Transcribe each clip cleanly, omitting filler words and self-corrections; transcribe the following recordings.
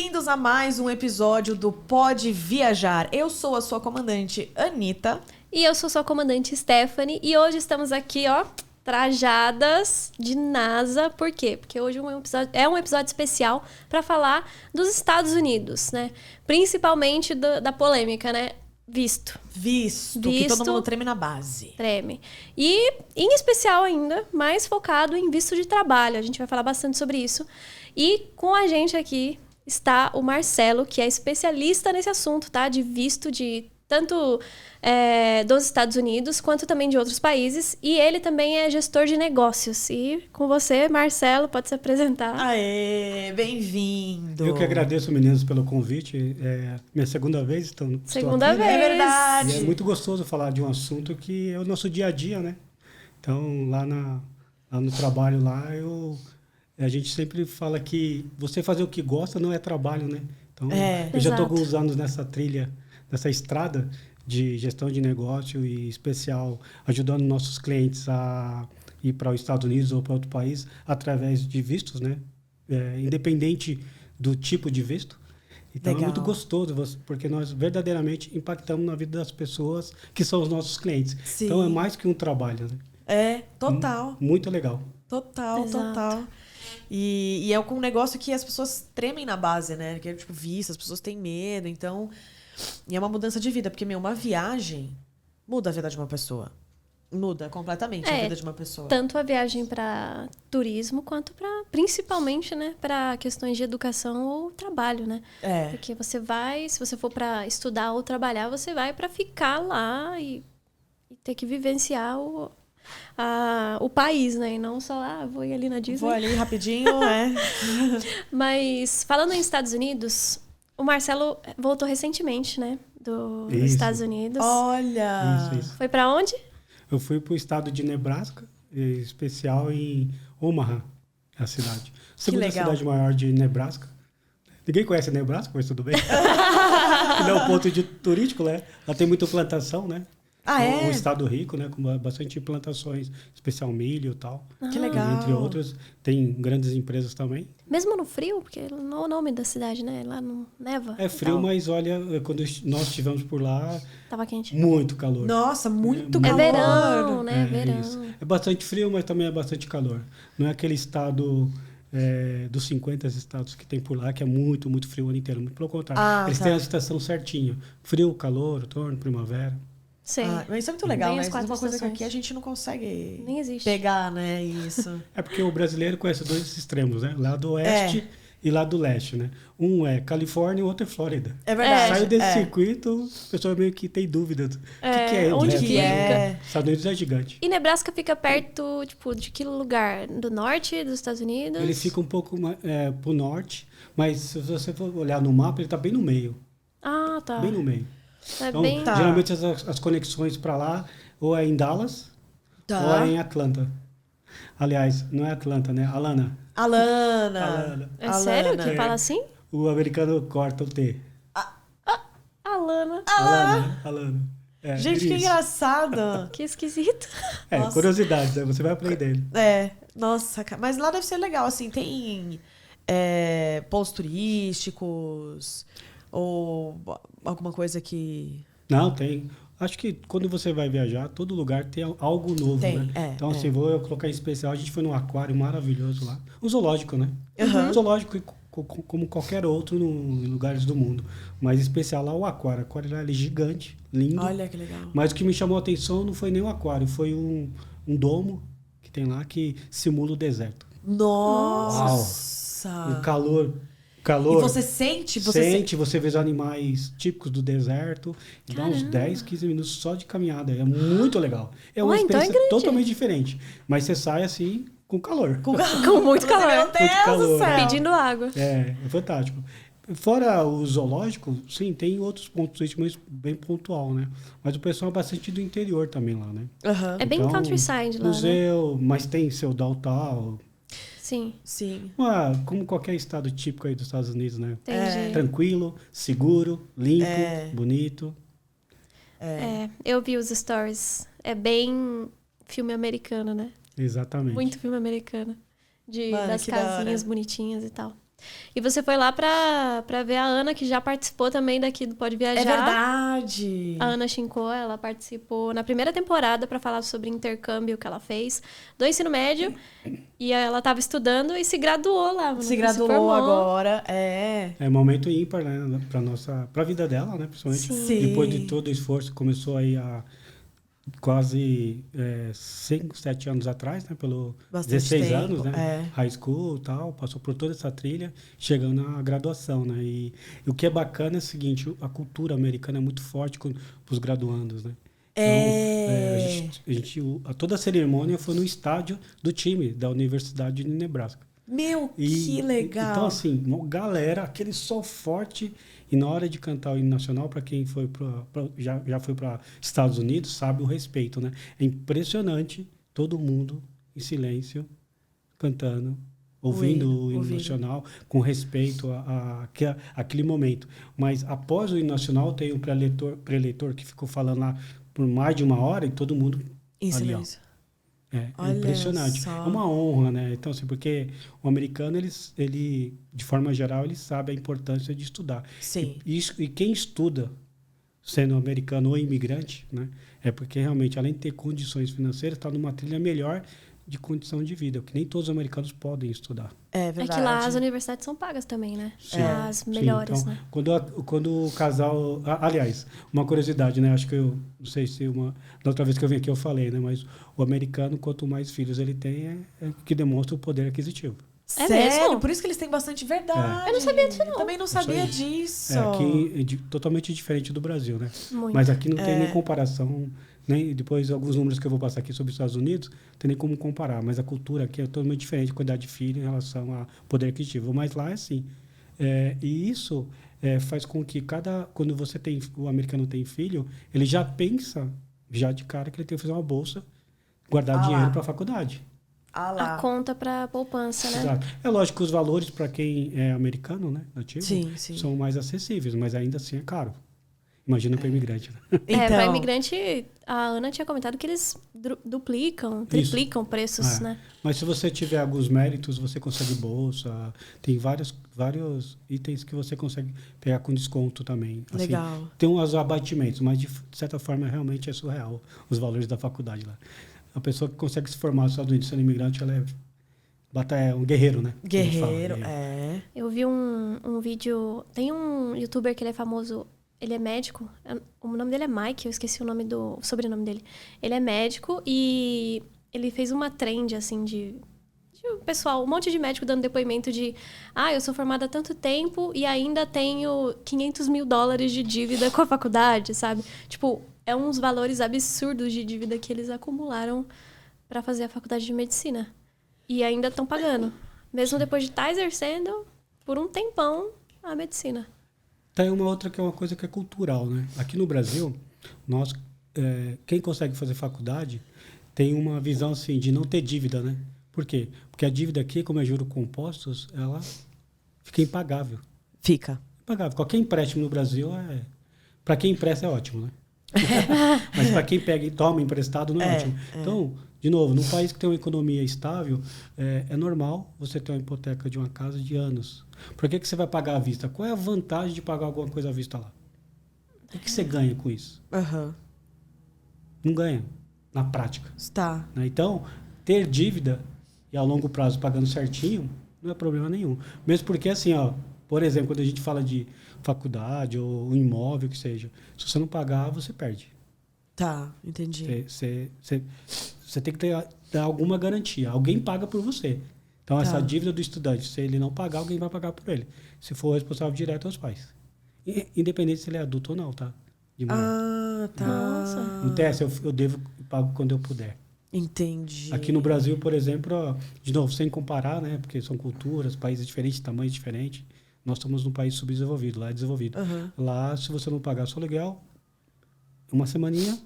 Bem-vindos a mais um episódio do Pode Viajar. Eu sou a sua comandante, Anitta. E eu sou sua comandante, Stephanie. E hoje estamos aqui, trajadas de NASA. Por quê? Porque hoje é um episódio especial para falar dos Estados Unidos, né? Principalmente da polêmica, né? Visto, que todo mundo treme na base. Treme. E, em especial ainda, mais focado em visto de trabalho. A gente vai falar bastante sobre isso. E com a gente aqui está o Marcelo, que é especialista nesse assunto, tá? De visto de tanto dos Estados Unidos, quanto também de outros países. E ele também é gestor de negócios. E com você, Marcelo, pode se apresentar. Aê, bem-vindo. Eu que agradeço, meninos, pelo convite. É minha segunda vez, estou Segunda aqui, vez. É verdade. E é muito gostoso falar de um assunto que é o nosso dia a dia, né? Então, lá no trabalho, a gente sempre fala que você fazer o que gosta não é trabalho, né? Então, eu já estou Exato. alguns anos nessa trilha, nessa estrada de gestão de negócio e especial, ajudando nossos clientes a ir para os Estados Unidos ou para outro país através de vistos, né? Independente do tipo de visto. Então Legal. é muito gostoso, porque nós verdadeiramente impactamos na vida das pessoas que são os nossos clientes. Sim. Então é mais que um trabalho, né? É, total. Muito legal. Total, Exato. total. E é um negócio que as pessoas tremem na base, né? Que é tipo visto, as pessoas têm medo, então... E é uma mudança de vida, porque, uma viagem muda a vida de uma pessoa. Muda completamente a vida de uma pessoa. Tanto a viagem para turismo, quanto principalmente, né, para questões de educação ou trabalho, né? Porque você vai, se você for para estudar ou trabalhar, você vai para ficar lá e ter que vivenciar o país, né? E não só, vou ir ali na Disney. Vou ali rapidinho, Mas, falando em Estados Unidos, o Marcelo voltou recentemente, né? Dos Isso. Estados Unidos. Olha! Isso. Foi para onde? Eu fui para o estado de Nebraska, em especial em Omaha, a cidade. Segunda legal. cidade maior de Nebraska. Ninguém conhece Nebraska, mas tudo bem. Que não é um ponto turístico, né? Lá tem muita plantação, né? Ah, é? Um estado rico, né? Com bastante plantações, especial milho e tal. Que legal. Entre outros, tem grandes empresas também. Mesmo no frio, porque não é o nome da cidade, né? Lá não neva. É frio, Então, mas olha, quando nós estivemos por lá, tava quente. muito calor. Nossa, muito É calor. verão, né? Verão. Isso. É bastante frio, mas também é bastante calor. Não é aquele estado dos 50 estados que tem por lá, que é muito, muito frio o ano inteiro. Muito pelo contrário. Eles têm a estação certinha. Frio, calor, outono, primavera. Sei. Mas isso é muito legal, Bem né? as Isso é uma quatro coisa que estações. aqui a gente não consegue Nem existe. pegar, né? Isso. É porque o brasileiro conhece dois extremos, né? Lá do oeste e lá do leste, né? Um é Califórnia e o outro é Flórida. É verdade. Saiu desse circuito, a pessoa meio que tem dúvidas. O que é? onde né? que é? Estados Unidos é gigante. E Nebraska fica perto, tipo, de que lugar? Do norte dos Estados Unidos? Ele fica um pouco pro norte, mas se você for olhar no mapa, ele está bem no meio. Ah, tá. Bem no meio. É Então, bem... geralmente as conexões para lá ou é em Dallas ou é em Atlanta. Aliás, não é Atlanta, né? Alana. Alana. É sério que Alana. fala assim? O americano corta o T. Alana. Alana. É, Gente, que isso. engraçado. Que esquisito. Nossa. Curiosidade, né? Você vai aprendendo. Nossa, mas lá deve ser legal, assim, tem pontos turísticos ou alguma coisa que... Não, tem. Acho que quando você vai viajar, todo lugar tem algo novo, Tem, né? Então, assim, vou eu colocar em especial, a gente foi num aquário maravilhoso lá. Um zoológico, né? Uhum. Um zoológico como qualquer outro em lugares do mundo. Mas em especial lá o aquário. O aquário lá é gigante, lindo. Olha que legal. Mas o que me chamou a atenção não foi nem o aquário, foi um domo que tem lá que simula o deserto. Nossa! O calor. E você sente? Você vê os animais típicos do deserto. E dá uns 10, 15 minutos só de caminhada. É muito legal. É uma então é experiência grande. totalmente diferente. Mas você sai assim com calor. Com muito calor. Meu Deus Muito calor. do céu. Pedindo água. É fantástico. Fora o zoológico, sim, tem outros pontos turísticos bem pontual, né? Mas o pessoal é bastante do interior também lá, né? Uhum. É bem countryside lá, né? Museu, mas tem seu downtown. Sim. Sim. Como qualquer estado típico aí dos Estados Unidos, né? Entendi. Tranquilo, seguro, limpo, bonito. Eu vi os stories. É bem filme americano, né? Exatamente. Muito filme americano. Mano, Das que da hora. casinhas bonitinhas e tal. E você foi lá pra ver a Ana, que já participou também daqui do Pode Viajar. É verdade. A Ana Shinkô, ela participou na primeira temporada para falar sobre intercâmbio que ela fez do ensino médio. E ela estava estudando e se graduou lá. Se graduou agora, é. É um momento ímpar, né, pra vida dela, né, principalmente. Sim. Depois de todo o esforço, começou aí a quase 5, 7 anos atrás, né, pelo Bastante 16 tempo, anos, né, é. high school e tal, passou por toda essa trilha, chegando à graduação, né, e o que é bacana é o seguinte, a cultura americana é muito forte para os graduandos, né. Então, toda a cerimônia foi no estádio do time da Universidade de Nebraska. Meu, que legal. Então, assim, uma galera, aquele sol forte, e na hora de cantar o hino nacional, para quem foi já foi para Estados Unidos, sabe o respeito, né? É impressionante, todo mundo em silêncio, cantando, ouvindo o hino nacional, com respeito àquele momento. Mas após o hino nacional, tem o preletor que ficou falando lá por mais de 1 hora, e todo mundo em ali, ó. silêncio. É Olha impressionante. só. É uma honra, né? Então, assim, porque o americano, ele, de forma geral, ele sabe a importância de estudar. Sim. E quem estuda, sendo americano ou imigrante, né? É porque realmente, além de ter condições financeiras, está numa trilha melhor de condição de vida, que nem todos os americanos podem estudar. É É verdade. que lá as universidades são pagas também, né? Sim, As melhores, então, né? Quando o casal... Aliás, uma curiosidade, né? Acho que eu não sei se da outra vez que eu vim aqui eu falei, né? Mas o americano, quanto mais filhos ele tem, é que demonstra o poder aquisitivo. É Sério? mesmo? Por isso que eles têm bastante verdade. Eu não sabia disso, não. Também não sabia aí. disso. Aqui é totalmente diferente do Brasil, né? Muito. Mas aqui não tem nem comparação, nem depois alguns números que eu vou passar aqui sobre os Estados Unidos, não tem nem como comparar, mas a cultura aqui é totalmente diferente, a quantidade de filhos em relação ao poder aquisitivo. Mas lá é assim. E isso faz com que quando o americano tem filho, ele já pensa, já de cara, que ele tem que fazer uma bolsa, guardar dinheiro para a faculdade. Ah lá. A conta pra poupança, né? Exato. É lógico que os valores para quem é americano, né, nativo, Sim, sim. são mais acessíveis, mas ainda assim é caro. Imagina para imigrante, né? Pra imigrante, a Ana tinha comentado que eles duplicam, triplicam preços, né? Mas se você tiver alguns méritos, você consegue bolsa. Tem vários itens que você consegue pegar com desconto também. Assim, Legal. tem uns abatimentos, mas de certa forma realmente é surreal os valores da faculdade lá. A pessoa que consegue se formar nos Estados Unidos sendo imigrante, ela é um guerreiro, né? Guerreiro, Eu vi um vídeo... Tem um youtuber que ele é famoso... Ele é médico. O nome dele é Mike, eu esqueci o sobrenome dele. Ele é médico e ele fez uma trend, assim, de pessoal, um monte de médico dando depoimento de eu sou formada há tanto tempo e ainda tenho $500 mil de dívida com a faculdade, sabe? Tipo, é uns valores absurdos de dívida que eles acumularam para fazer a faculdade de medicina. E ainda estão pagando. Mesmo depois de estar exercendo por um tempão a medicina. Tem uma outra que é uma coisa que é cultural, né? Aqui no Brasil, nós, quem consegue fazer faculdade tem uma visão assim de não ter dívida, né? Por quê? Porque a dívida aqui, como é juros compostos, ela fica impagável. Fica. Impagável. Qualquer empréstimo no Brasil para quem empresta é ótimo, né? Mas para quem pega e toma emprestado não é ótimo. Então, de novo, num país que tem uma economia estável, é normal você ter uma hipoteca de uma casa de anos. Por que você vai pagar à vista? Qual é a vantagem de pagar alguma coisa à vista lá? O que você ganha com isso? Uhum. Não ganha, na prática. Tá. Né? Então, ter dívida e a longo prazo pagando certinho não é problema nenhum. Mesmo porque, assim, por exemplo, quando a gente fala de faculdade ou um imóvel, que seja, se você não pagar, você perde. Tá, entendi. Você tem que ter alguma garantia. Alguém paga por você. Então, essa dívida do estudante, se ele não pagar, alguém vai pagar por ele. Se for responsável direto aos pais. Independente se ele é adulto ou não, tá? Tá. Nossa. Não tem essa, eu devo e pago quando eu puder. Entendi. Aqui no Brasil, por exemplo, de novo, sem comparar, né? Porque são culturas, países diferentes, tamanhos diferentes. Nós estamos num país subdesenvolvido, lá é desenvolvido. Uhum. Lá, se você não pagar seu aluguel, uma semaninha,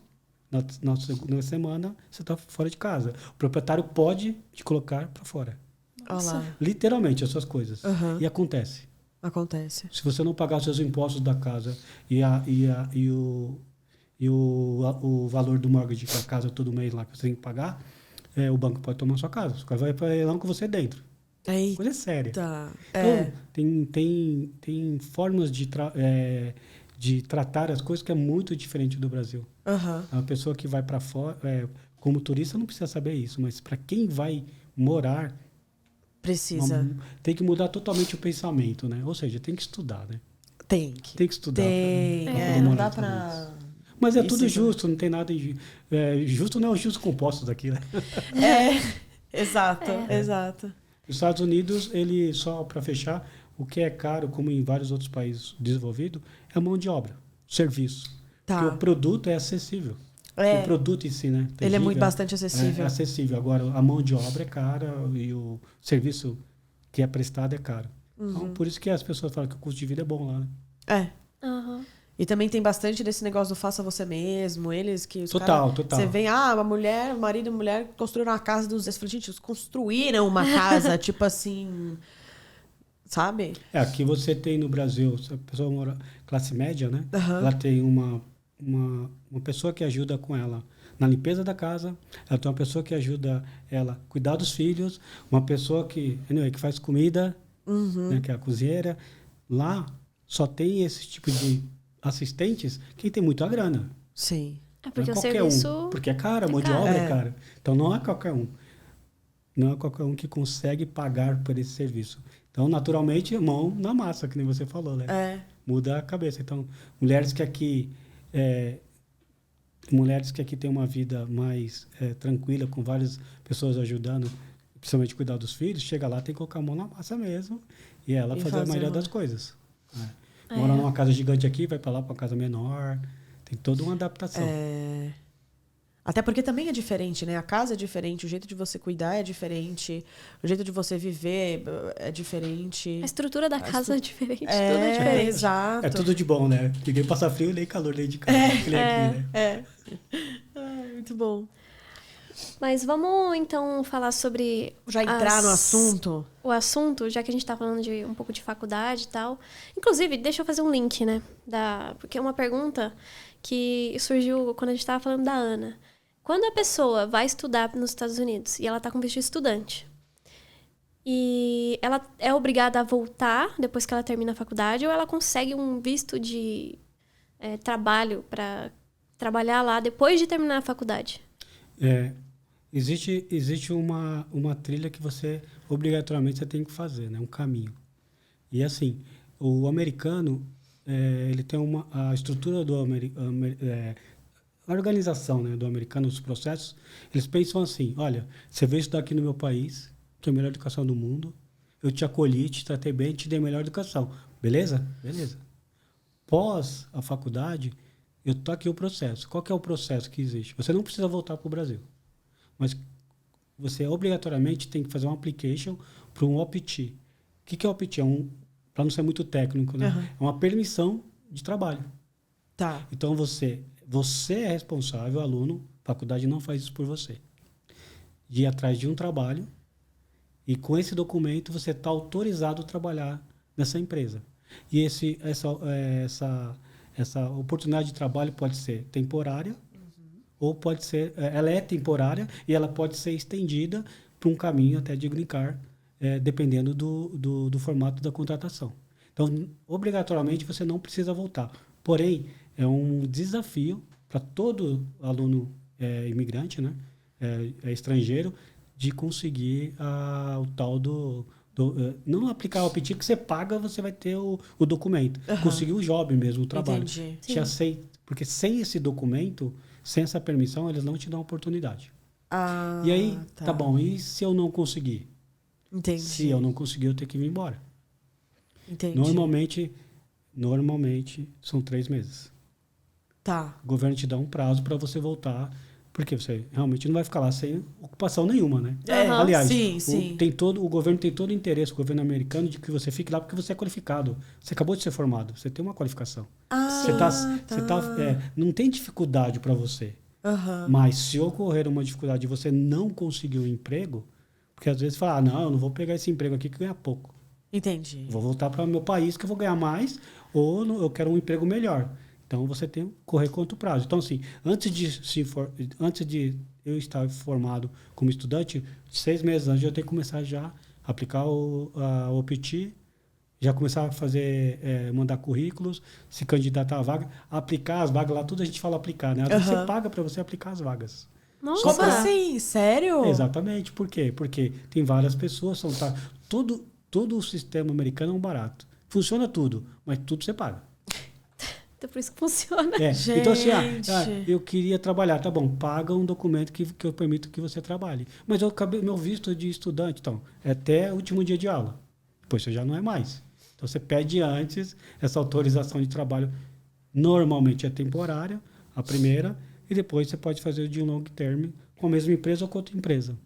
na segunda semana, você está fora de casa. O proprietário pode te colocar para fora. Olha lá. Literalmente, as suas coisas. Uhum. E acontece. Acontece. Se você não pagar os seus impostos da casa e o valor do mortgage da casa todo mês lá que você tem que pagar, o banco pode tomar sua casa. O cara vai para leilão com você dentro. Eita. Coisa séria. É. Então, tem formas de tratar as coisas que é muito diferente do Brasil. Aham. A pessoa que vai para fora, como turista, não precisa saber isso, mas para quem vai morar, Precisa. tem que mudar totalmente o pensamento, né? Ou seja, tem que estudar, né? Tem que. Tem que estudar. Tem. pra Não morar dá nos Estados Unidos. pra. Mas é Isso, tudo isso. justo, não tem nada justo não é os justos compostos aqui, né? Exato, exato. Os Estados Unidos, ele só para fechar, o que é caro, como em vários outros países desenvolvidos, é a mão de obra, serviço. Tá. Porque o produto é acessível. É. O produto em si, né? Ele é muito Tangível, bastante acessível. É acessível. Agora, a mão de obra é cara e o serviço que é prestado é caro. Então, por isso que as pessoas falam que o custo de vida é bom lá, né? É. Aham. E também tem bastante desse negócio do faça você mesmo, eles que os Total, cara, total. Você vem, uma mulher, o marido e a mulher construíram uma casa dos... Você fala, gente, eles construíram uma casa, tipo assim, sabe? Aqui você tem no Brasil, se a pessoa mora classe média, né? Aham. Ela tem uma pessoa que ajuda com ela na limpeza da casa, ela tem uma pessoa que ajuda ela a cuidar dos filhos, uma pessoa que faz comida, né, que é a cozinheira. Lá só tem esse tipo de assistentes quem tem muita grana. Sim. É porque Não o é qualquer serviço... porque é caro, a mão de caro. obra É. é cara. Então não é qualquer um. Não é qualquer um que consegue pagar por esse serviço. Então, naturalmente, mão na massa, que nem você falou, né? É. Muda a cabeça. Então, mulheres que aqui têm uma vida mais tranquila, com várias pessoas ajudando, principalmente cuidar dos filhos, chega lá, tem que colocar a mão na massa mesmo e ela E fazer a fazer maioria uma- das coisas. Mora numa casa gigante aqui, vai para lá para uma casa menor. Tem toda uma adaptação. Até porque também é diferente, né? A casa é diferente, o jeito de você cuidar é diferente, o jeito de você viver é diferente. A estrutura da casa é diferente, tudo É, é diferente. exato. É tudo de bom, né? Ninguém passa frio nem calor dentro de casa. que nem aqui, né? Ai, muito bom. Mas vamos então falar sobre Já entrar no assunto? o assunto, já que a gente tá falando de um pouco de faculdade e tal. Inclusive, deixa eu fazer um link, né? Porque é uma pergunta que surgiu quando a gente tava falando da Ana. Quando a pessoa vai estudar nos Estados Unidos e ela tá com visto de estudante, e ela é obrigada a voltar depois que ela termina a faculdade, ou ela consegue um visto de trabalho para trabalhar lá depois de terminar a faculdade? Existe uma trilha que você obrigatoriamente você tem que fazer, né? Um caminho. E assim, o americano ele tem a estrutura do a organização, né, do americano, os processos, eles pensam assim: olha, você veio estudar aqui no meu país, que é a melhor educação do mundo, eu te acolhi, te tratei bem, te dei a melhor educação, beleza? Beleza. Pós a faculdade, eu tô aqui o processo. Qual que é o processo que existe? Você não precisa voltar para o Brasil, mas você obrigatoriamente tem que fazer um application para um OPT. O que é OPT? Para não ser muito técnico, né? Uhum. É uma permissão de trabalho. Tá. Então, você é responsável, aluno, a faculdade não faz isso por você. De ir atrás de um trabalho e com esse documento você está autorizado a trabalhar nessa empresa. E essa oportunidade de trabalho pode ser temporária, ou pode ser, ela é temporária e ela pode ser estendida para um caminho até de green card, dependendo do formato da contratação. Então, obrigatoriamente, você não precisa voltar. Porém, é um desafio para todo aluno imigrante, né, estrangeiro, de conseguir o tal não aplicar o OPT que você paga, você vai ter o documento. Conseguir o job mesmo, o trabalho. Entendi. Te aceita, porque sem esse documento, sem essa permissão, eles não te dão oportunidade. E aí, tá bom, e se eu não conseguir? Entendi. Se eu não conseguir, eu tenho que vir embora. Entendi. Normalmente são 3 meses. Tá. O governo te dá um prazo para você voltar, porque você realmente não vai ficar lá sem ocupação nenhuma, né? Aham. Aliás, Sim. o governo tem todo o interesse, o governo americano, de que você fique lá porque você é qualificado. Você acabou de ser formado, você tem uma qualificação. Não tem dificuldade para você. Aham. Mas se ocorrer uma dificuldade e você não conseguir um emprego, porque às vezes fala, não, eu não vou pegar esse emprego aqui que ganha pouco. Entendi. Vou voltar para o meu país que eu vou ganhar mais, ou eu quero um emprego melhor. Então, você tem que correr quanto prazo. Então, assim, antes de eu estar formado como estudante, 6 meses antes, eu tenho que começar já aplicar a OPT, já começar a fazer, mandar currículos, se candidatar a vaga, aplicar as vagas lá, tudo a gente fala aplicar, né? Às vezes você paga para você aplicar as vagas. Nossa. Como assim? Sério? Exatamente. Por quê? Porque tem várias pessoas, todo o sistema americano é um barato. Funciona tudo, mas tudo você paga. Então por isso que funciona. Então assim, eu queria trabalhar, tá bom, paga um documento que eu permito que você trabalhe. Mas eu acabei meu visto de estudante, então, é até o último dia de aula. Depois você já não é mais. Então você pede antes essa autorização de trabalho, normalmente é temporária, a primeira, e depois você pode fazer de um long term com a mesma empresa ou com outra empresa.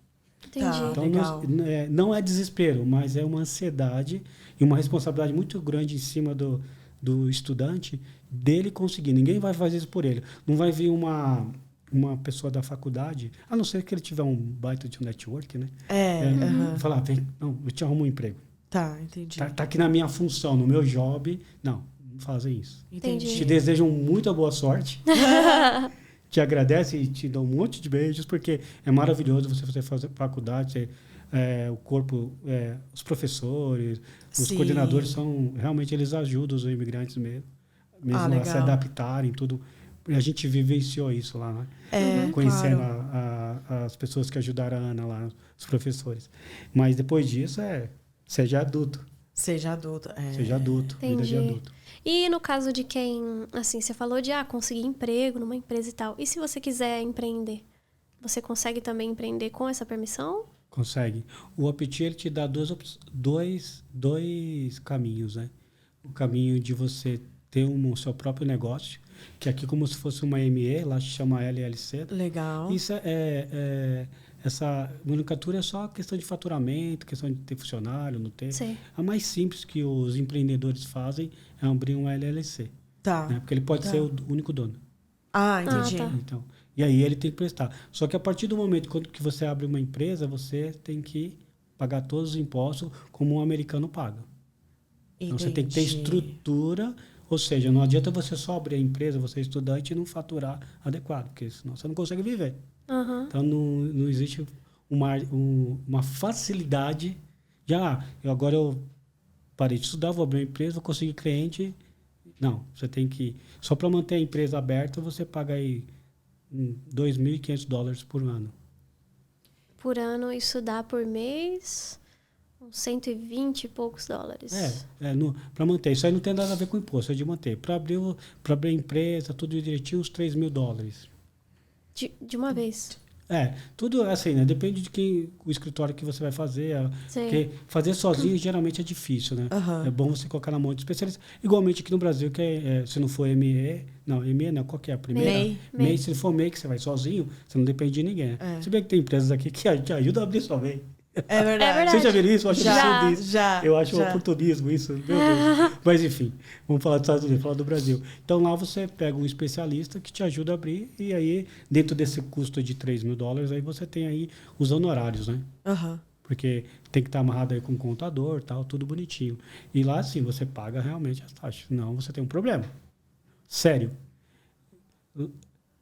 Entendi. Tá. Então Legal. não é desespero, mas é uma ansiedade e uma responsabilidade muito grande em cima do estudante dele conseguir. Ninguém vai fazer isso por ele. Não vai vir uma pessoa da faculdade, a não ser que ele tiver um baita de network, né? Falar, vem, não, eu te arrumo um emprego. Tá, entendi. Tá aqui na minha função, no meu job. Não fazem isso. Entendi. Te desejam muita boa sorte. Te agradece e te dão um monte de beijos, porque é maravilhoso você fazer faculdade, o corpo, os professores, os Sim. coordenadores realmente eles ajudam os imigrantes mesmo a legal. se adaptarem, tudo. E a gente vivenciou isso lá, né? Conhecendo as pessoas que ajudaram a Ana lá, os professores. Mas depois disso seja adulto. Seja adulto. Seja adulto, vida de Entendi. adulto. E no caso de quem, assim, você falou de conseguir emprego numa empresa e tal. E se você quiser empreender? Você consegue também empreender com essa permissão? Consegue. O OPT ele te dá dois caminhos, né? O caminho de você ter seu próprio negócio, que aqui como se fosse uma ME, lá se chama LLC. Legal. Isso essa nomenclatura é só questão de faturamento, questão de ter funcionário, não ter. Sei. A mais simples que os empreendedores fazem é abrir um LLC. Tá. Né? Porque ele pode ser o único dono. Entendi. tá. Então, e aí ele tem que prestar. Só que a partir do momento que você abre uma empresa, você tem que pagar todos os impostos como um americano paga. Então, você tem que ter estrutura, ou seja, não adianta você só abrir a empresa, você é estudante e não faturar adequado, porque senão você não consegue viver. Uhum. Então, não existe uma facilidade de, agora eu parei de estudar, vou abrir uma empresa, vou conseguir cliente. Não, você tem que... Só para manter a empresa aberta, você paga aí $2.500 por ano. Por ano, isso dá por mês uns 120 e poucos dólares. Para manter. Isso aí não tem nada a ver com imposto, é de manter. Para abrir a empresa, tudo direitinho, uns $3.000. De uma vez. Tudo assim, né? Depende de o escritório que você vai fazer. Porque fazer sozinho geralmente é difícil, né? É bom você colocar na mão de especialista. Igualmente aqui no Brasil, que se não for ME, não, qual que é a primeira? MEI. Se for MEI, que você vai sozinho, você não depende de ninguém. Se bem que tem empresas aqui que ajudam a abrir sua MEI. É verdade. Você já viu isso? Eu acho absurdo isso. Já. Eu acho oportunismo isso. Meu Deus. Mas enfim, vamos falar dos Estados Unidos, falar do Brasil. Então lá você pega um especialista que te ajuda a abrir e aí dentro desse custo de $3.000, aí você tem aí os honorários, né? Porque tem que estar amarrado aí com o contador, tal, tudo bonitinho. E lá sim você paga realmente as taxas. Senão você tem um problema. Sério.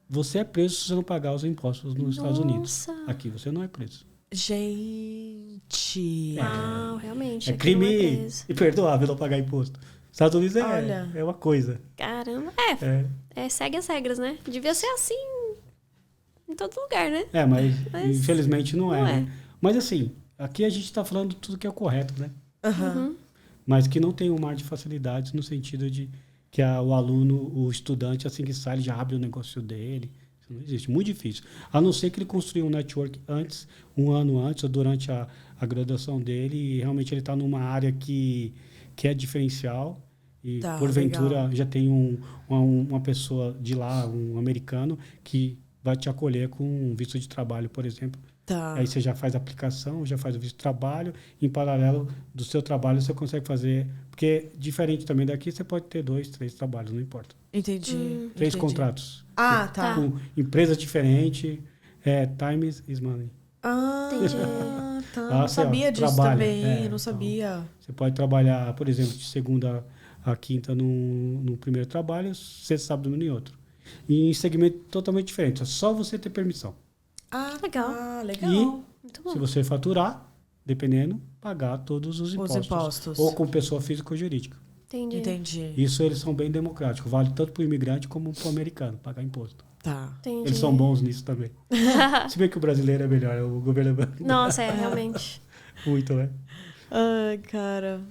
Você é preso se você não pagar os impostos nos Estados Unidos. Aqui você não é preso. Gente. Uau, realmente. É crime imperdoável não pagar imposto. Estados Unidos é uma coisa. Caramba. Segue as regras, né? Devia ser assim em todo lugar, né? Mas infelizmente não é. Né? Mas assim, aqui a gente está falando tudo que é o correto, né? Mas que não tem um mar de facilidades no sentido de que o aluno, o estudante, assim que sai, ele já abre o negócio dele. Isso não existe. Muito difícil. A não ser que ele construiu um network antes, um ano antes, ou durante a graduação dele, e realmente ele está numa área que é diferencial. E, porventura, legal. Já tem uma pessoa de lá, um americano, que vai te acolher com um visto de trabalho, por exemplo. Aí você já faz a aplicação, já faz o visto de trabalho. Em paralelo do seu trabalho, você consegue fazer... Porque, diferente também daqui, você pode ter 2, 3 trabalhos, não importa. Entendi. 3 contratos. Tá. Com empresa diferente. Time is money. Entendi. Não sabia disso também. Não sabia. Então, você pode trabalhar, por exemplo, de segunda a quinta no primeiro trabalho, sexta, sábado, domingo em outro. E em segmento totalmente diferente. É só você ter permissão. Legal. Legal. E muito bom. se você faturar, dependendo, pagar todos os impostos. Ou com pessoa física ou jurídica. Entendi. Isso eles são bem democráticos. Vale tanto para o imigrante como para o americano, pagar imposto. Tá. Entendi. Eles são bons nisso também. Se bem que o brasileiro é melhor, o governo é... Nossa, realmente. Muito, né? Ai, cara.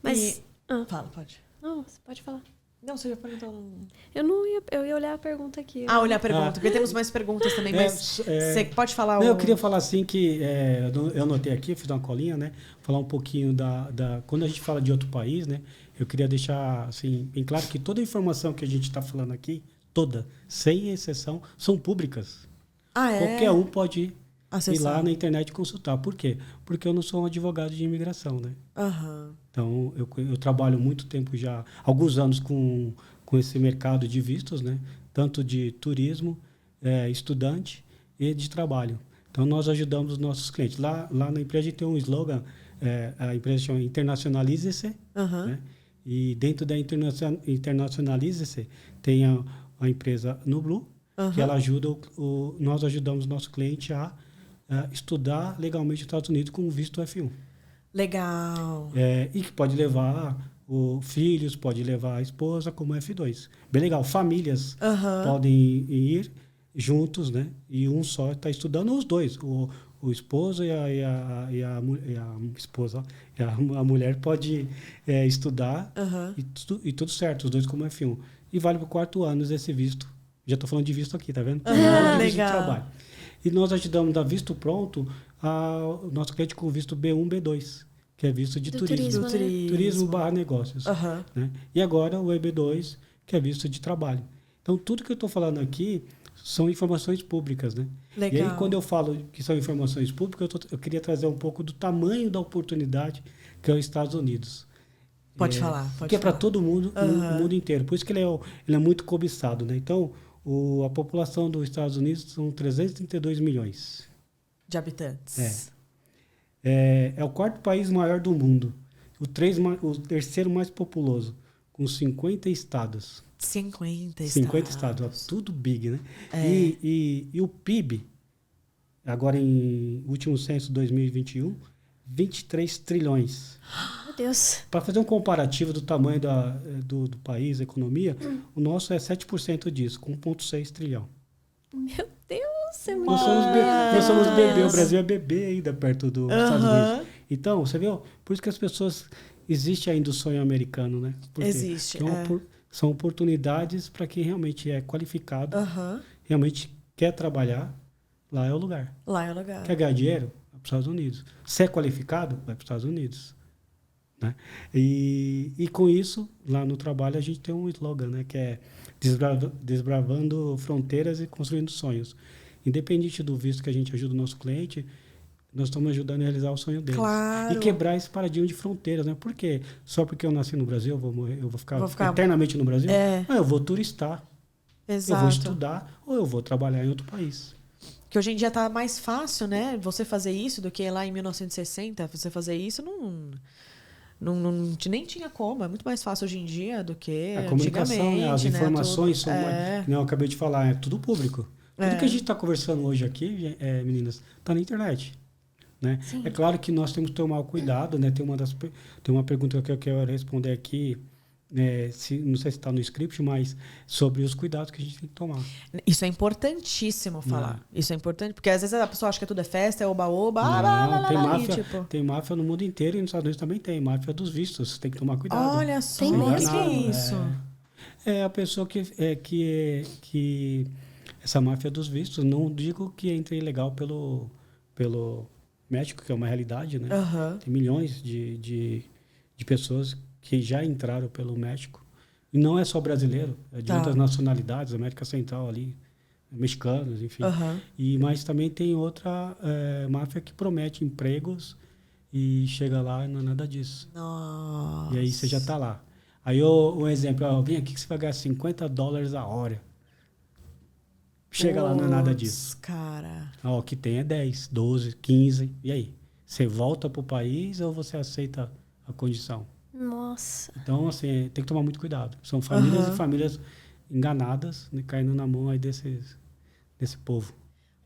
Mas... Fala, pode. Não, você pode falar. Não, você já perguntou. Eu ia olhar a pergunta aqui. Olhar a pergunta, porque temos mais perguntas também, mas você pode falar... Eu queria falar assim que, eu anotei aqui, fiz uma colinha, né? Falar um pouquinho quando a gente fala de outro país, né? Eu queria deixar, assim, bem claro que toda a informação que a gente está falando aqui, toda, sem exceção, são públicas. Qualquer um pode ir lá na internet consultar. Por quê? Porque eu não sou um advogado de imigração, né? Então, eu trabalho muito tempo já, alguns anos com esse mercado de vistos, né? Tanto de turismo, estudante e de trabalho. Então, nós ajudamos os nossos clientes. Lá na empresa a gente tem um slogan, a empresa chama Internacionalize-se, né? E dentro da Internacionalize-se tem a empresa Nublu, que ela ajuda, nós ajudamos o nosso cliente a estudar legalmente nos Estados Unidos com o visto F1. Legal. E que pode levar filhos, pode levar a esposa como F2. Bem legal. Famílias podem ir juntos, né? E um só está estudando, os dois. O esposo e a esposa, a mulher pode estudar e tudo certo, os dois como F1. E vale por 4 anos esse visto. Já estou falando de visto aqui, tá vendo? De visto de trabalho. E nós ajudamos a visto pronto o nosso cliente com visto B1, B2, que é visto de turismo. Turismo / negócios. Né? E agora o EB2, que é visto de trabalho. Então, tudo que eu estou falando aqui são informações públicas, né? Legal. E aí, quando eu falo que são informações públicas, eu queria trazer um pouco do tamanho da oportunidade que é os Estados Unidos. Pode falar. Que é para todo mundo, no mundo inteiro. Por isso que ele é muito cobiçado, né? Então, a população dos Estados Unidos são 332 milhões. De habitantes. É o 4º país maior do mundo. O 3º mais populoso, com 50 estados. 50 estados. Tudo big, né? E o PIB, agora em último censo 2021, 23 trilhões. Meu Deus. Para fazer um comparativo do tamanho do país, da economia, o nosso é 7% disso, com 1,6 trilhão. Meu Deus, é muito... Nós somos bebê, o Brasil é bebê ainda perto dos Estados Unidos. Então, você viu? Por isso que as pessoas... Existe ainda o sonho americano, né? Porque existe, são oportunidades para quem realmente é qualificado, realmente quer trabalhar, lá é o lugar. Quer ganhar dinheiro? Vai para os Estados Unidos. Se é qualificado, vai para os Estados Unidos. Né? E com isso, lá no trabalho, a gente tem um slogan, né? Que é desbravando fronteiras e construindo sonhos. Independente do visto que a gente ajuda o nosso cliente, nós estamos ajudando a realizar o sonho deles. Claro. E quebrar esse paradigma de fronteiras, né? Por quê? Só porque eu nasci no Brasil, eu vou ficar eternamente no Brasil? Não, eu vou turistar. Exato. Eu vou estudar ou eu vou trabalhar em outro país. Que hoje em dia tá mais fácil, né? Você fazer isso do que lá em 1960. Você fazer isso nem tinha como. É muito mais fácil hoje em dia do que a comunicação, né? As informações são... eu acabei de falar, é tudo público. Tudo que a gente está conversando hoje aqui, meninas, está na internet. Né? É claro que nós temos que tomar cuidado, né? Tem uma pergunta que eu quero responder aqui, não sei se está no script, mas sobre os cuidados que a gente tem que tomar. Isso é importantíssimo falar. Isso é importante, porque às vezes a pessoa acha que tudo é festa, é oba-oba. Tem máfia no mundo inteiro e nos Estados Unidos também tem. Máfia dos vistos, você tem que tomar cuidado. Olha só, o que é isso? É a pessoa que essa máfia dos vistos, não digo que entre ilegal pelo México, que é uma realidade, né? Tem milhões de pessoas que já entraram pelo México. E não é só brasileiro, é de outras nacionalidades, América Central ali, mexicanos, enfim. Mas também tem outra máfia que promete empregos e chega lá e não é nada disso. Nossa. E aí você já está lá. Aí um exemplo, vem aqui que você vai ganhar $50 a hora. Chega lá, não é nada disso. Cara. O que tem é 10, 12, 15. E aí? Você volta para o país ou você aceita a condição? Nossa. Então, assim, tem que tomar muito cuidado. São famílias e famílias enganadas, né, caindo na mão aí desse povo.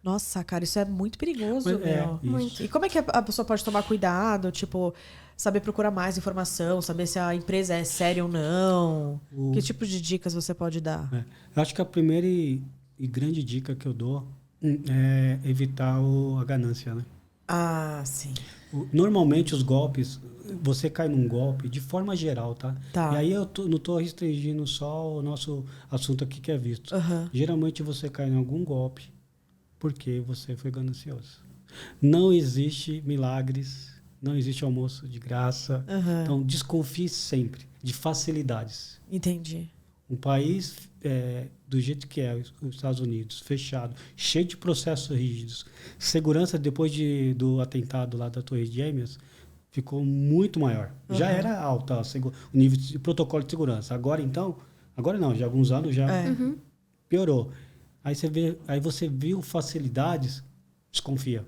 Nossa, cara, isso é muito perigoso, Mas é, meu. isso. Muito. E como é que a pessoa pode tomar cuidado? Tipo, saber procurar mais informação, saber se a empresa é séria ou não? Que tipo de dicas você pode dar? Eu acho que a primeira e grande dica que eu dou é evitar a ganância, né? Ah, sim. Normalmente os golpes, você cai num golpe de forma geral, tá? Tá. E aí eu não estou restringindo só o nosso assunto aqui que é visto. Aham. Geralmente você cai em algum golpe porque você foi ganancioso. Não existe milagres, não existe almoço de graça. Aham. Então desconfie sempre de facilidades. Entendi. Um país do jeito que é, os Estados Unidos, fechado, cheio de processos rígidos. Segurança, depois do atentado lá da Torre Gêmeas, ficou muito maior. Já era alta o nível de protocolo de segurança. Agora, então, agora não, já há alguns anos já piorou. Aí você viu facilidades, desconfia.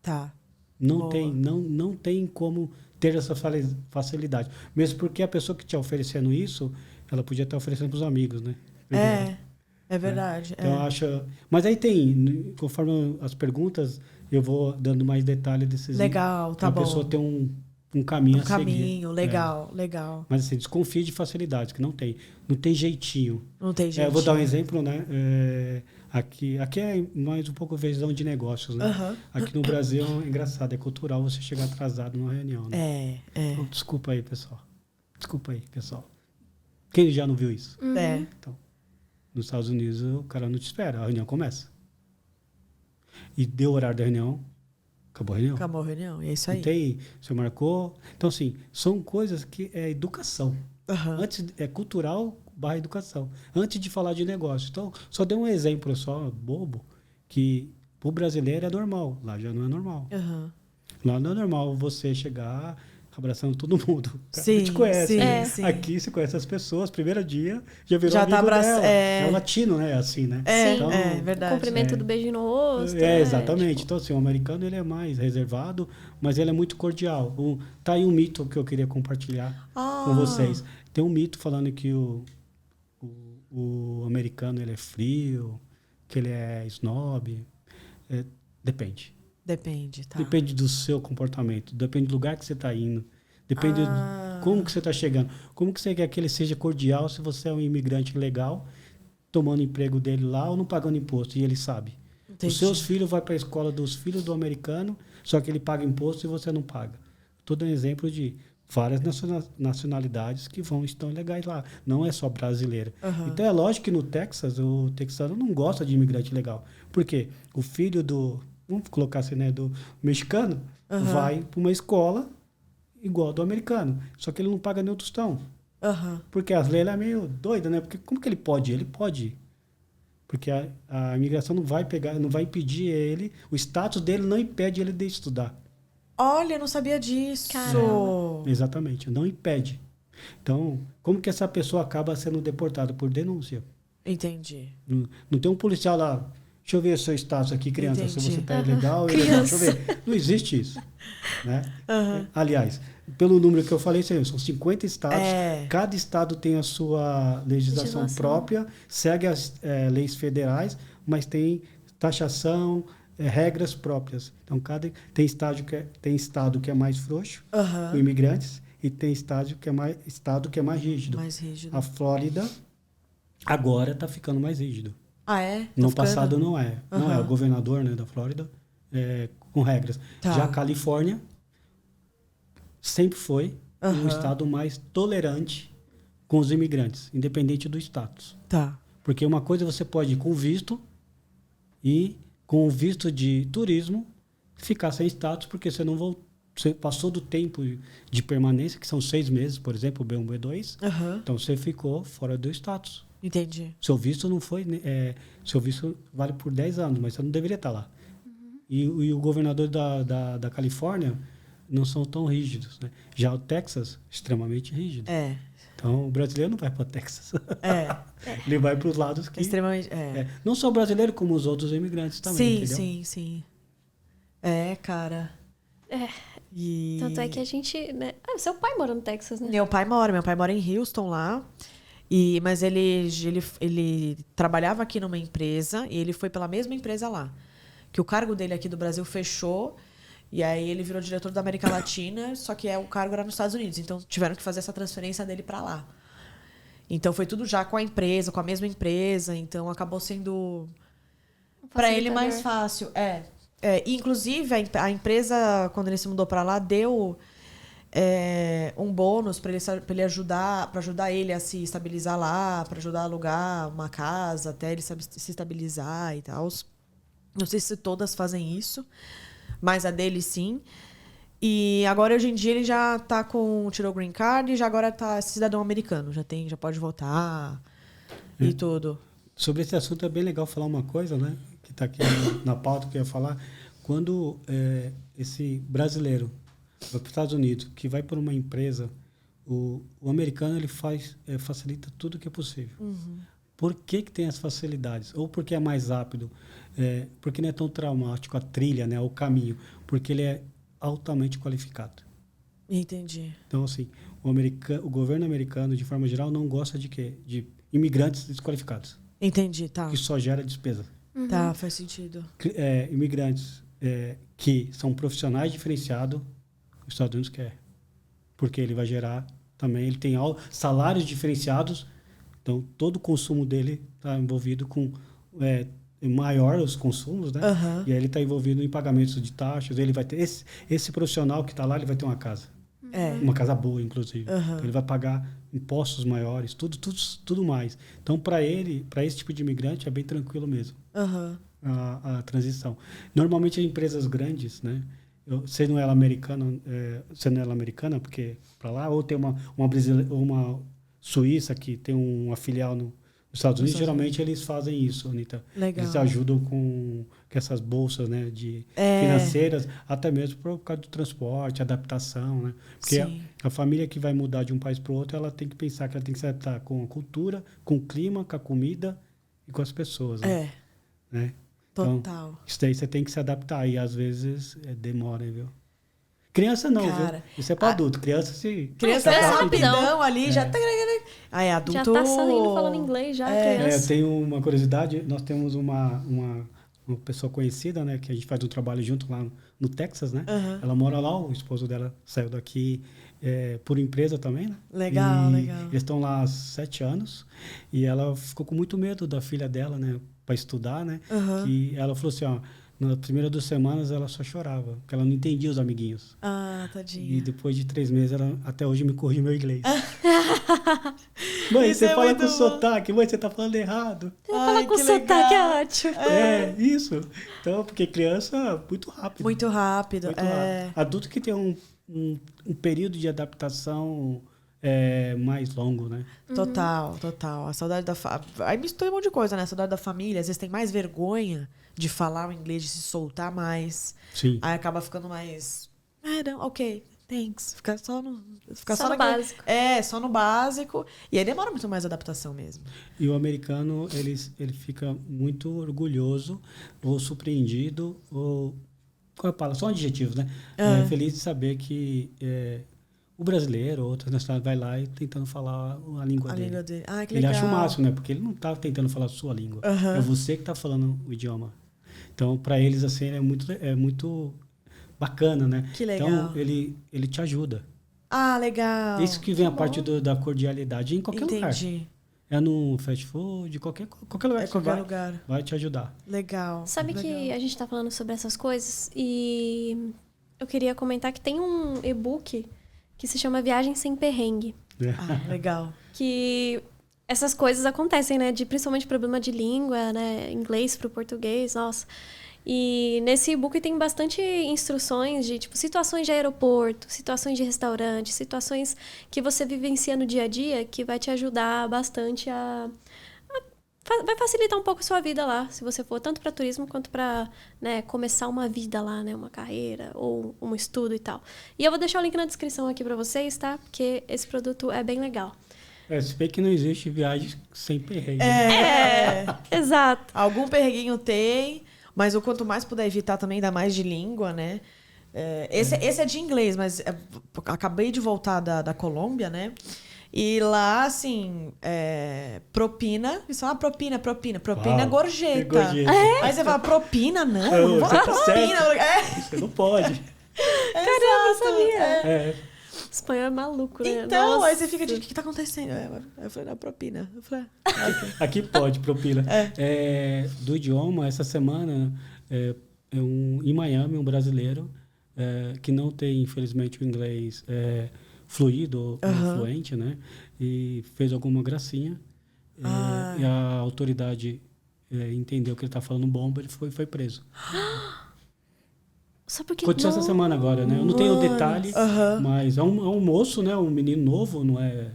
Tá. Não Boa. não tem como ter essa facilidade. Mesmo porque a pessoa que está oferecendo isso, ela podia estar oferecendo para os amigos, né? É verdade. Então, eu acho... Mas aí tem, conforme as perguntas, eu vou dando mais detalhes desses... Legal, tá bom. A pessoa tem um caminho a seguir. Caminho, legal, legal. Mas assim, desconfie de facilidades, que não tem. Não tem jeitinho. Não tem jeito. Eu vou dar um exemplo, né? Aqui é mais um pouco visão de negócios, né? Aham. Aqui no Brasil é engraçado, é cultural você chegar atrasado numa reunião, né? Então, desculpa aí, pessoal. Quem já não viu isso? Então, nos Estados Unidos, o cara não te espera, a reunião começa. E deu o horário da reunião, acabou a reunião. Acabou a reunião, e é isso aí. Não tem, você marcou. Então, assim, são coisas que é educação. Aham. Antes, é cultural / educação. Antes de falar de negócio. Então, só dei um exemplo só, bobo, que para o brasileiro é normal. Lá já não é normal. Aham. Lá não é normal você chegar abraçando todo mundo. O cara Sim, te conhece. sim, né? sim. Aqui você conhece as pessoas, primeiro dia, já virou Já amigo tá dela. é. É o latino, né? Assim, né? É, Então, é verdade. Cumprimento do beijo no rosto. exatamente. Tipo, Então, assim, o americano ele é mais reservado, mas ele é muito cordial. Tá aí um mito que eu queria compartilhar com vocês. Tem um mito falando que o americano ele é frio, que ele é snob. Depende. Depende, tá. Depende do seu comportamento, depende do lugar que você está indo, depende de como que você está chegando. Como que você quer que ele seja cordial se você é um imigrante legal, tomando emprego dele lá ou não pagando imposto, e ele sabe. Entendi. Os seus filhos vão para a escola dos filhos do americano, só que ele paga imposto e você não paga. Estou dando exemplo de várias nacionalidades que estão legais lá. Não é só brasileiro. Então é lógico que no Texas, o texano não gosta de imigrante legal. Por quê? O filho vamos colocar assim, né, do mexicano, vai para uma escola igual do americano. Só que ele não paga nem o tostão. Porque as leis é meio doida, né? Porque como que ele pode? Ele pode. Porque a imigração não vai impedir ele, o status dele não impede ele de estudar. Olha, eu não sabia disso. Caramba. Exatamente, não impede. Então, como que essa pessoa acaba sendo deportada? Por denúncia. Entendi. Não tem um policial lá, deixa eu ver o seu status aqui, criança, Entendi. se você está ilegal, ilegal, deixa eu ver. Não existe isso. Né? Aliás, pelo número que eu falei, são 50 estados, cada estado tem a sua legislação própria, segue as leis federais, mas tem taxação, regras próprias. Então, tem estado que é mais frouxo com imigrantes e tem estado que é mais rígido. Mais rígido. A Flórida agora está ficando mais rígido. Ah, é? No passado não é. Não é o governador, né, da Flórida com regras. Tá. Já a Califórnia sempre foi um estado mais tolerante com os imigrantes, independente do status. Tá. Porque uma coisa você pode ir com visto e com o visto de turismo ficar sem status porque você passou do tempo de permanência, que são 6 meses, por exemplo, o B1, B2. Então você ficou fora do status. Entendi. Seu visto não foi. Seu visto vale por 10 anos, mas você não deveria estar lá. E o governador da Califórnia não são tão rígidos. Né? Já o Texas, extremamente rígido. Então o brasileiro não vai para o Texas. Ele vai para os lados que. Extremamente. Não só o brasileiro, como os outros imigrantes também. Sim, sim. Cara. E... Tanto é que a gente... Né? Seu pai mora no Texas, né? Meu pai mora em Houston lá. Mas ele trabalhava aqui numa empresa e ele foi pela mesma empresa lá. que o cargo dele aqui do Brasil fechou. E aí ele virou diretor da América Latina, só que o cargo era nos Estados Unidos. Então tiveram que fazer essa transferência dele para lá. Então foi tudo já com a empresa, com a mesma empresa. Então acabou sendo para ele mais fácil. Inclusive a empresa, quando ele se mudou para lá, deu um bônus para ele ajudar ele a se estabilizar lá, para ajudar a alugar uma casa até ele se estabilizar e tal. Não sei se todas fazem isso, mas a dele sim. E agora, hoje em dia, ele já tirou o green card e já agora tá cidadão americano. Já pode votar e tudo. Sobre esse assunto é bem legal falar uma coisa, né? Que está aqui na pauta que eu ia falar. Quando esse brasileiro vai para os Estados Unidos, que vai por uma empresa, o americano ele facilita tudo que é possível. Uhum. Por que tem as facilidades? Ou porque é mais rápido? Porque não é tão traumático a trilha, né? O caminho. Porque ele é altamente qualificado. Entendi. Então, assim, o governo americano, de forma geral, não gosta de quê? De imigrantes desqualificados. Entendi, tá. Que só gera despesa. Uhum. Tá, faz sentido. Imigrantes que são profissionais diferenciados, os Estados Unidos quer. Porque ele vai gerar também, ele tem salários diferenciados, então todo o consumo dele está envolvido com maior os consumos, né? Uhum. E aí ele está envolvido em pagamentos de taxas, ele vai ter esse profissional que está lá, ele vai ter uma casa. Uma casa boa, inclusive. Uhum. Então, ele vai pagar impostos maiores, tudo mais. Então, para esse tipo de imigrante, é bem tranquilo mesmo. Uhum. A transição. Normalmente, as empresas grandes, né? Você não é americana, porque para lá, ou tem uma Suíça que tem uma filial nos Estados Unidos, geralmente eles fazem isso, Anitta. Legal. Eles ajudam com essas bolsas, né, financeiras, até mesmo por causa do transporte, adaptação, né? Porque a família que vai mudar de um país para o outro, ela tem que pensar que ela tem que se adaptar com a cultura, com o clima, com a comida e com as pessoas, né? Né? Total. Então, isso daí você tem que se adaptar e às vezes demora, viu? Criança não, Cara, viu? Isso é para adulto. Criança é rapidão ali, já tá... Aí, adulto... Já tá saindo falando inglês, já, criança. Eu tenho uma curiosidade. Nós temos uma pessoa conhecida, né? Que a gente faz um trabalho junto lá no Texas, né? Uhum. Ela mora lá, o esposo dela saiu daqui por empresa também, né? Legal. Eles estão lá há 7 anos. E ela ficou com muito medo da filha dela, né? Para estudar, né? Uhum. E ela falou assim, ó... Na primeira 2 semanas ela só chorava, porque ela não entendia os amiguinhos. Ah, tadinha. E depois de 3 meses, ela até hoje me corrigiu meu inglês. Mãe, você fala com sotaque. Mãe, você tá falando errado. Fala com sotaque, é ótimo. Isso. Então, porque criança, muito rápido. Muito rápido. Adulto que tem um período de adaptação mais longo, né? Total. A saudade da Aí mistura um monte de coisa, né? A saudade da família. Às vezes tem mais vergonha de falar o inglês, de se soltar mais. Sim. Aí acaba ficando mais... ok, thanks. Fica só no básico. Só no básico. E aí demora muito mais a adaptação mesmo. E o americano, ele fica muito orgulhoso ou surpreendido ou... Qual é a palavra? São adjetivos, né? Feliz de saber que... o brasileiro ou outras nacionalidades vai lá e tentando falar a língua dele. Ah, que ele legal. acha o máximo, né? Porque ele não está tentando falar a sua língua. Uhum. É você que está falando o idioma. Então, para eles, assim, é muito bacana, né? Que legal. Então, ele te ajuda. Ah, legal. Isso que vem a parte da cordialidade em qualquer lugar. Entendi. É no fast food, qualquer lugar que você lugar. vai te ajudar. Legal. Sabe que a gente está falando sobre essas coisas e eu queria comentar que tem um e-book que se chama Viagem Sem Perrengue. Ah, legal. Que essas coisas acontecem, né? Principalmente problema de língua, né? Inglês para o português, nossa. E nesse e-book tem bastante instruções de, tipo, situações de aeroporto, situações de restaurante, situações que você vivencia no dia a dia que vai te ajudar bastante vai facilitar um pouco a sua vida lá, se você for tanto para turismo quanto para, né, começar uma vida lá, né, uma carreira ou um estudo e tal. E eu vou deixar o link na descrição aqui para vocês, tá? Porque esse produto é bem legal. Se vê que não existe viagem sem perrengue. Exato. Algum perreguinho tem, mas o quanto mais puder evitar também, dá mais de língua, né? Esse é de inglês, mas acabei de voltar da Colômbia, né? E lá, assim, propina. Eles falam, propina. Propina é Uau, gorjeta. é gorjeta. Aí você fala, propina? Não, Não, não vou você dar tá propina. Você não pode. Caramba, eu sabia. É. Espanhol é maluco, né? Então, Nossa. aí você fica de, o que tá acontecendo? Aí eu falei, não, propina. Eu falei, ok. Aqui pode, propina. Do idioma, essa semana, em Miami, um brasileiro que não tem, infelizmente, o inglês fluido ou fluente, né? E fez alguma gracinha. E a autoridade entendeu que ele está falando bomba, ele foi preso. Só porque Aconteceu essa semana agora, né? Eu não tenho o detalhe, Aham. mas é um moço, né? Um menino novo, não é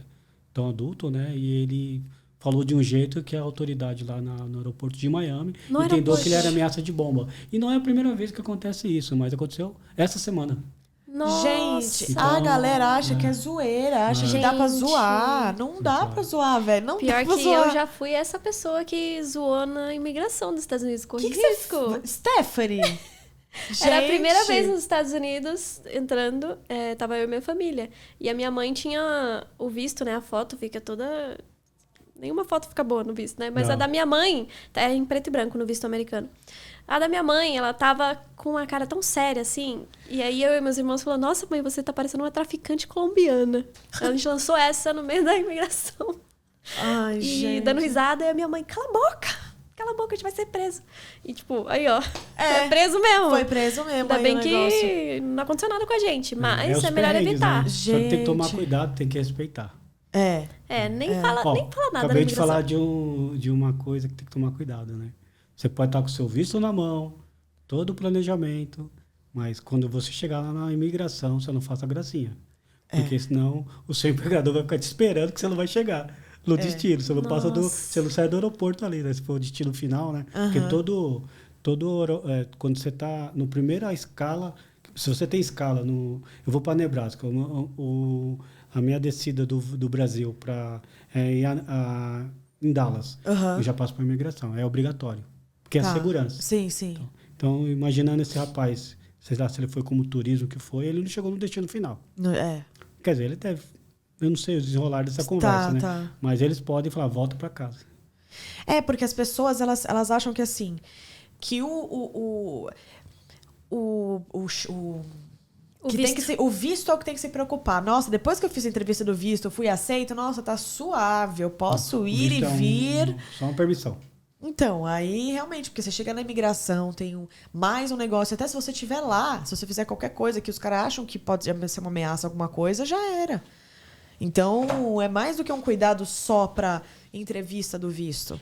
tão adulto, né? E ele falou de um jeito que a autoridade lá no aeroporto de Miami No entendeu aeroporto. que ele era ameaça de bomba. E não é a primeira vez que acontece isso, mas aconteceu essa semana. Nossa. Gente, Então, a galera acha que é zoeira, acha que dá pra Gente. zoar. Não dá pra zoar, velho. Não Pior dá pra que zoar. eu já fui essa pessoa que zoou na imigração dos Estados Unidos. Corri Que você risco. Stephanie! Era a primeira Gente. vez nos Estados Unidos entrando, tava eu e minha família. E a minha mãe tinha o visto, né? A foto fica toda. Nenhuma foto fica boa no visto, né? Mas Não. a da minha mãe tá em preto e branco no visto americano. A da minha mãe, ela tava com uma cara tão séria assim. E aí eu e meus irmãos falaram: Nossa, mãe, você tá parecendo uma traficante colombiana. A gente lançou essa no meio da imigração. Ai, E gente. dando risada, e a minha mãe: Cala a boca! Cala a boca, a gente vai ser preso. E tipo, aí ó, É. foi preso mesmo. Foi preso mesmo. Ainda aí bem o que negócio. não aconteceu nada com a gente, mas os é melhor perrengues, evitar. né? Só que tem que tomar Gente. cuidado, tem que respeitar. Nem fala Ó, nada acabei da de imigração. falar de uma coisa que tem que tomar cuidado, né? Você pode estar com o seu visto na mão, todo o planejamento, mas quando você chegar lá na imigração, você não faça gracinha. Porque senão o seu empregador vai ficar te esperando que você não vai chegar no destino. Você não passa você não sai do aeroporto ali, né? Se for o destino final, né? Porque quando você está no primeira escala, se você tem escala eu vou para Nebraska, a minha descida do Brasil para em Dallas, eu já passo para imigração, é obrigatório, porque é Tá. segurança. Sim, sim. Então, imaginando esse rapaz, sei lá se ele foi como turismo que foi, ele não chegou no destino final. Quer dizer, ele deve, eu não sei o desenrolar dessa conversa, né? Tá. Mas eles podem falar, volta para casa. Porque as pessoas, elas acham que assim, que o que tem visto. que ser, o visto é o que tem que se preocupar. Nossa, depois que eu fiz a entrevista do visto, eu fui aceito, nossa, tá suave, eu posso ir e Visto é vir. só uma permissão. Então, aí realmente, porque você chega na imigração, tem mais um negócio, até se você estiver lá, se você fizer qualquer coisa que os caras acham que pode ser uma ameaça, alguma coisa, já era. Então, é mais do que um cuidado só para entrevista do visto.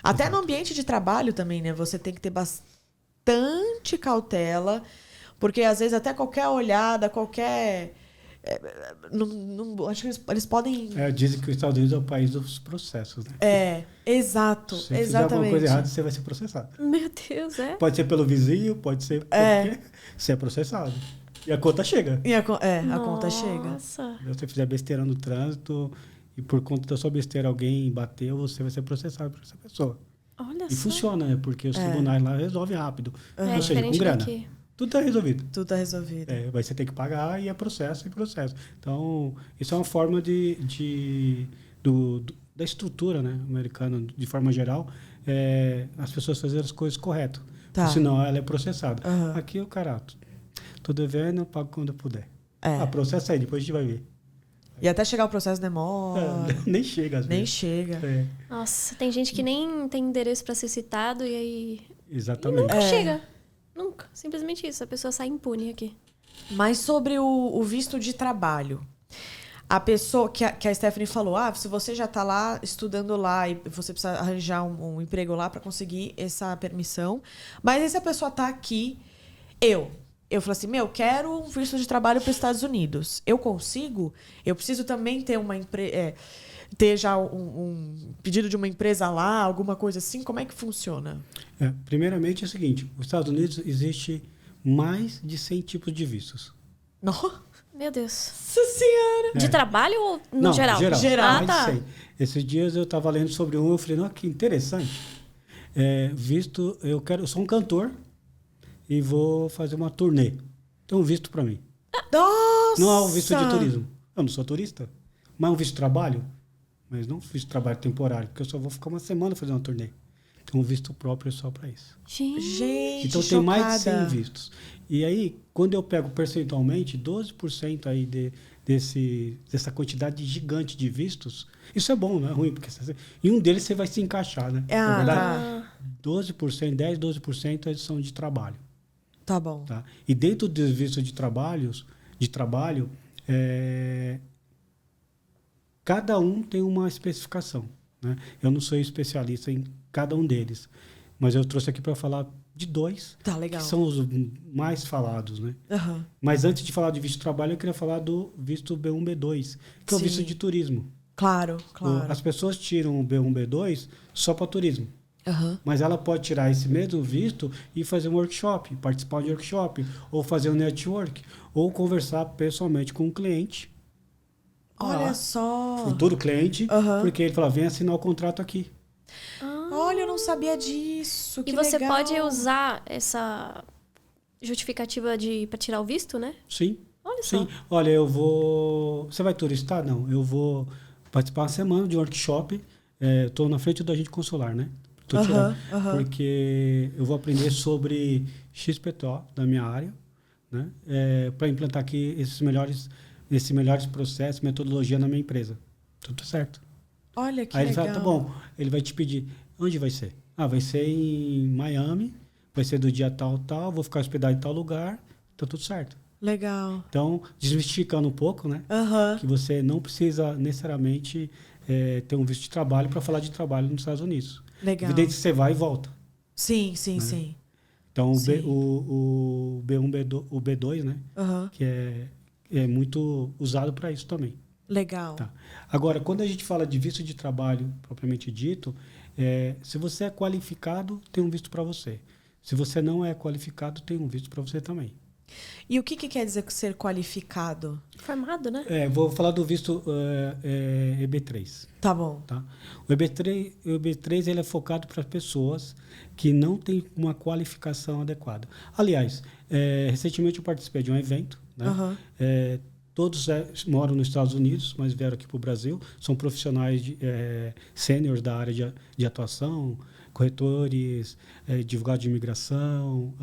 Até no ambiente de trabalho também, né? Você tem que ter bastante cautela, porque às vezes até qualquer olhada, qualquer... acho que eles podem... Dizem que os Estados Unidos é o país dos processos, né? Exato, Se você fizer exatamente. alguma coisa errada, você vai ser processado. Meu Deus, Pode ser pelo vizinho, pode ser porque você é processado. E a conta chega. E a conta chega. Nossa. Se você fizer besteira no trânsito e por conta da sua besteira alguém bateu, você vai ser processado por essa pessoa. Olha E só. funciona, né? Porque os tribunais lá resolvem rápido. Ou seja, com diferente grana. daqui. Tudo está resolvido. Tudo tá resolvido. Vai você ter que pagar e é processo. Então, isso é uma forma da estrutura, né, americana, de forma geral, as pessoas fazerem as coisas corretas. Tá. Senão ela é processada. Aqui o cara, tô devendo, eu pago quando eu puder. Processa aí, depois a gente vai ver. E até chegar o processo demora. Nem chega, às Nem vezes. chega. Nossa, tem gente que nem tem endereço pra ser citado e aí Exatamente. nunca chega. Nunca. Simplesmente isso. A pessoa sai impune aqui. Mas sobre o visto de trabalho. A pessoa que a Stephanie falou, se você já tá lá estudando lá e você precisa arranjar um emprego lá para conseguir essa permissão. Mas e se a pessoa tá aqui, eu falo assim, quero um visto de trabalho para os Estados Unidos. Eu consigo? Eu preciso também ter ter já um pedido de uma empresa lá, alguma coisa assim? Como é que funciona? Primeiramente é o seguinte, os Estados Unidos existe mais de 100 tipos de vistos. Nossa Meu Deus. Senhora! De trabalho ou no Não, geral? Geral. Ah, mais tá. de 100. Esses dias eu estava lendo sobre eu falei, não, que interessante. Visto, eu sou um cantor e vou fazer uma turnê. Tem um visto para mim. Nossa! Não é um visto de turismo. Eu não sou turista. Mas um visto de trabalho? Mas não um visto de trabalho temporário, porque eu só vou ficar uma semana fazendo uma turnê. Então, um visto próprio é só para isso. Gente, Então, tem mais de 100 vistos. E aí, quando eu pego percentualmente, 12% aí dessa quantidade gigante de vistos, isso é bom, não é ruim, porque em um deles você vai se encaixar, né? Ah, Na verdade, tá. 12%, 10%, 12% eles são de trabalho. Tá bom. Tá? E dentro dos vistos de trabalho, cada um tem uma especificação. Né? Eu não sou especialista em cada um deles, mas eu trouxe aqui para falar de 2, Tá, legal. que são os mais falados. Né? Aham. Mas antes de falar de visto de trabalho, eu queria falar do visto B1, B2, que é o Sim. visto de turismo. Claro, claro. As pessoas tiram o B1, B2 só para turismo. Aham. Mas ela pode tirar esse mesmo visto e fazer um workshop, participar de um workshop, ou fazer um network, ou conversar pessoalmente com um cliente. Olha só. Futuro cliente, Aham. porque ele fala, vem assinar o contrato aqui. Olha, eu não sabia disso. Que E você legal. pode usar essa justificativa para tirar o visto, né? Sim. Olha só. Sim. Olha, eu vou... Você vai turistar? Não. Eu vou participar uma semana de um workshop. Estou na frente do agente consular, né? Tô tirando, porque eu vou aprender sobre XPTO da minha área, né? Para implantar aqui esses melhores processos, metodologia na minha empresa. Tudo certo. Olha que Aí legal. ele fala, tá bom, ele vai te pedir, onde vai ser? Vai ser em Miami, vai ser do dia tal, vou ficar hospedado em tal lugar, tá tudo certo. Legal. Então, desmistificando um pouco, né? Aham. Que você não precisa necessariamente ter um visto de trabalho para falar de trabalho nos Estados Unidos. Legal. Evidente que você vai e volta. Sim, sim, sim. Então, Sim. o B1, o B2, né? Aham. Que é muito usado para isso também. Legal. Tá. Agora, quando a gente fala de visto de trabalho propriamente dito, se você é qualificado, tem um visto para você. Se você não é qualificado, tem um visto para você também. E o que quer dizer ser qualificado? Formado, né? Vou falar do visto EB3. Tá bom. Tá? O EB3 ele é focado para pessoas que não têm uma qualificação adequada. Aliás, recentemente eu participei de um evento. Né? Aham. Todos moram nos Estados Unidos, mas vieram aqui para o Brasil. São profissionais sêniores da área de atuação, corretores, advogados de imigração,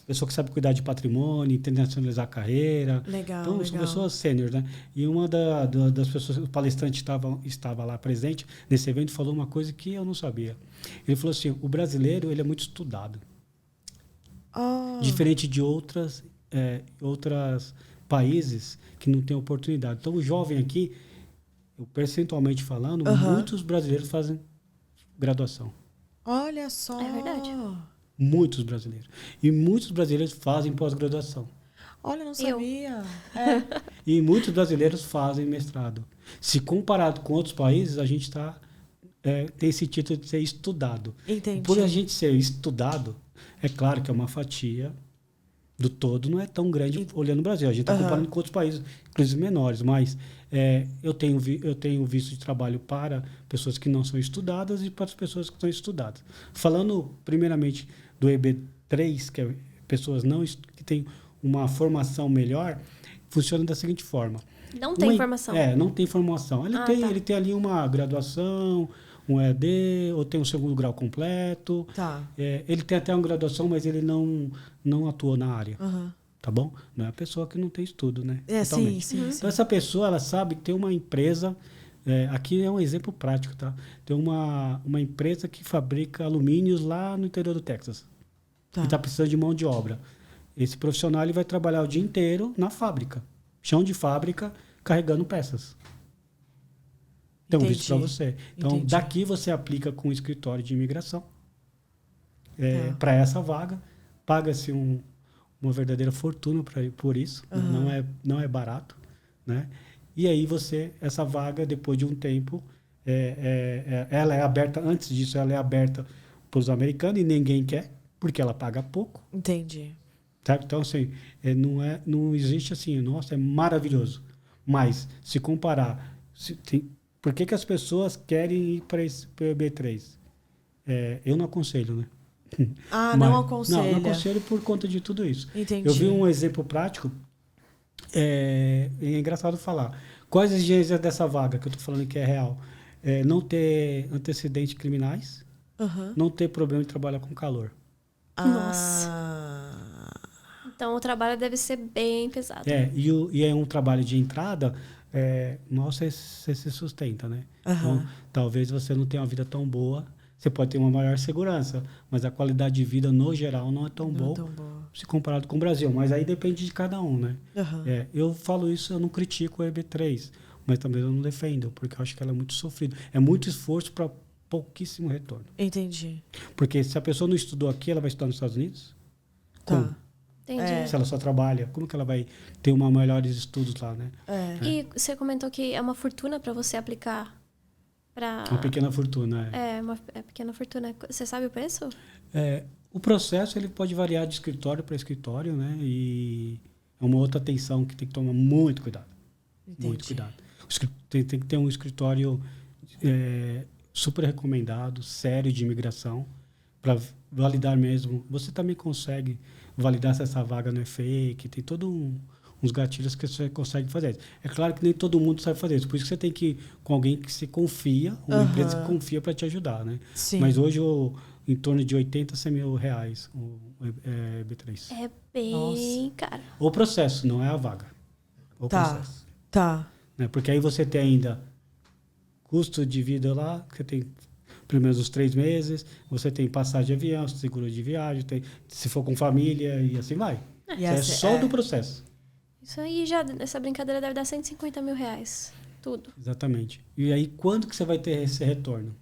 pessoa que sabe cuidar de patrimônio, internacionalizar a carreira. Legal, então, legal. são pessoas sêniores, né? E uma das pessoas, o palestrante estava lá presente nesse evento, falou uma coisa que eu não sabia. Ele falou assim, o brasileiro ele é muito estudado. Diferente de outros países que não têm oportunidade. Então, o jovem aqui, percentualmente falando, muitos brasileiros fazem graduação. Olha só. É verdade. Muitos brasileiros. E muitos brasileiros fazem pós-graduação. Olha, eu não sabia. E muitos brasileiros fazem mestrado. Se comparado com outros países, a gente tem esse título de ser estudado. Entendi. Por a gente ser estudado, é claro que é uma fatia do todo, não é tão grande olhando o Brasil. A gente está comparando com outros países, inclusive menores, mas eu tenho visto de trabalho para pessoas que não são estudadas e para as pessoas que são estudadas. Falando primeiramente do EB3, que é pessoas que têm uma formação melhor, funciona da seguinte forma. Não tem formação. Não tem formação. Ele tem ali uma graduação, um EAD, ou tem um segundo grau completo. Tá. Ele tem até uma graduação, mas ele não atua na área. Aham. Tá bom? Não é a pessoa que não tem estudo, né? Sim, Totalmente. sim, Então, essa pessoa, ela sabe que tem uma empresa... aqui é um exemplo prático, tá? Tem uma empresa que fabrica alumínios lá no interior do Texas. Tá. E está precisando de mão de obra. Esse profissional ele vai trabalhar o dia inteiro na fábrica. Chão de fábrica, carregando peças. Tem um visto para você. Então, Entendi. daqui você aplica com o escritório de imigração. Para essa vaga, paga-se uma verdadeira fortuna por isso. Não é barato, né? E aí essa vaga, depois de um tempo, ela é aberta, antes disso, ela é aberta para os americanos e ninguém quer, porque ela paga pouco. Entendi. Tá? Então, assim, não existe assim, nossa, é maravilhoso. Mas, se comparar, por que as pessoas querem ir para esse B3? Eu não aconselho, né? Não aconselho. Não aconselho por conta de tudo isso. Entendi. Eu vi um exemplo prático, é engraçado falar. Quais as exigências dessa vaga que eu estou falando que é real? Não ter antecedentes criminais, não ter problema de trabalhar com calor. Nossa. Então o trabalho deve ser bem pesado. E é um trabalho de entrada, mal você se sustenta, né? Então, talvez você não tenha uma vida tão boa. Você pode ter uma maior segurança, mas a qualidade de vida, no geral, não é tão boa se comparado com o Brasil. Mas aí depende de cada um, né? Eu falo isso, eu não critico a EB3, mas também eu não defendo, porque eu acho que ela é muito sofrida. É muito esforço para pouquíssimo retorno. Entendi. Porque se a pessoa não estudou aqui, ela vai estudar nos Estados Unidos? Tá. Como? Entendi. Se ela só trabalha, como que ela vai ter melhores estudos lá, né? E você comentou que é uma fortuna para você aplicar para... Uma pequena fortuna, uma pequena fortuna. Você sabe o preço? O processo ele pode variar de escritório para escritório, né? E é uma outra atenção que tem que tomar muito cuidado. Entendi. Muito cuidado. Tem que ter um escritório super recomendado, sério de imigração, para validar mesmo. Você também consegue validar se essa vaga não é fake, tem todos uns gatilhos que você consegue fazer. É claro que nem todo mundo sabe fazer isso, por isso que você tem que ir com alguém que se confia, uma empresa que confia para te ajudar, né? Sim. Mas hoje, em torno de 80 a 100 mil reais o B3. É bem caro. O processo, não é a vaga. O processo. Tá. Né? Porque aí você tem ainda custo de vida lá, que você tem pelo menos os 3 meses, você tem passagem de avião, seguro de viagem, se for com família e assim vai. É só do processo. Isso aí, essa brincadeira deve dar 150 mil reais. Tudo. Exatamente. E aí, quando que você vai ter esse retorno?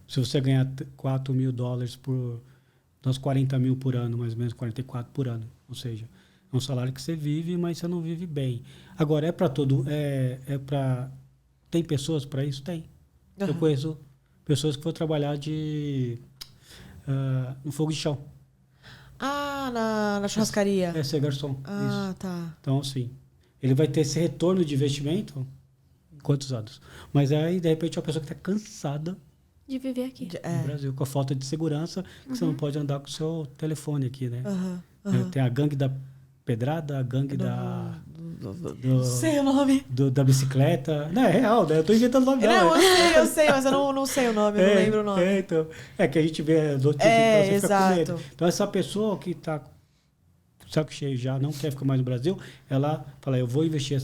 Se você ganhar $4 mil por... Nós 40 mil por ano, mais ou menos 44 por ano. Ou seja, é um salário que você vive, mas você não vive bem. Agora, tem pessoas para isso? Tem. Eu conheço pessoas que vão trabalhar no fogo de chão. Na churrascaria. Ser garçom. Isso. Tá. Então, assim, ele vai ter esse retorno de investimento em quantos anos? Mas aí, de repente, é uma pessoa que está cansada de viver aqui. No Brasil, com a falta de segurança, que você não pode andar com o seu telefone aqui, né? Tem a gangue da pedrada, a gangue sei o nome. Da bicicleta. Não, é real, né? Eu tô inventando o nome dela. Não, eu sei, mas eu não sei o nome, não lembro o nome. Então, que a gente vê notícias, então você fica com medo. Então, essa pessoa que tá saco cheio já, não quer ficar mais no Brasil, ela fala, eu vou investir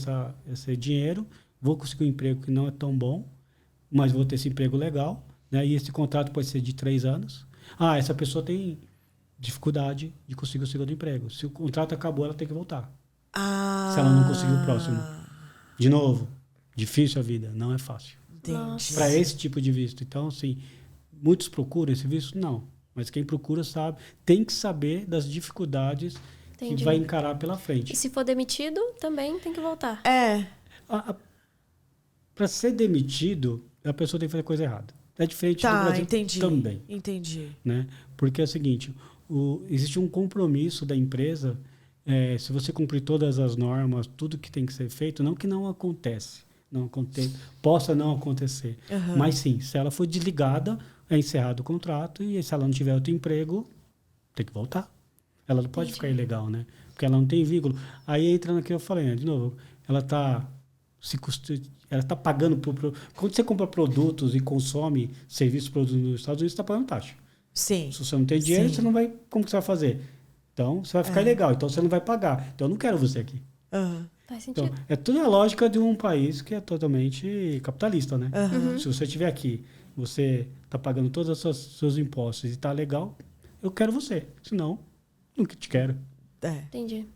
esse dinheiro, vou conseguir um emprego que não é tão bom, mas vou ter esse emprego legal, né? E esse contrato pode ser de 3 anos. Essa pessoa tem dificuldade de conseguir o segundo emprego. Se o contrato acabou, ela tem que voltar. Se ela não conseguir o próximo. De novo, difícil a vida, não é fácil. Para esse tipo de visto. Então, assim, muitos procuram esse visto? Não. Mas quem procura sabe, tem que saber das dificuldades que vai encarar pela frente. E se for demitido, também tem que voltar. Para ser demitido, a pessoa tem que fazer coisa errada. É diferente do Brasil também. Entendi. Né? Porque é o seguinte, existe um compromisso da empresa, se você cumprir todas as normas, tudo que tem que ser feito, não que não acontece, possa não acontecer. Mas sim, se ela for desligada, é encerrado o contrato, e se ela não tiver outro emprego, tem que voltar. Ela não pode ficar ilegal, né? Porque ela não tem vínculo. Aí entra no que eu falei, de novo, ela está pagando quando você compra produtos e consome serviços produtos nos Estados Unidos, você está pagando taxa. Sim. Se você não tem dinheiro, você não vai. Como que você vai fazer? Então, você vai ficar ilegal. Então, você não vai pagar. Então, eu não quero você aqui. Faz sentido. Então, é tudo a lógica de um país que é totalmente capitalista, né? Se você estiver aqui, você está pagando todos os seus impostos e está legal, eu quero você. Senão, nunca te quero. Entendi.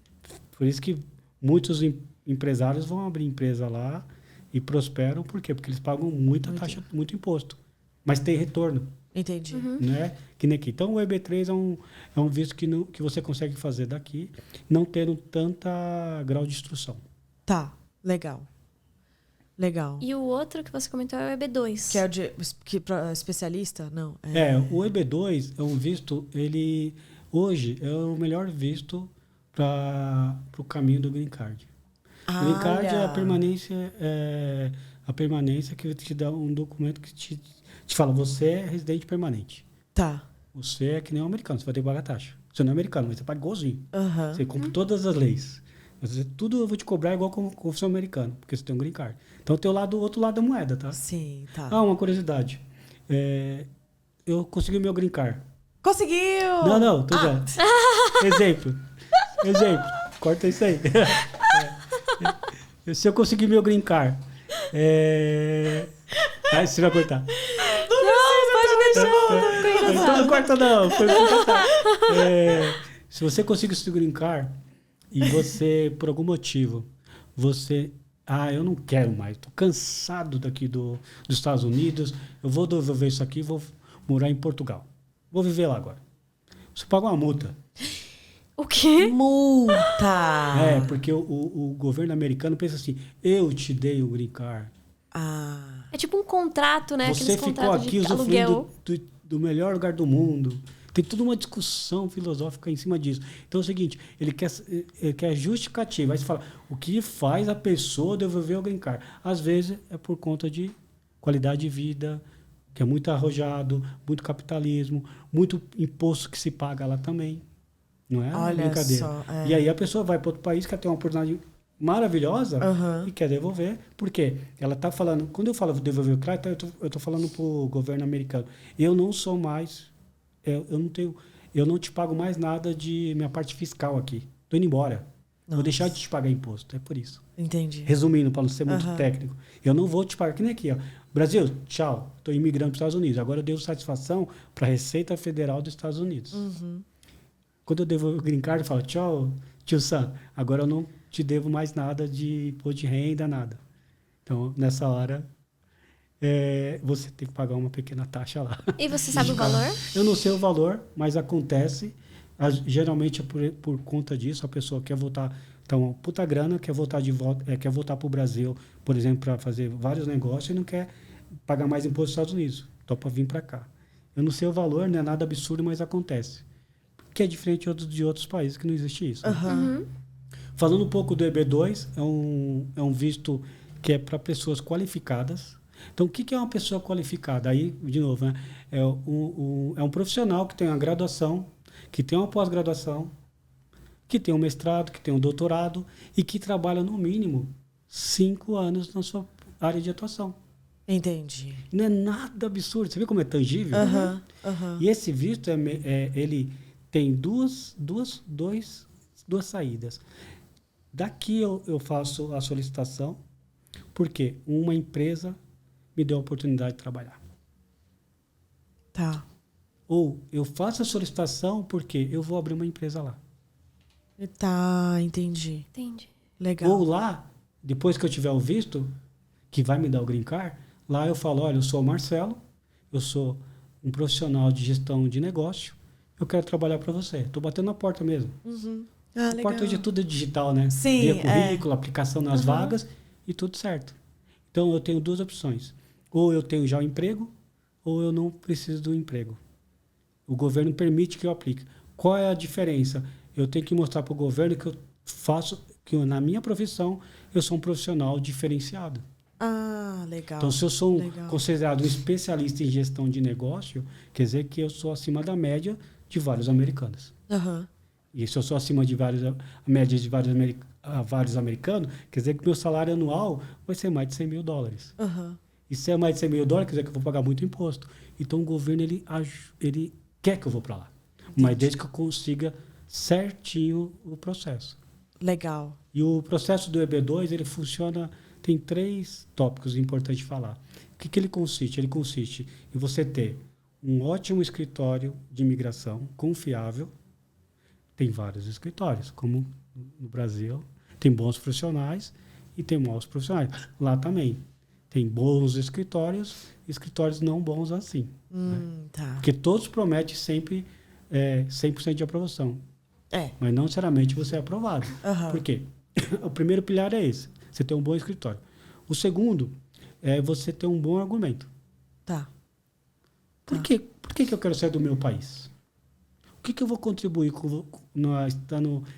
Por isso que muitos empresários vão abrir empresa lá e prosperam. Por quê? Porque eles pagam muita taxa, muito imposto. Mas tem retorno. Entendi. Né? Que nem aqui. Então, o EB3 é um visto que você consegue fazer daqui, não tendo tanta grau de instrução. Tá, legal. E o outro que você comentou é o EB2. Que é o de pra especialista? Não. O EB2 é um visto, ele hoje é o melhor visto para o caminho do Green Card. Green Card é a permanência que te dá um documento que te fala, você é residente permanente. Tá. Você é que nem um americano, você vai ter que pagar taxa. Você não é americano, mas você paga igualzinho. Você cumpre todas as leis. Tudo eu vou te cobrar igual como oficial americano, porque você tem um green card. Então tem o outro lado da moeda, tá? Sim, tá. Uma curiosidade. Eu consegui o meu green card. Conseguiu! Não, tô dizendo. Exemplo. Corta isso aí. Se eu conseguir meu green card. Aí você vai cortar. Pode deixar. Então não corta não. Se você conseguir o seu green card e você, por algum motivo, eu não quero mais, tô cansado daqui dos Estados Unidos, eu vou devolver isso aqui e vou morar em Portugal. Vou viver lá agora. Você paga uma multa. O quê? Multa! Porque o governo americano pensa assim, eu te dei o green card. É tipo um contrato, né? Você ficou aqui usufruindo do melhor lugar do mundo. Tem toda uma discussão filosófica em cima disso. Então é o seguinte, ele quer justificativa. Aí você fala, o que faz a pessoa devolver o green card? Às vezes é por conta de qualidade de vida, que é muito arrojado, muito capitalismo, muito imposto que se paga lá também. Não é brincadeira. Só, E aí a pessoa vai para outro país, quer ter uma oportunidade maravilhosa e quer devolver. Por quê? Ela está falando... Quando eu falo devolver o crédito, eu estou falando para o governo americano. Eu não sou mais... Eu não te pago mais nada de minha parte fiscal aqui. Estou indo embora. Nossa. Vou deixar de te pagar imposto. É por isso. Entendi. Resumindo, para não ser muito técnico. Eu não vou te pagar. Que nem aqui, ó. Brasil, tchau. Estou imigrando para os Estados Unidos. Agora eu devo satisfação para a Receita Federal dos Estados Unidos. Quando eu devo o green card, eu falo, tchau, tio Sam. Agora eu não te devo mais nada de imposto de renda, nada. Então, nessa hora... você tem que pagar uma pequena taxa lá. E você sabe o valor? Eu não sei o valor, mas acontece. Geralmente é por conta disso. A pessoa quer voltar... Então, puta grana, quer voltar de volta, quer voltar para o Brasil, por exemplo, para fazer vários negócios e não quer pagar mais imposto nos Estados Unidos. Então, para vir para cá. Eu não sei o valor, não é nada absurdo, mas acontece. Que é diferente de outros países que não existe isso. Né? Falando um pouco do EB2, é um visto que é para pessoas qualificadas. Então, o que é uma pessoa qualificada? Aí, de novo, né? É um profissional que tem uma graduação, que tem uma pós-graduação, que tem um mestrado, que tem um doutorado e que trabalha, no mínimo, 5 anos na sua área de atuação. Entendi. Não é nada absurdo. Você vê como é tangível? E esse visto, ele tem duas saídas. Daqui eu faço a solicitação, porque uma empresa me deu a oportunidade de trabalhar. Tá. Ou eu faço a solicitação porque eu vou abrir uma empresa lá. Tá, entendi. Legal. Ou lá, depois que eu tiver o visto, que vai me dar o green card, lá eu falo, olha, eu sou o Marcelo, eu sou um profissional de gestão de negócio, eu quero trabalhar para você. Estou batendo na porta mesmo. A legal. porta hoje tudo é digital, né? Sim, via currículo, aplicação nas vagas e tudo certo. Então, eu tenho 2 opções. Ou eu tenho já o emprego, ou eu não preciso do emprego. O governo permite que eu aplique. Qual é a diferença? Eu tenho que mostrar para o governo que eu faço, que na minha profissão, eu sou um profissional diferenciado. Legal. Então, se eu sou considerado um especialista em gestão de negócio, quer dizer que eu sou acima da média de vários americanos. E se eu sou acima de média de vários americanos, quer dizer que meu salário anual vai ser mais de $100 mil. E se é mais de $100 mil, quer dizer que eu vou pagar muito imposto. Então, o governo ele quer que eu vou para lá. Entendi. Mas desde que eu consiga certinho o processo. Legal. E o processo do EB2, ele funciona... Tem 3 tópicos importantes de falar. O que ele consiste? Ele consiste em você ter um ótimo escritório de imigração, confiável. Tem vários escritórios, como no Brasil. Tem bons profissionais e tem maus profissionais. Lá também. Tem bons escritórios e escritórios não bons assim. Né? Tá. Porque todos prometem sempre 100% de aprovação. Mas não necessariamente você é aprovado. Por quê? O primeiro pilar é esse. Você tem um bom escritório. O segundo é você ter um bom argumento. Tá. Por que eu quero sair do meu país? O que eu vou contribuir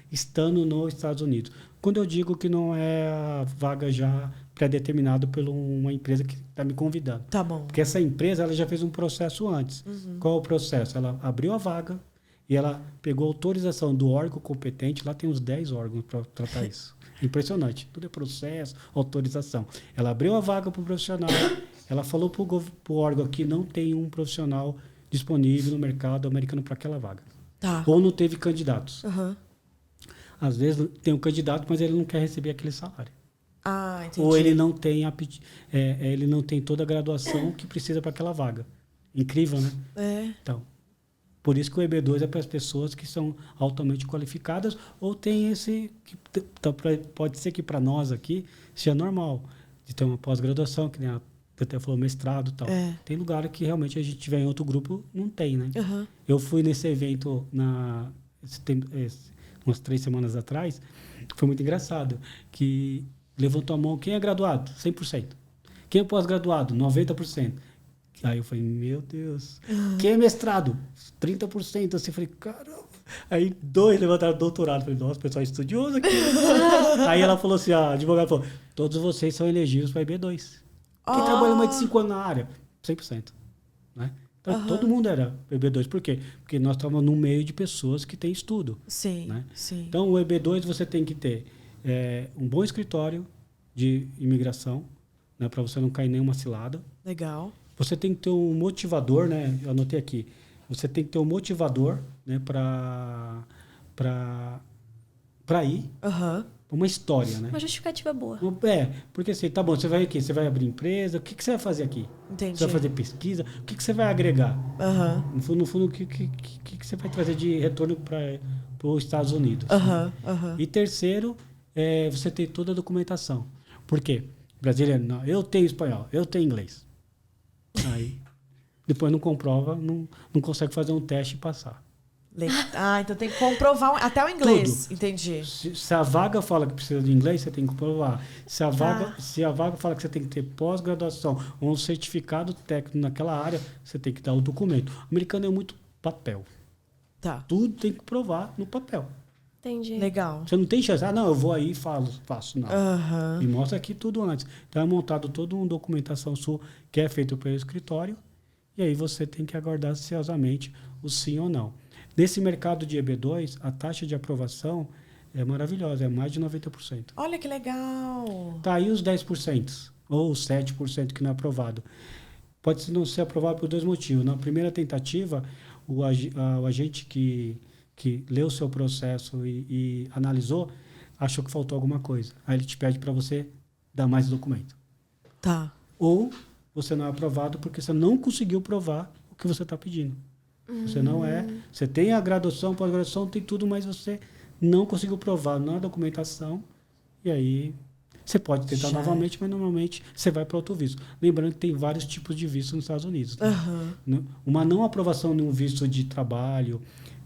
estando nos Estados Unidos? Quando eu digo que não é a vaga já pré-determinada por uma empresa que está me convidando. Tá bom. Porque essa empresa ela já fez um processo antes. Qual é o processo? Ela abriu a vaga e ela pegou a autorização do órgão competente. Lá tem uns 10 órgãos para tratar isso. Impressionante. Tudo é processo, autorização. Ela abriu a vaga para o profissional, ela falou para o órgão que não tem um profissional disponível no mercado americano para aquela vaga. Tá. Ou não teve candidatos. Aham. Às vezes tem um candidato, mas ele não quer receber aquele salário. Ah, entendi. Ou ele não tem ele não tem toda a graduação que precisa para aquela vaga. Incrível, né? É. Então, por isso que o EB2 é para as pessoas que são altamente qualificadas ou tem esse pode ser que para nós aqui seja normal de ter uma pós-graduação, que nem a até falou mestrado e tal. É. Tem lugar que realmente a gente tiver em outro grupo, não tem, né? Aham. Eu fui nesse evento umas 3 semanas atrás, foi muito engraçado, que levantou a mão, quem é graduado? 100%. Quem é pós-graduado? 90%. Aí eu falei, meu Deus. Quem é mestrado? 30%. Assim, eu falei, caramba. Aí 2 levantaram doutorado. Eu falei, nossa, pessoal estudioso aqui. Aí ela falou assim, a advogada falou, todos vocês são elegíveis para IB2. Quem trabalha mais de 5 anos na área? 100%. Né? Então, todo mundo era EB2. Por quê? Porque nós estávamos no meio de pessoas que têm estudo. Sim, Né? sim. Então, o EB2 você tem que ter um bom escritório de imigração, né, para você não cair em nenhuma cilada. Legal. Você tem que ter um motivador, né? Eu anotei aqui. Você tem que ter um motivador, né, para ir. Aham. Uma história, né? Uma justificativa boa. Porque assim, tá bom, você vai aqui, você vai abrir empresa, o que você vai fazer aqui? Entendi. Você vai fazer pesquisa, o que você vai agregar? Aham. No fundo, o que você vai trazer de retorno para os Estados Unidos? Aham. Aham. E terceiro, você tem toda a documentação. Por quê? Brasileiro, não, eu tenho espanhol, eu tenho inglês. Aí, depois não comprova, não consegue fazer um teste e passar. Ah, então tem que comprovar até o inglês. Tudo. Entendi. Se a vaga fala que precisa de inglês, você tem que comprovar. Se a vaga fala que você tem que ter pós-graduação ou um certificado técnico naquela área, você tem que dar o documento. O americano é muito papel. Tá. Tudo tem que provar no papel. Entendi. Legal. Você não tem chance, não, eu vou aí e faço. Não. Aham. Me mostra aqui tudo antes. Então é montado toda uma documentação sua que é feita pelo escritório e aí você tem que aguardar ansiosamente o sim ou não. Nesse mercado de EB2, a taxa de aprovação é maravilhosa, é mais de 90%. Olha que legal. Tá aí os 10%, ou os 7% que não é aprovado. Pode não ser aprovado por 2 motivos. Na primeira tentativa, o agente que leu o seu processo e analisou, achou que faltou alguma coisa. Aí ele te pede para você dar mais documento. Tá. Ou você não é aprovado porque você não conseguiu provar o que você está pedindo. Você não você tem a graduação, pós-graduação, tem tudo, mas você não conseguiu provar na documentação. E aí você pode tentar novamente, mas normalmente você vai para outro visto. Lembrando que tem vários tipos de visto nos Estados Unidos. Tá? Uma não aprovação de um visto de trabalho,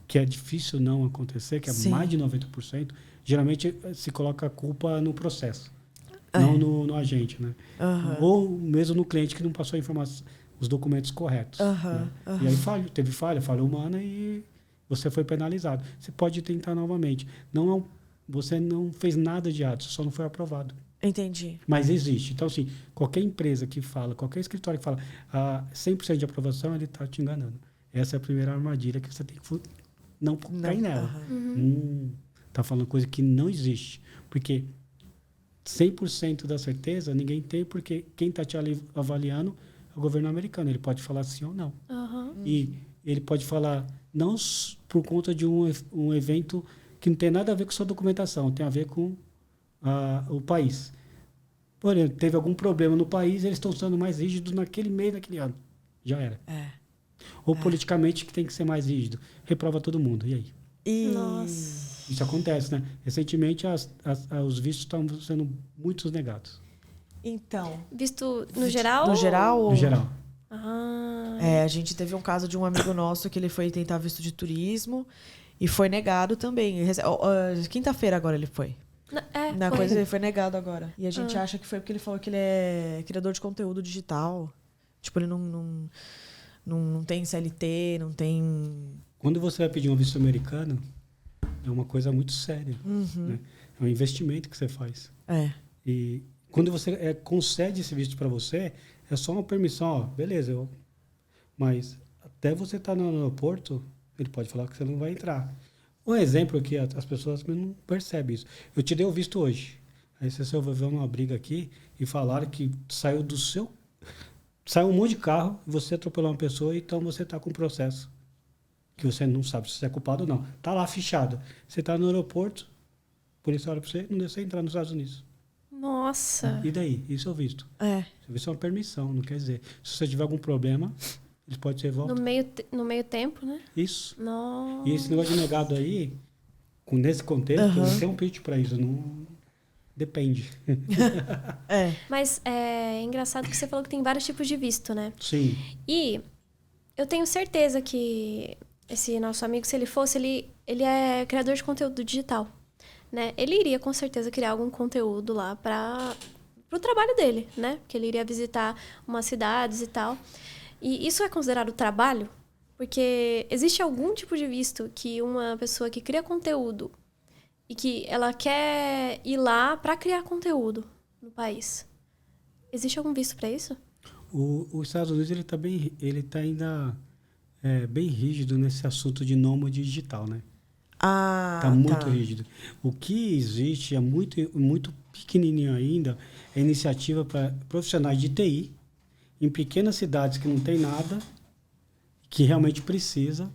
que é difícil não acontecer, que é mais de 90%, geralmente se coloca a culpa no processo, não no agente. Né? Ou mesmo no cliente que não passou a informação, os documentos corretos. Né? E aí teve falha humana e você foi penalizado. Você pode tentar novamente. Você não fez nada de errado, só não foi aprovado. Entendi. Mas existe. Então, assim, qualquer empresa que fala, qualquer escritório que fala 100% de aprovação, ele está te enganando. Essa é a primeira armadilha que você tem que não cair nela. Está falando coisa que não existe. Porque 100% da certeza ninguém tem, porque quem está te avaliando é o governo americano. Ele pode falar sim ou não. E ele pode falar não por conta de um evento que não tem nada a ver com sua documentação, tem a ver com o país. Por exemplo, teve algum problema no país, eles estão sendo mais rígidos naquele mês, naquele ano. Já era. Ou politicamente que tem que ser mais rígido. Reprova todo mundo. E aí? Nossa. Isso acontece, né? Recentemente, os vistos estão sendo muitos negados. Então. Visto no geral? No geral? No geral. A gente teve um caso de um amigo nosso que ele foi tentar visto de turismo e foi negado também. Quinta-feira agora ele foi. Na coisa ele foi negado agora. E a gente acha que foi porque ele falou que ele é criador de conteúdo digital. Tipo, ele não tem CLT, não tem... Quando você vai pedir um visto americano, é uma coisa muito séria. Né? É um investimento que você faz. E quando você concede esse visto para você, é só uma permissão. Ó, beleza, mas até você estar no aeroporto, ele pode falar que você não vai entrar. Um exemplo que as pessoas não percebem isso. Eu te dei o visto hoje. Aí você se envolveu numa briga aqui e falaram que saiu um monte de carro, você atropelou uma pessoa, então você está com processo. Que você não sabe se você é culpado ou não. Está lá fichado. Você está no aeroporto, a polícia olha para você, não deixa você entrar nos Estados Unidos. Nossa. E daí? Isso é o visto. O visto é uma permissão, não quer dizer. Se você tiver algum problema, ele pode ser volta. No meio tempo, né? Isso. Nossa. E esse negócio de negado aí, nesse contexto, não tem um pitch para isso. Não... Depende. Mas é engraçado que você falou que tem vários tipos de visto, né? Sim. E eu tenho certeza que esse nosso amigo, se ele fosse, ele é criador de conteúdo digital, né? Ele iria com certeza criar algum conteúdo lá para o trabalho dele, né? Porque ele iria visitar umas cidades e tal. E isso é considerado trabalho? Porque existe algum tipo de visto que uma pessoa que cria conteúdo e que ela quer ir lá para criar conteúdo no país. Existe algum visto para isso? Os Estados Unidos ele tá ainda bem rígido nesse assunto de nômade digital, né? Tá muito rígido. O que existe é muito pequenininho ainda, é iniciativa para profissionais de TI em pequenas cidades que não tem nada, que realmente precisa,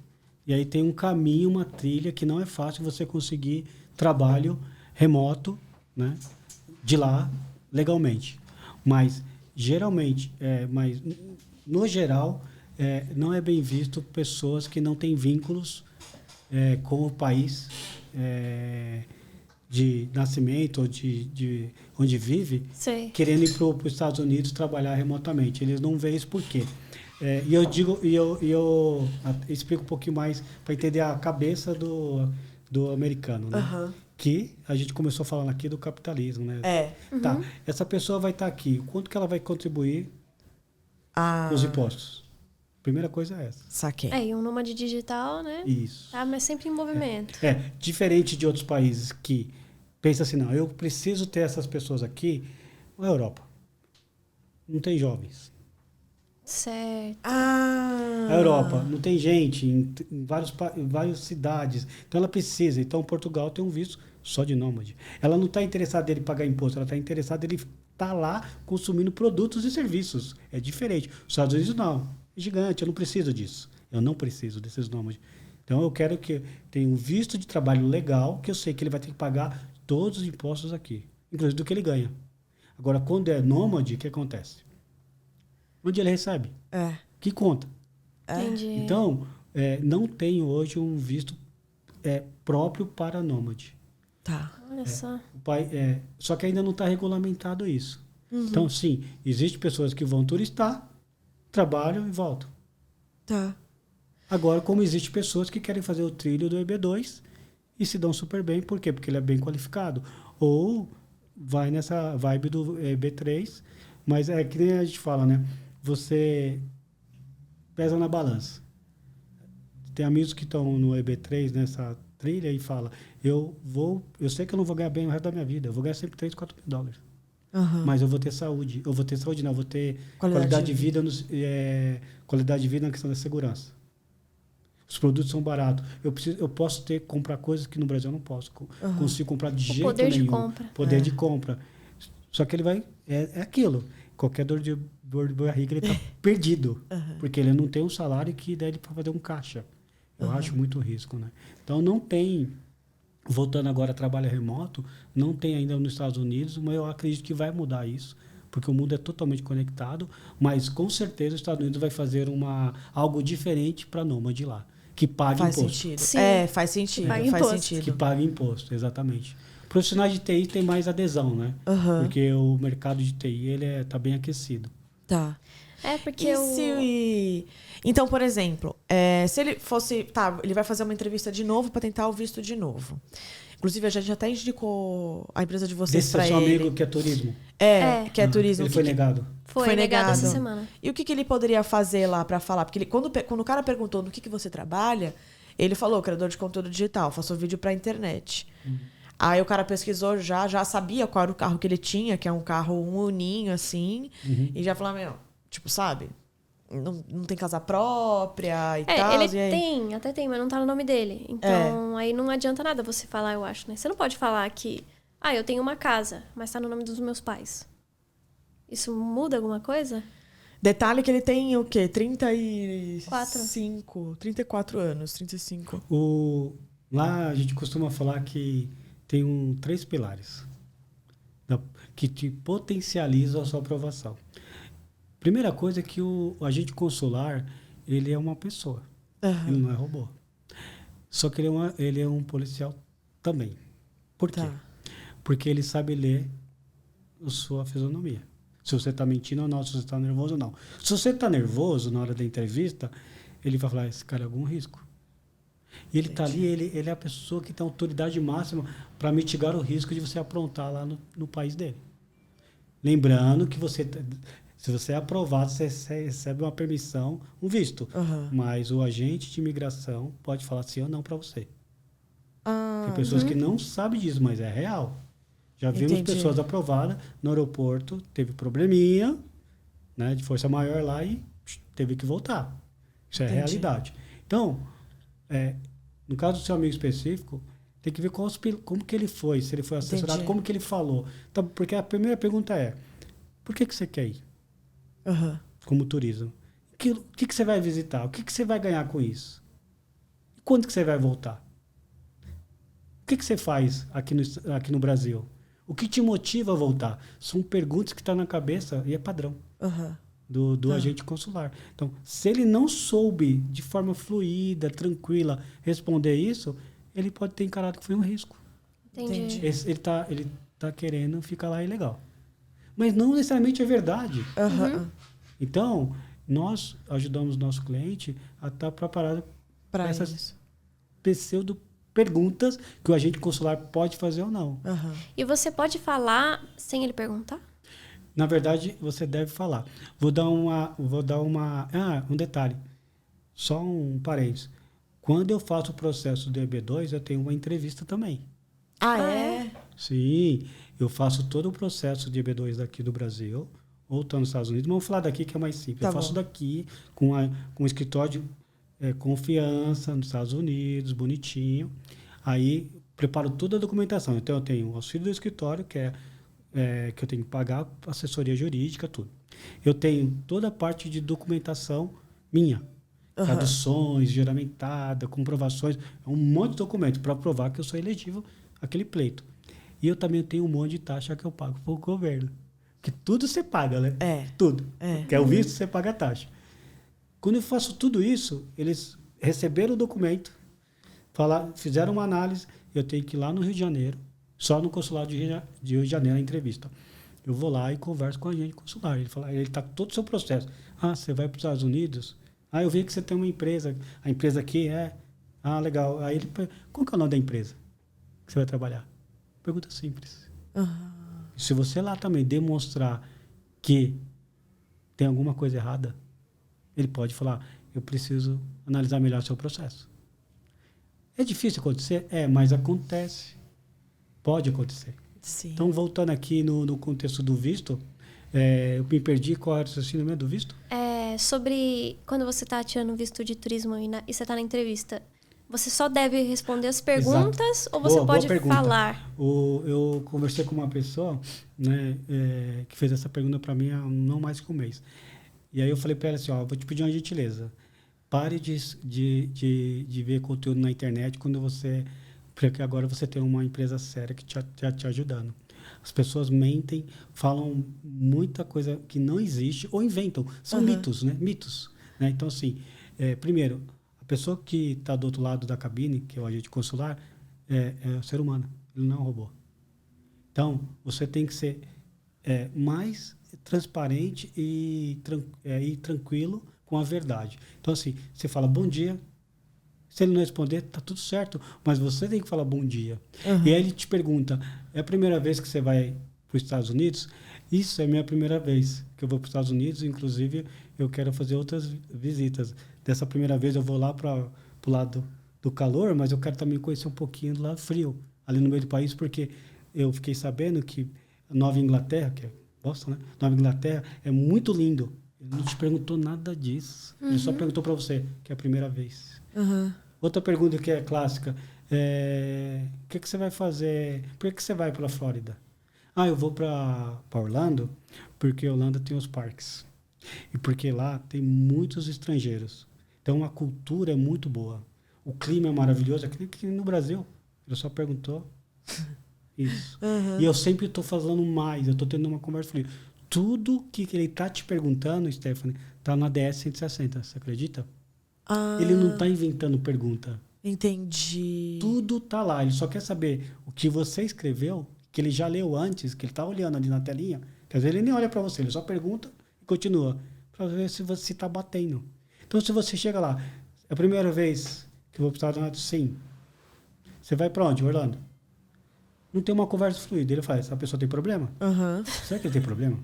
e aí tem um caminho, uma trilha que não é fácil você conseguir trabalho remoto, né, de lá legalmente. Mas geralmente, no geral, não é bem visto pessoas que não têm vínculos com o país de nascimento ou de onde vive, Sei. querendo ir para os Estados Unidos trabalhar remotamente. Eles não veem isso por quê? E eu explico um pouquinho mais para entender a cabeça do americano, né? Que a gente começou falando aqui do capitalismo, né? Tá, essa pessoa vai estar aqui, quanto que ela vai contribuir nos impostos? Primeira coisa é essa. Saquei. E um nômade digital, né? Isso. Tá, mas sempre em movimento. Diferente de outros países que pensam assim, não, eu preciso ter essas pessoas aqui. Na Europa, não tem jovens. Certo. A Europa não tem gente em várias cidades. Então ela precisa. Então Portugal tem um visto só de nômade. Ela não está interessada em pagar imposto, ela está interessada em estar lá consumindo produtos e serviços. É diferente. Os Estados Unidos não. É gigante, eu não preciso disso. Eu não preciso desses nômades. Então eu quero que tenha um visto de trabalho legal, que eu sei que ele vai ter que pagar todos os impostos aqui, inclusive do que ele ganha. Agora, quando é nômade, o que acontece? Onde ele recebe? Que conta? Entendi. Então, não tem hoje um visto próprio para nômade. Tá. Olha só. Só que ainda não está regulamentado isso. Então, sim, existem pessoas que vão turistar, trabalham e voltam. Tá. Agora, como existem pessoas que querem fazer o trilho do EB2 e se dão super bem, por quê? Porque ele é bem qualificado. Ou vai nessa vibe do EB3, mas é que nem a gente fala, né? Você pesa na balança. Tem amigos que estão no EB3, nessa trilha, e fala, eu sei que eu não vou ganhar bem o resto da minha vida, eu vou ganhar sempre 3, 4 mil dólares. Mas eu vou ter saúde. Eu vou ter saúde, não, eu vou ter qualidade de vida na questão da segurança. Os produtos são baratos. Eu posso comprar coisas que no Brasil eu não posso. Consigo comprar de jeito nenhum. Poder de compra. Poder de compra. Só que ele vai... É aquilo. Qualquer dor de barriga, ele está perdido. Porque ele não tem um salário que dá ele para fazer um caixa. Eu acho muito risco, né? Então, não tem... Voltando agora a trabalho remoto, não tem ainda nos Estados Unidos, mas eu acredito que vai mudar isso, porque o mundo é totalmente conectado, mas com certeza os Estados Unidos vai fazer algo diferente para nômade lá, que pague imposto. Faz sentido. Sim. Faz sentido. Que Faz pague sentido. Que pague imposto, exatamente. Profissionais de TI tem mais adesão, né? Porque o mercado de TI ele tá bem aquecido. Tá. Porque Então, por exemplo, se ele fosse... Tá, ele vai fazer uma entrevista de novo para tentar o visto de novo. Inclusive, a gente até indicou a empresa de vocês para ele. Desse seu amigo que é turismo. Que é turismo. Ele foi negado. Foi negado essa semana. E o que ele poderia fazer lá para falar? Porque quando o cara perguntou no que você trabalha, ele falou, criador de conteúdo digital, faço vídeo para internet. Aí o cara pesquisou, já sabia qual era o carro que ele tinha, que é um carro uninho, assim, e já falou, tipo, sabe? Não tem casa própria e tal. Ele até tem, mas não tá no nome dele. Então, aí não adianta nada você falar, eu acho, né? Você não pode falar que eu tenho uma casa, mas está no nome dos meus pais. Isso muda alguma coisa? Detalhe que ele tem o quê? 34 anos, 35. Lá a gente costuma falar que tem 3 pilares que te potencializam a sua aprovação. Primeira coisa é que o agente consular, ele é uma pessoa. Ele não é robô. Só que ele é um policial também. Por quê? Porque ele sabe ler a sua fisionomia. Se você está mentindo ou não, se você está nervoso ou não. Se você está nervoso na hora da entrevista, ele vai falar, esse cara é algum risco. E ele está ali, ele é a pessoa que tem autoridade máxima para mitigar o risco de você aprontar lá no país dele. Lembrando que se você é aprovado, você recebe uma permissão, um visto. Mas o agente de imigração pode falar sim ou não para você. Tem pessoas que não sabem disso, mas é real. Já vimos pessoas aprovadas no aeroporto, teve probleminha, né, de força maior lá e teve que voltar. Isso é realidade. Então, no caso do seu amigo específico, tem que ver como que ele foi, se ele foi assessorado, como que ele falou. Então, porque a primeira pergunta é, por que você quer ir? Como turismo. O que você vai visitar? O que você vai ganhar com isso? E quando que você vai voltar? O que você faz aqui no Brasil? O que te motiva a voltar? São perguntas que estão na cabeça e é padrão do agente consular. Então, se ele não soube de forma fluida, tranquila, responder isso, ele pode ter encarado que foi um risco. Entendi. Ele tá querendo ficar lá ilegal. Mas não necessariamente é verdade. Então, nós ajudamos nosso cliente a estar preparado para essas pseudo-perguntas que o agente consular pode fazer ou não. E você pode falar sem ele perguntar? Na verdade, você deve falar. Vou dar um detalhe. Só um parênteses. Quando eu faço o processo do EB2, eu tenho uma entrevista também. É? Sim, eu faço todo o processo de EB2 daqui do Brasil, ou estou nos Estados Unidos. Vamos falar daqui que é mais simples. Eu faço daqui, com um escritório de confiança nos Estados Unidos, bonitinho. Aí, preparo toda a documentação. Então, eu tenho o auxílio do escritório, que eu tenho que pagar assessoria jurídica, tudo. Eu tenho toda a parte de documentação minha. Traduções, juramentada, comprovações, um monte de documento para provar que eu sou elegível àquele pleito. E eu também tenho um monte de taxa que eu pago para o governo. Porque tudo você paga, né? Tudo. Quer o visto, você paga a taxa. Quando eu faço tudo isso, eles receberam o documento, fizeram uma análise, eu tenho que ir lá no Rio de Janeiro, só no consulado de Rio de Janeiro, a entrevista. Eu vou lá e converso com o agente consular. Ele fala, ele está com todo o seu processo. Você vai para os Estados Unidos? Eu vi que você tem uma empresa. A empresa aqui legal. Aí ele, qual que é o nome da empresa que você vai trabalhar? Pergunta simples. Se você lá também demonstrar que tem alguma coisa errada, ele pode falar, eu preciso analisar melhor o seu processo. É difícil acontecer? Mas acontece. Pode acontecer. Sim. Então, voltando aqui no contexto do visto, eu me perdi, qual era o raciocínio do visto? Sobre quando você está tirando visto de turismo e você está na entrevista, você só deve responder as perguntas ou você pode falar? Eu conversei com uma pessoa, né, que fez essa pergunta para mim há não mais que um mês. E aí eu falei para ela assim, vou te pedir uma gentileza. Pare de ver conteúdo na internet porque agora você tem uma empresa séria que está te ajudando. As pessoas mentem, falam muita coisa que não existe ou inventam. São mitos, né? Mitos. Né? Então, assim, primeiro, a pessoa que está do outro lado da cabine, que é o agente consular, é um ser humano. Ele não é um robô. Então, você tem que ser mais transparente e tranquilo com a verdade. Então, assim, você fala bom dia. Se ele não responder, tá tudo certo. Mas você tem que falar bom dia. E aí ele te pergunta, é a primeira vez que você vai para os Estados Unidos? Isso é a minha primeira vez que eu vou para os Estados Unidos. Inclusive, eu quero fazer outras visitas. Dessa primeira vez eu vou lá para o lado do calor, mas eu quero também conhecer um pouquinho do lado frio, ali no meio do país, porque eu fiquei sabendo que Nova Inglaterra, que é Boston, né? Nova Inglaterra é muito lindo. Ele não te perguntou nada disso. Ele só perguntou para você, que é a primeira vez. Outra pergunta que é clássica, O que você vai fazer? Por que você vai para a Flórida? Ah, eu vou para Orlando porque Orlando tem os parques. E porque lá tem muitos estrangeiros. Então a cultura é muito boa. O clima é maravilhoso. Aqui no Brasil, ele só perguntou isso. Uhum. E eu sempre estou falando mais. Eu estou tendo uma conversa fluida. Tudo que ele está te perguntando, Stephanie, está na DS 160. Você acredita? Ah, Ele não está inventando pergunta. entendi. Tudo tá lá. Ele só quer saber o que você escreveu, que ele já leu antes, que ele tá olhando ali na telinha. Quer dizer, ele nem olha para você, ele só pergunta e continua. Para ver se você está batendo. Então, se você chega lá, é a primeira vez que eu vou para os Estados Unidos, sim. Você vai para onde? Orlando. Não tem uma conversa fluida. Ele fala, essa pessoa tem problema? Uhum. Será que ele tem problema?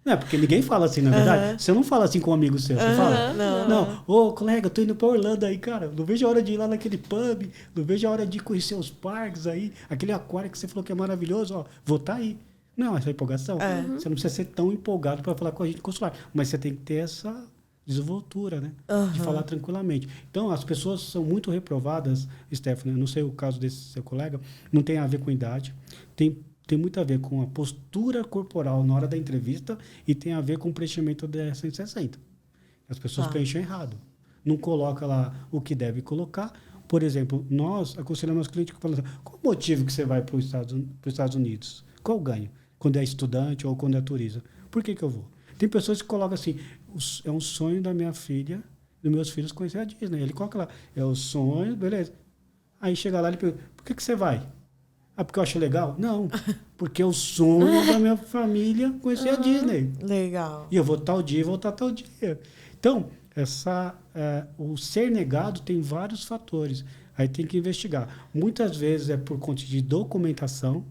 Não, porque ninguém fala assim, na verdade. Você não fala assim com um amigo seu. Você fala, não, ô colega, eu tô indo pra Orlando aí, cara. Não vejo a hora de ir lá naquele pub. Não vejo a hora de conhecer os parques aí. Aquele aquário que você falou que é maravilhoso, ó. Vou estar aí. Não, essa é empolgação. Você não precisa ser tão empolgado para falar com a gente consular. Mas você tem que ter essa desenvoltura, né? De falar tranquilamente. Então, as pessoas são muito reprovadas, Stephanie. Eu não sei o caso desse seu colega. Não tem a ver com idade. Tem muito a ver com a postura corporal na hora da entrevista e tem a ver com o preenchimento da 160. As pessoas preenchem errado. Não coloca lá o que deve colocar. Por exemplo, nós aconselhamos os clientes que falam assim, qual o motivo que você vai para os Estados Unidos? Qual o ganho? Quando é estudante ou quando é turista? Por que eu vou? Tem pessoas que colocam assim, é um sonho da minha filha, dos meus filhos conhecer a Disney. Ele coloca lá, é o sonho, beleza. Aí chega lá e pergunta, por que você vai? Ah, porque eu acho legal? Não, porque é o sonho da minha família conhecer a Disney. Legal. E eu vou tal dia e voltar tal dia. Então, o ser negado tem vários fatores. Aí tem que investigar. Muitas vezes é por conta de documentação,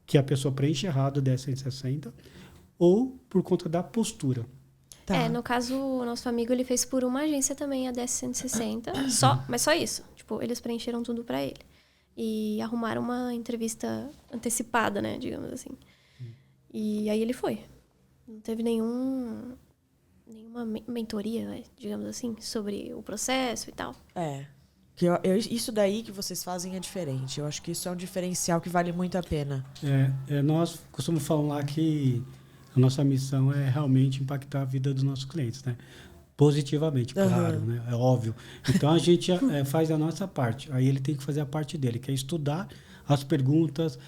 que a pessoa preenche errado o 1060, ou por conta da postura. Tá. No caso, o nosso amigo, ele fez por uma agência também a 1060, mas só isso. Tipo, eles preencheram tudo pra ele. E arrumaram uma entrevista antecipada, né, digamos assim. E aí ele foi. Não teve nenhuma mentoria, né, digamos assim, sobre o processo e tal. Isso daí que vocês fazem é diferente. Eu acho que isso é um diferencial que vale muito a pena. Nós costumamos falar que a nossa missão é realmente impactar a vida dos nossos clientes, né? Positivamente, claro, né? É óbvio. Então, a gente faz a nossa parte. Aí ele tem que fazer a parte dele, que é estudar as perguntas,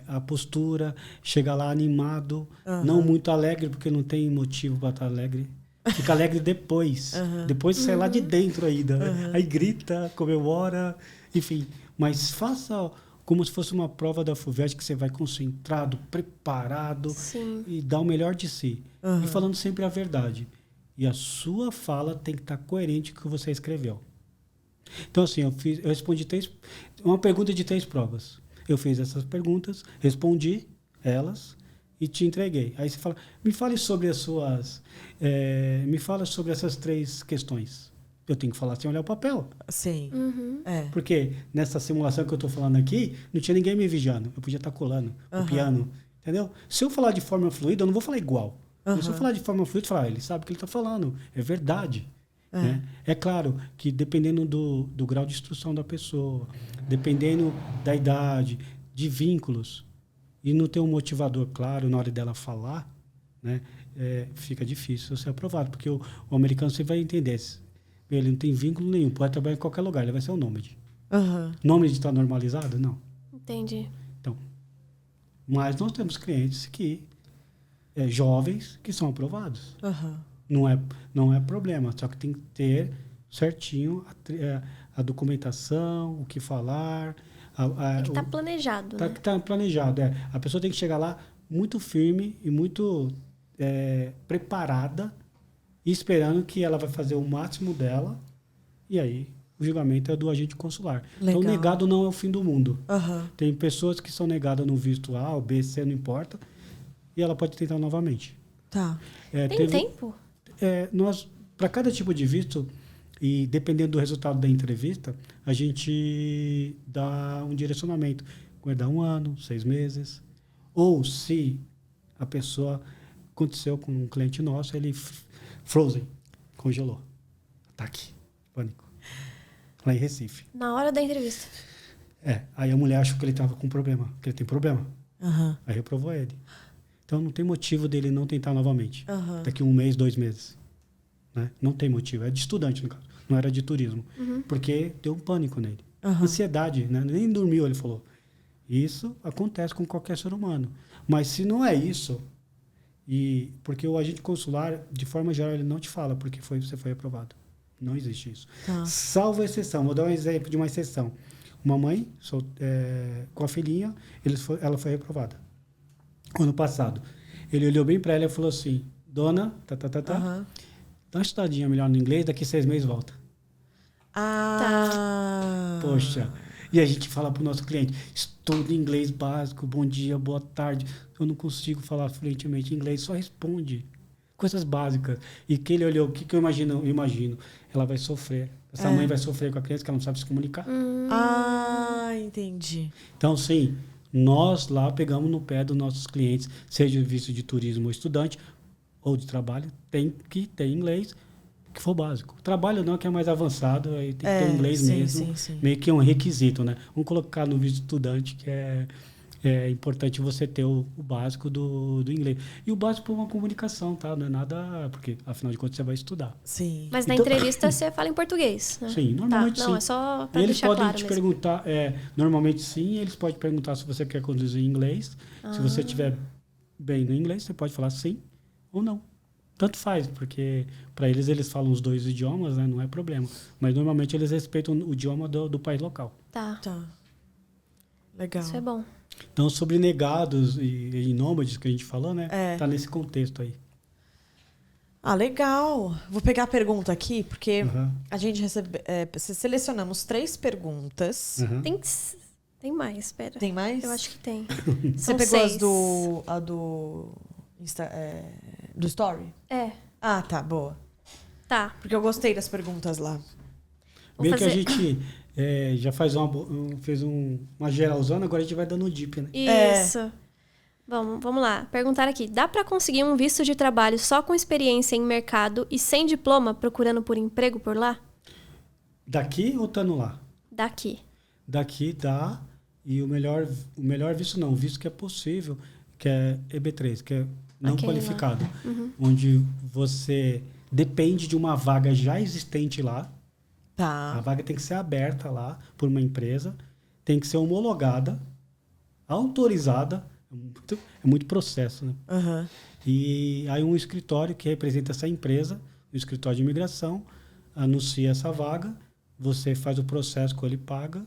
a postura, chegar lá animado, não muito alegre, porque não tem motivo para estar alegre. Fica alegre depois. Depois sai lá de dentro ainda. Né? Aí grita, comemora, enfim. Mas faça como se fosse uma prova da FUVEST, que você vai concentrado, preparado. Sim. E dá o melhor de si. E falando sempre a verdade. E a sua fala tem que estar coerente com o que você escreveu. Então, assim, eu respondi uma pergunta de 3 provas. Eu fiz essas perguntas, respondi elas e te entreguei. Aí você fala, me fale sobre me fala sobre essas 3 questões. Eu tenho que falar sem olhar o papel. Sim. Porque nessa simulação que eu estou falando aqui, não tinha ninguém me vigiando. Eu podia estar colando, copiando. Entendeu? Se eu falar de forma fluida, eu não vou falar igual. Se eu falar de forma fluida, ele sabe o que ele está falando. É verdade. Né? É claro que dependendo do grau de instrução da pessoa, dependendo da idade, de vínculos, e não ter um motivador claro na hora dela falar, né? Fica difícil ser aprovado. Porque o americano sempre vai entender. Ele não tem vínculo nenhum, pode trabalhar em qualquer lugar, ele vai ser um nômade. Nômade está normalizado? Não. Entendi. Então, mas nós temos clientes que jovens que são aprovados. Não é problema, só que tem que ter certinho a documentação, o que falar. Tem que estar planejado, Tem né? que estar planejado. A pessoa tem que chegar lá muito firme e muito preparada e esperando que ela vai fazer o máximo dela e aí o julgamento é do agente consular. Legal. Então, negado não é o fim do mundo. Tem pessoas que são negadas no visto A, ou B, C, não importa, e ela pode tentar novamente. Tá. Tem tempo? Nós, para cada tipo de visto, e dependendo do resultado da entrevista, a gente dá um direcionamento. Vai dar 1 ano, 6 meses. Ou se a pessoa, aconteceu com um cliente nosso, ele frozen, congelou. Ataque, pânico. lá em Recife. Na hora da entrevista. Aí a mulher achou que ele estava com problema, que ele tem problema. Aham. Aí reprovou ele. Então não tem motivo dele não tentar novamente. Aham. Daqui 1 mês, 2 meses. Né? Não tem motivo. É de estudante, no caso. Não era de turismo. Porque deu um pânico nele. Aham. Ansiedade, né? Nem dormiu, ele falou. Isso acontece com qualquer ser humano. Mas se não é isso, porque o agente consular, de forma geral, ele não te fala porque você foi reprovado. Não existe isso. Tá. Salvo exceção. Vou dar um exemplo de uma exceção. Uma mãe com a filhinha, ela foi reprovada. Ano passado. Ele olhou bem para ela e falou assim, dona, Aham. dá uma estudadinha melhor no inglês, daqui 6 meses volta. Ah. Poxa. E a gente fala para o nosso cliente, estuda inglês básico, bom dia, boa tarde. Eu não consigo falar fluentemente inglês, só responde. Coisas básicas. E que ele olhou, o que eu imagino? Eu imagino. Ela vai sofrer. Essa mãe vai sofrer com a criança que ela não sabe se comunicar. Ah, entendi. Então, sim, nós lá pegamos no pé dos nossos clientes, seja visto de turismo ou estudante, ou de trabalho, tem que ter inglês, que for básico. Trabalho não, que é mais avançado, aí tem que ter inglês sim, mesmo, sim. meio que é um requisito, né? Vamos colocar no visto estudante, que é importante você ter o básico do inglês. E o básico é uma comunicação, tá? Não é nada, porque afinal de contas você vai estudar. Sim. Mas na Então- entrevista você fala em português, né? Sim, normalmente Não, sim. é só E pra eles deixar podem claro te mesmo. perguntar, normalmente sim, eles podem perguntar se você quer conduzir em inglês. Se você estiver bem no inglês, você pode falar sim ou não. Tanto faz, porque para eles falam os 2 idiomas, né? Não é problema. Mas normalmente eles respeitam o idioma do país local. Tá, Tá. Legal. isso é bom. Então, sobre negados e nômades que a gente falou, né? É. Tá nesse contexto aí. Ah, legal. Vou pegar a pergunta aqui, porque Uhum. a gente selecionamos 3 perguntas. Uhum. Tem mais, espera. Tem mais? Eu acho que tem. Você São pegou 6. a do do Story? É, Ah, tá, boa. tá. Porque eu gostei das perguntas lá. Vou Meio que a fazer- gente já fez uma geralzona, agora a gente vai dando o dip, né? Isso. Vamos lá. Perguntar aqui. Dá para conseguir um visto de trabalho só com experiência em mercado e sem diploma procurando por emprego por lá? Daqui ou estando lá? Daqui. Daqui dá, e o melhor visto não, o visto que é possível, que é EB3, que é não Aquele lá. qualificado, onde você depende de uma vaga já existente lá, a Tá. vaga tem que ser aberta lá por uma empresa, tem que ser homologada, autorizada, é muito processo, né? Aham. E aí um escritório que representa essa empresa, o escritório de imigração, anuncia essa vaga, você faz o processo que ele paga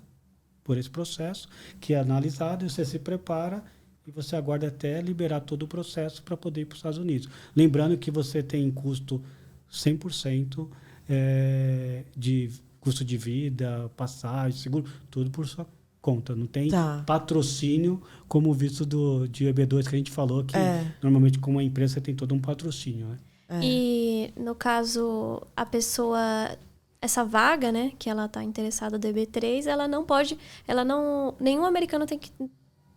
por esse processo, que é analisado, e você se prepara e você aguarda até liberar todo o processo para poder ir para os Estados Unidos. Lembrando que você tem custo 100% de custo de vida, passagem, seguro, tudo por sua conta. Não tem Tá. patrocínio como o visto de EB2 que a gente falou, que normalmente como uma empresa você tem todo um patrocínio. Né? E, no caso, a pessoa... Essa vaga, né, que ela tá interessada do EB3, nenhum americano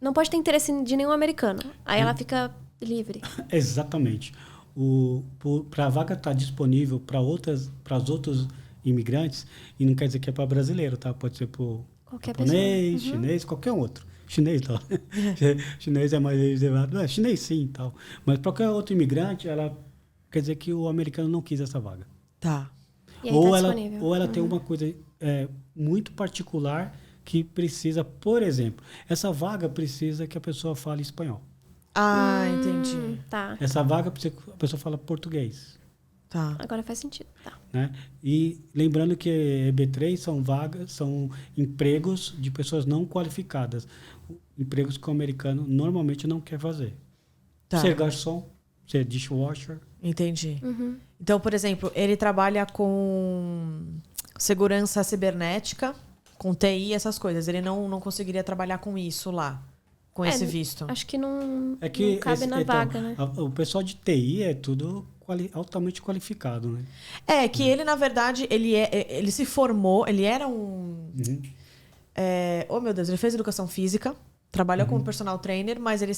não pode ter interesse de nenhum americano. Aí ela fica livre. Exatamente. Para a vaga estar disponível para os outros imigrantes, e não quer dizer que é para brasileiro, tá? Pode ser para Qualquer japonês, pessoa. chinês, qualquer outro. Chinês, não. Chinês é mais reservado. Não, chinês sim, tal. Mas para qualquer outro imigrante, ela quer dizer que o americano não quis essa vaga. Tá. E aí tá disponível. Ou ela tem uma coisa muito particular que precisa, por exemplo, essa vaga precisa que a pessoa fale espanhol. Ah, entendi. Tá. Essa vaga precisa que a pessoa fale português. Tá. Agora faz sentido. Tá. Né? E lembrando que EB3 são empregos de pessoas não qualificadas. Empregos que o americano normalmente não quer fazer. Tá. Ser garçom, ser dishwasher. Entendi. Então, por exemplo, ele trabalha com segurança cibernética, com TI, essas coisas. Ele não conseguiria trabalhar com isso lá, com esse visto. Acho que não Que cabe na vaga, né? O pessoal de TI é tudo altamente qualificado, né? Que ele, na verdade, ele se formou, ele era um... oh, meu Deus, ele fez educação física, Trabalha como personal trainer, mas ele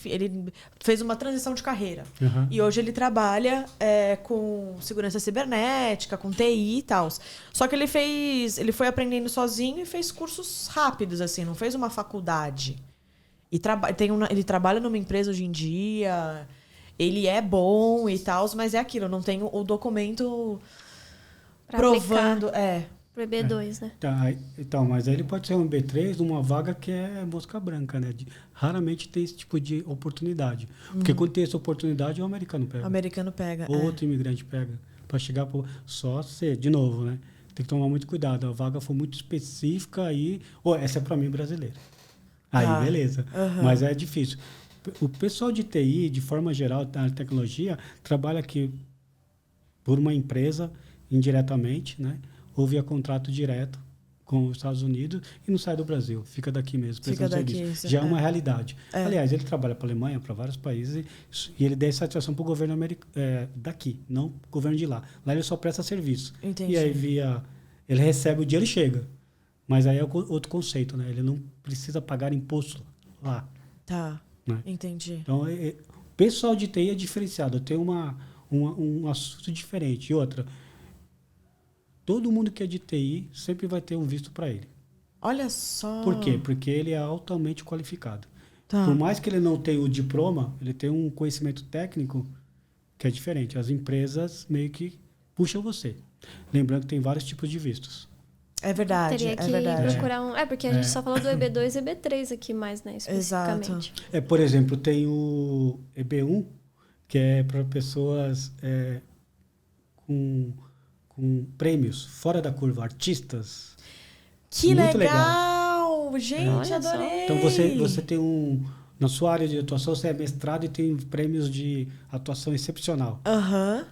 ele fez uma transição de carreira. Uhum. E hoje ele trabalha com segurança cibernética, com TI e tal. Só que ele foi aprendendo sozinho e fez cursos rápidos, assim, não fez uma faculdade. E ele trabalha numa empresa hoje em dia, ele é bom e tal, mas é aquilo, eu não tenho o documento Pra provando. Pro EB2, né? Tá, então, mas aí ele pode ser um B3 numa vaga que é mosca branca, né? Raramente tem esse tipo de oportunidade. Porque quando tem essa oportunidade, o americano pega. O americano pega. Ou outro imigrante pega. Para chegar só ser, de novo, né? Tem que tomar muito cuidado. A vaga for muito específica aí. Essa é para mim brasileira. Aí, beleza. Uhum. Mas é difícil. O pessoal de TI, de forma geral, da tecnologia, trabalha aqui por uma empresa indiretamente, né? Ou via contrato direto com os Estados Unidos e não sai do Brasil, fica daqui mesmo, prestando serviço. Já é uma realidade. Aliás, ele trabalha para a Alemanha, para vários países, e ele dá satisfação para o governo daqui, não para o governo de lá. Lá ele só presta serviço. Entendi. E aí ele recebe o dinheiro e chega. Mas aí é outro conceito, né? Ele não precisa pagar imposto lá. Tá, né? entendi. Então, o pessoal de TI é diferenciado, tem um assunto diferente. E outra, todo mundo que é de TI sempre vai ter um visto para ele. Olha só. Por quê? Porque ele é altamente qualificado. Tá. Por mais que ele não tenha o diploma, ele tem um conhecimento técnico que é diferente. As empresas meio que puxam você. Lembrando que tem vários tipos de vistos. É verdade, Teria que é verdade. procurar um... porque a gente só falou do EB2 e EB3 aqui mais, né? Especificamente. Exato. Por exemplo, tem o EB1, que é para pessoas com prêmios fora da curva, artistas. Que Muito legal! Gente, Olha só. adorei! Então você tem na sua área de atuação, você é mestrado e tem prêmios de atuação excepcional. Aham.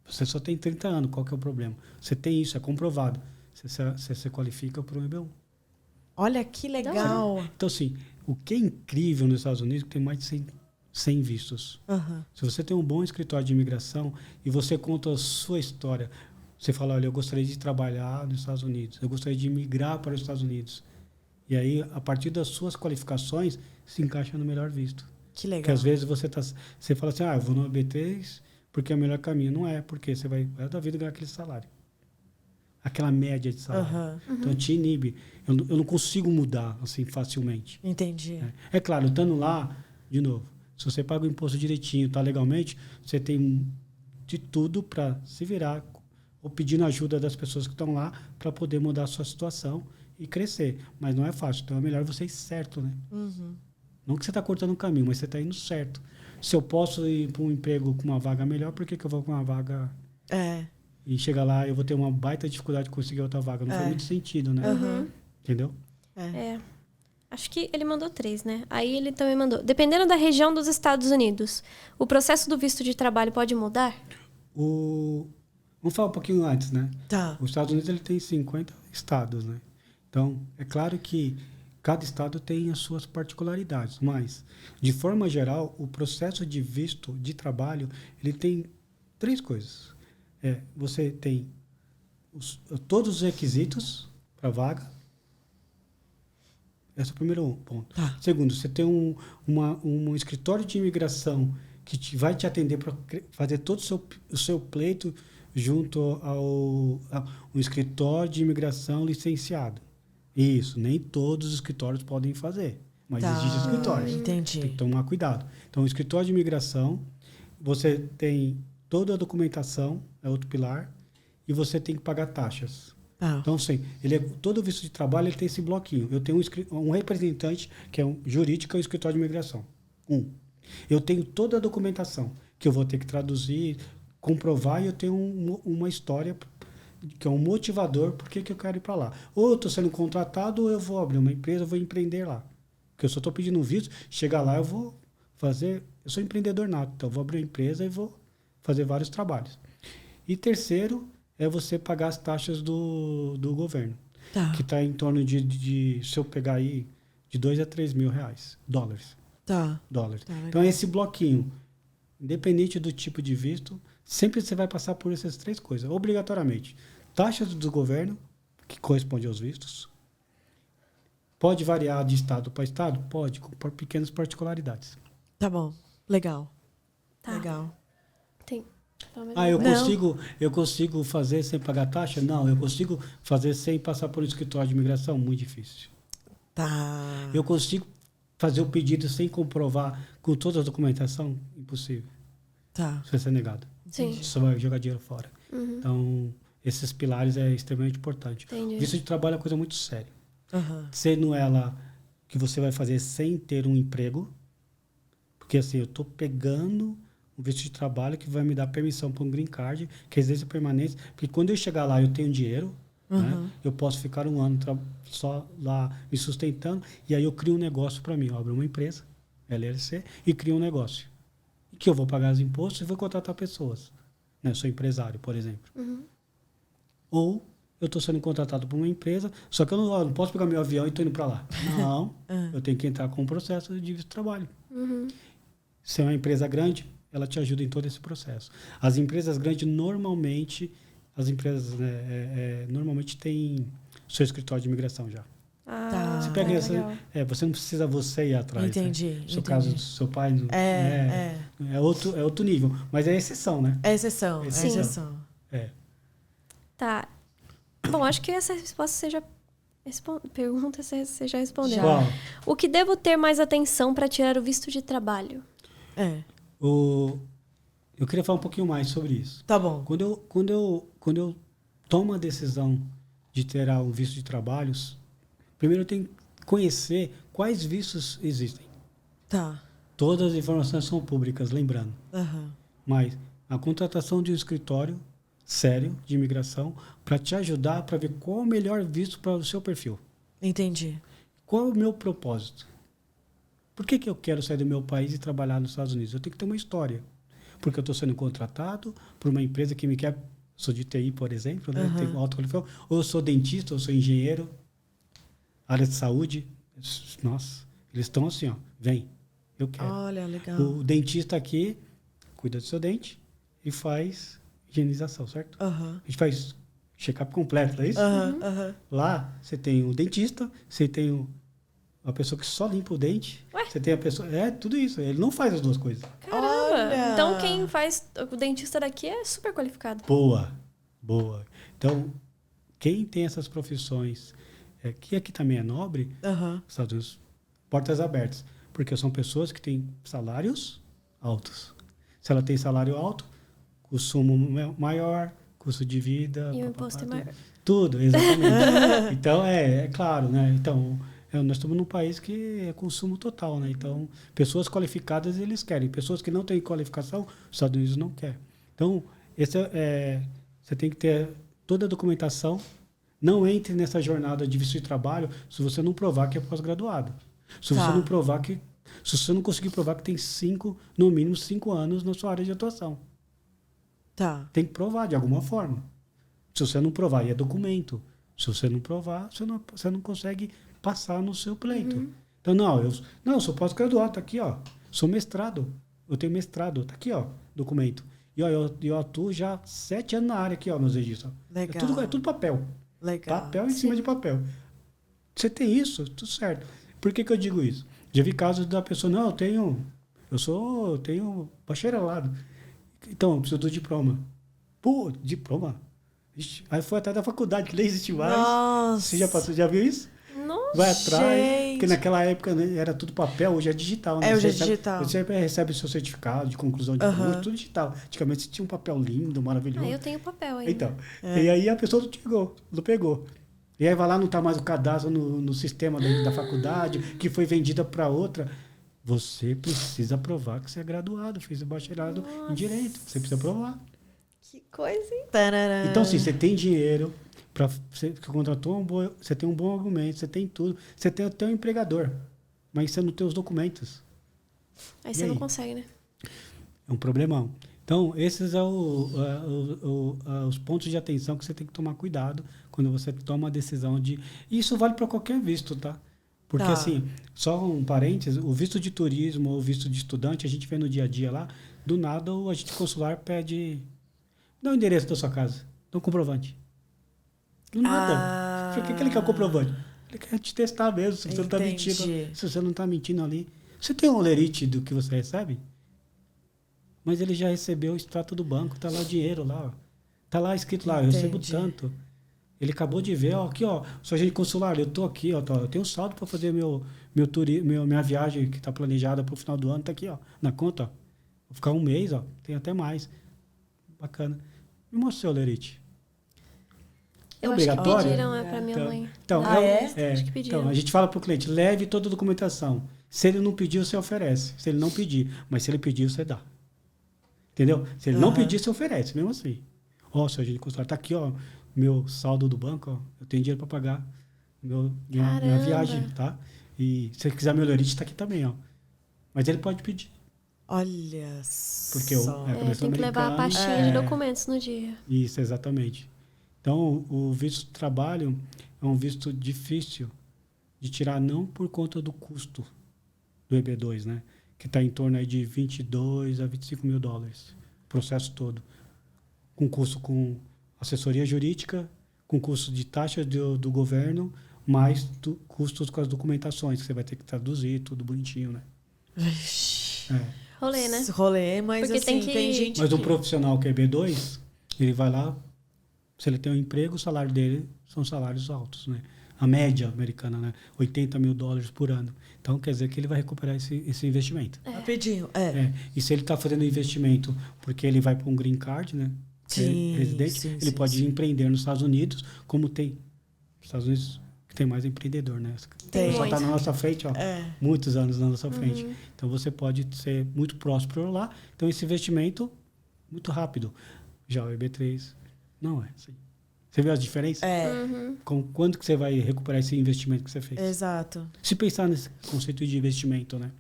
Você só tem 30 anos, qual que é o problema? Você tem isso, é comprovado. Você se qualifica para um EB1. Olha que legal! Então, assim, o que é incrível nos Estados Unidos é que tem mais de 100 vistos. Aham. Se você tem um bom escritório de imigração e você conta a sua história, você fala, olha, eu gostaria de trabalhar nos Estados Unidos, eu gostaria de migrar para os Estados Unidos. E aí, a partir das suas qualificações, se encaixa no melhor visto. Que legal. Porque às vezes você fala assim, eu vou no AB3 porque é o melhor caminho. Não é, porque você vai da vida ganhar aquele salário. Aquela média de salário. Então, te inibe. Eu não consigo mudar assim facilmente. Entendi. É claro, estando lá, de novo, se você paga o imposto direitinho, tá legalmente, você tem de tudo para se virar ou pedindo ajuda das pessoas que estão lá para poder mudar a sua situação e crescer. Mas não é fácil. Então, é melhor você ir certo, né? Não que você está cortando o caminho, mas você está indo certo. Se eu posso ir para um emprego com uma vaga melhor, por que eu vou com uma vaga... E chegar lá, eu vou ter uma baita dificuldade de conseguir outra vaga. Não faz muito sentido, né? Entendeu? Acho que ele mandou 3, né? Aí ele também mandou. Dependendo da região dos Estados Unidos, o processo do visto de trabalho pode mudar? Vamos falar um pouquinho antes, né? Tá. Os Estados Unidos ele tem 50 estados, né? Então, é claro que cada estado tem as suas particularidades, mas, de forma geral, o processo de visto de trabalho, ele tem 3 coisas. Você tem todos os requisitos para a vaga. Esse é o primeiro ponto. Tá. Segundo, você tem um escritório de imigração que vai te atender para fazer todo o seu pleito junto ao um escritório de imigração licenciado. Isso, nem todos os escritórios podem fazer, mas existem escritórios. Entendi. Tem que tomar cuidado. Então, o escritório de imigração, você tem toda a documentação, é outro pilar, e você tem que pagar taxas. Então, sim, todo o visto de trabalho ele tem esse bloquinho. Eu tenho um representante, que é um jurídico, é o escritório de imigração. Eu tenho toda a documentação, que eu vou ter que traduzir, comprovar, e eu tenho uma história, que é um motivador, por que eu quero ir para lá. Ou eu estou sendo contratado, ou eu vou abrir uma empresa, eu vou empreender lá. Porque eu só estou pedindo um visto, chegar lá eu vou fazer... Eu sou empreendedor nato, então eu vou abrir uma empresa e vou fazer vários trabalhos. E terceiro, é você pagar as taxas do governo. Tá. Que está em torno de, se eu pegar aí, de 2 a 3 mil reais, dólares. Tá. Então, esse bloquinho, independente do tipo de visto, sempre você vai passar por essas 3 coisas, obrigatoriamente. Taxas do governo, que corresponde aos vistos, Pode variar de estado para estado? Pode, por pequenas particularidades. Tá bom. Legal. Tá. Legal. Tem. Eu consigo fazer sem pagar taxa? Não, eu consigo fazer sem passar por um escritório de imigração? Muito difícil. Tá. Eu consigo fazer o pedido sem comprovar com toda a documentação? Impossível. Tá. Você vai ser negado. Sim. Você vai jogar dinheiro fora. Uhum. Então, esses pilares é extremamente importante. Entendi. Visto de trabalho é uma coisa muito séria. Aham. Sendo ela que você vai fazer sem ter um emprego, porque assim, eu estou pegando um visto de trabalho que vai me dar permissão para um green card, que existe permanência, porque quando eu chegar lá eu tenho dinheiro, né? Eu posso ficar um ano só lá me sustentando, e aí eu crio um negócio para mim, eu abro uma empresa, LLC, e crio um negócio, que eu vou pagar os impostos e vou contratar pessoas. Né? Eu sou empresário, por exemplo. Uhum. Ou eu estou sendo contratado por uma empresa, só que eu não posso pegar meu avião e estou indo para lá. Não, eu tenho que entrar com um processo de visto de trabalho. Uhum. Se é uma empresa grande, ela te ajuda em todo esse processo. As empresas grandes, normalmente, normalmente têm seu escritório de imigração já. Ah, Tá. Você pega essa, legal. você não precisa você ir atrás. Entendi. Né? No seu entendi. caso do seu pai, é outro nível. Mas é exceção, né? É exceção. É Sim. exceção. É. Tá. Bom, acho que essa resposta seja... Pergunta você já respondeu. Qual? O que devo ter mais atenção para tirar o visto de trabalho? É. Eu queria falar um pouquinho mais sobre isso. Tá bom. Quando eu tomo a decisão de ter um visto de trabalhos, primeiro eu tenho que conhecer quais vistos existem. Tá. Todas as informações são públicas, lembrando. Aham. Mas a contratação de um escritório sério de imigração para te ajudar para ver qual é o melhor visto para o seu perfil. Entendi. Qual é o meu propósito? Por que eu quero sair do meu país e trabalhar nos Estados Unidos? Eu tenho que ter uma história. Porque eu estou sendo contratado por uma empresa que me quer... Sou de TI, por exemplo, né? Tenho alta qualificação. Ou eu sou dentista, ou eu sou engenheiro. Área de saúde. Nossa, eles estão assim, ó. Vem, eu quero. Olha, legal. O dentista aqui cuida do seu dente e faz higienização, certo? Aham. A gente faz check-up completo, não é isso? Aham. Lá, você tem o dentista, você tem a pessoa que só limpa o dente. Ué? Você tem a pessoa... É, tudo isso. Ele não faz as duas coisas. Caramba! Olha! Então quem faz... O dentista daqui é super qualificado. Boa. Então, quem tem essas profissões, que aqui também é nobre, Aham. Estados Unidos, portas abertas. Porque são pessoas que têm salários altos. Se ela tem salário alto, consumo maior, custo de vida... E o imposto é maior. Tudo, exatamente. Então, é claro, né? Então, nós estamos num país que é consumo total, né? Então, pessoas qualificadas eles querem. Pessoas que não têm qualificação, os Estados Unidos não quer. Então, você tem que ter toda a documentação. Não entre nessa jornada de visto de trabalho se você não provar que é pós-graduado. Se você não provar que... Se você não conseguir provar que tem no mínimo 5 anos na sua área de atuação. Tá. Tem que provar de alguma forma. Se você não provar, e é documento. Se você não provar, você não consegue passar no seu pleito. Então, eu sou pós-graduado, tá aqui, ó. Sou mestrado. Eu tenho mestrado, tá aqui, ó, documento. E ó, eu atuo já há 7 anos na área aqui, ó, meus registros. Legal. É tudo papel. Legal. Papel em cima de papel. Você tem isso, tudo certo. Por que eu digo isso? Já vi casos da pessoa, não, eu tenho bacharelado. Então, eu preciso do diploma. Pô, diploma? Ixi, aí foi até da faculdade, que nem existe mais. Nossa. Você já viu isso? Nossa. Vai atrás. Gente. Porque naquela época, né, era tudo papel, hoje é digital. Né? Hoje é Você digital. Você recebe o seu certificado de conclusão de curso, tudo digital. Antigamente você tinha um papel lindo, maravilhoso. Eu tenho papel ainda. Então, e aí a pessoa não pegou. E aí vai lá, não está mais o cadastro no sistema da faculdade, que foi vendida para outra. Você precisa provar que você é graduado, fez o bacharelado em Direito. Você precisa provar. Que coisa, hein? Tarará. Então, assim, você tem dinheiro, você contratou você tem um bom argumento, você tem tudo. Você tem até um empregador, mas você não tem os documentos. Aí E você aí? não consegue, né? É um problemão. Então, esses são os pontos de atenção que você tem que tomar cuidado quando você toma a decisão de... E isso vale para qualquer visto, tá? Porque, Tá. assim, só um parênteses, o visto de turismo ou visto de estudante, a gente vê no dia a dia lá, do nada o agente consular pede... Dá o endereço da sua casa, dá um comprovante. Do nada. Por que ele quer o comprovante? Ele quer te testar mesmo, se você não tá Entendi. mentindo. Se você não tá mentindo ali. Você tem um olerite do que você recebe? Mas ele já recebeu o extrato do banco, tá lá o dinheiro lá, ó. Tá lá escrito lá, eu recebo Entendi. tanto. Ele acabou de ver, ó, aqui, ó, sou agente consular, eu tô aqui, ó, eu tenho um saldo para fazer minha viagem que tá planejada pro final do ano, tá aqui, ó, na conta, ó. Vou ficar um mês, ó, tem até mais. Bacana. Me mostra o seu olerite. Eu acho que obrigatório? pediram pra minha mãe. Então, Ah, Acho que pediram. então, a gente fala pro cliente, leve toda a documentação. Se ele não pedir, você oferece. Se ele não pedir, mas se ele pedir, você dá. Entendeu? Se ele não pedir, você oferece, mesmo assim. Ó, seu agente consular, tá aqui, ó, meu saldo do banco, ó, eu tenho dinheiro para pagar minha Caramba. viagem, tá? E se você quiser meu olerite, tá aqui também, ó. Mas ele pode pedir. Olha Porque só. Tem que levar a pastinha de documentos no dia. Isso, exatamente. Então, o visto de trabalho é um visto difícil de tirar, não por conta do custo do EB2, né? Que está em torno aí de 22 a 25 mil dólares, o processo todo. Com custo com assessoria jurídica, com custo de taxa do governo, mais custos com as documentações, que você vai ter que traduzir, tudo bonitinho, né? Vixe. Rolê, né? Rolê, mas Porque assim, tem tem que- gente Mas um que... profissional que é B2, ele vai lá, se ele tem um emprego, o salário dele são salários altos, né? A média americana, né? 80 mil dólares por ano. Então, quer dizer que ele vai recuperar esse investimento. Rapidinho, E se ele está fazendo investimento porque ele vai para um green card, né? Sim, Residente, sim, ele sim, pode sim. empreender nos Estados Unidos, como tem. Os Estados Unidos que tem mais empreendedor, né? Tem. Só está na nossa frente, ó. É. Muitos anos na nossa frente. Então, você pode ser muito próspero lá. Então, esse investimento, muito rápido. Já o EB3, não é assim. Você viu as diferenças? Quando que você vai recuperar esse investimento que você fez? Exato. Se pensar nesse conceito de investimento, né?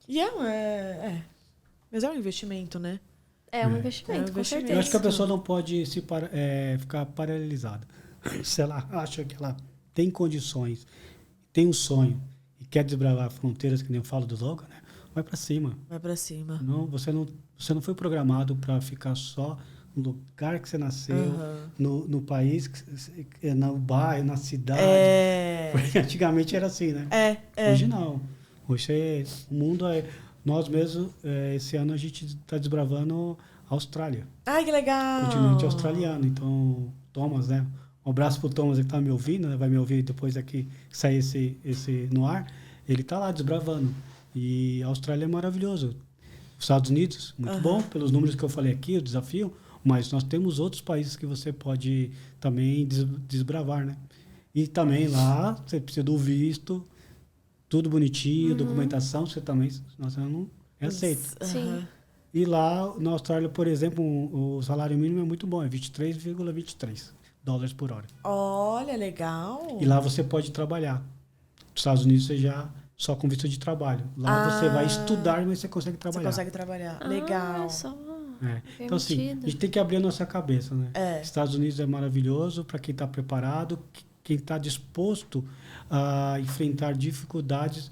E mas é um investimento, né? É um investimento, É um com investimento. certeza. Eu acho que a pessoa não pode ficar paralisada. Se ela acha que ela tem condições, tem um sonho e quer desbravar fronteiras, que nem eu falo do Logan, né? Vai para cima. Vai pra cima. Não, você não foi programado para ficar só no lugar que você nasceu, no país, no bairro, na cidade. Porque antigamente era assim, né? Hoje não. Hoje o mundo é... Nós mesmos, esse ano, a gente está desbravando a Austrália. Ai, que legal! Continente australiano. Então, Thomas, né? Um abraço pro Thomas que está me ouvindo, né? Vai me ouvir depois aqui sair esse no ar. Ele está lá desbravando. E a Austrália é maravilhoso. Os Estados Unidos, muito bom, pelos números que eu falei aqui, o desafio. Mas nós temos outros países que você pode também desbravar, né? E também lá, você precisa do visto, tudo bonitinho, documentação, você também não é aceito. Sim. E lá, na Austrália, por exemplo, o salário mínimo é muito bom, é 23,23 dólares por hora. Olha, legal. E lá você pode trabalhar. Nos Estados Unidos, você já só com visto de trabalho. Lá você vai estudar, mas você consegue Você trabalhar. consegue trabalhar. Legal. Olha só. Então, assim, a Permitido. gente tem que abrir a nossa cabeça, né? Estados Unidos é maravilhoso para quem está preparado, quem está disposto a enfrentar dificuldades,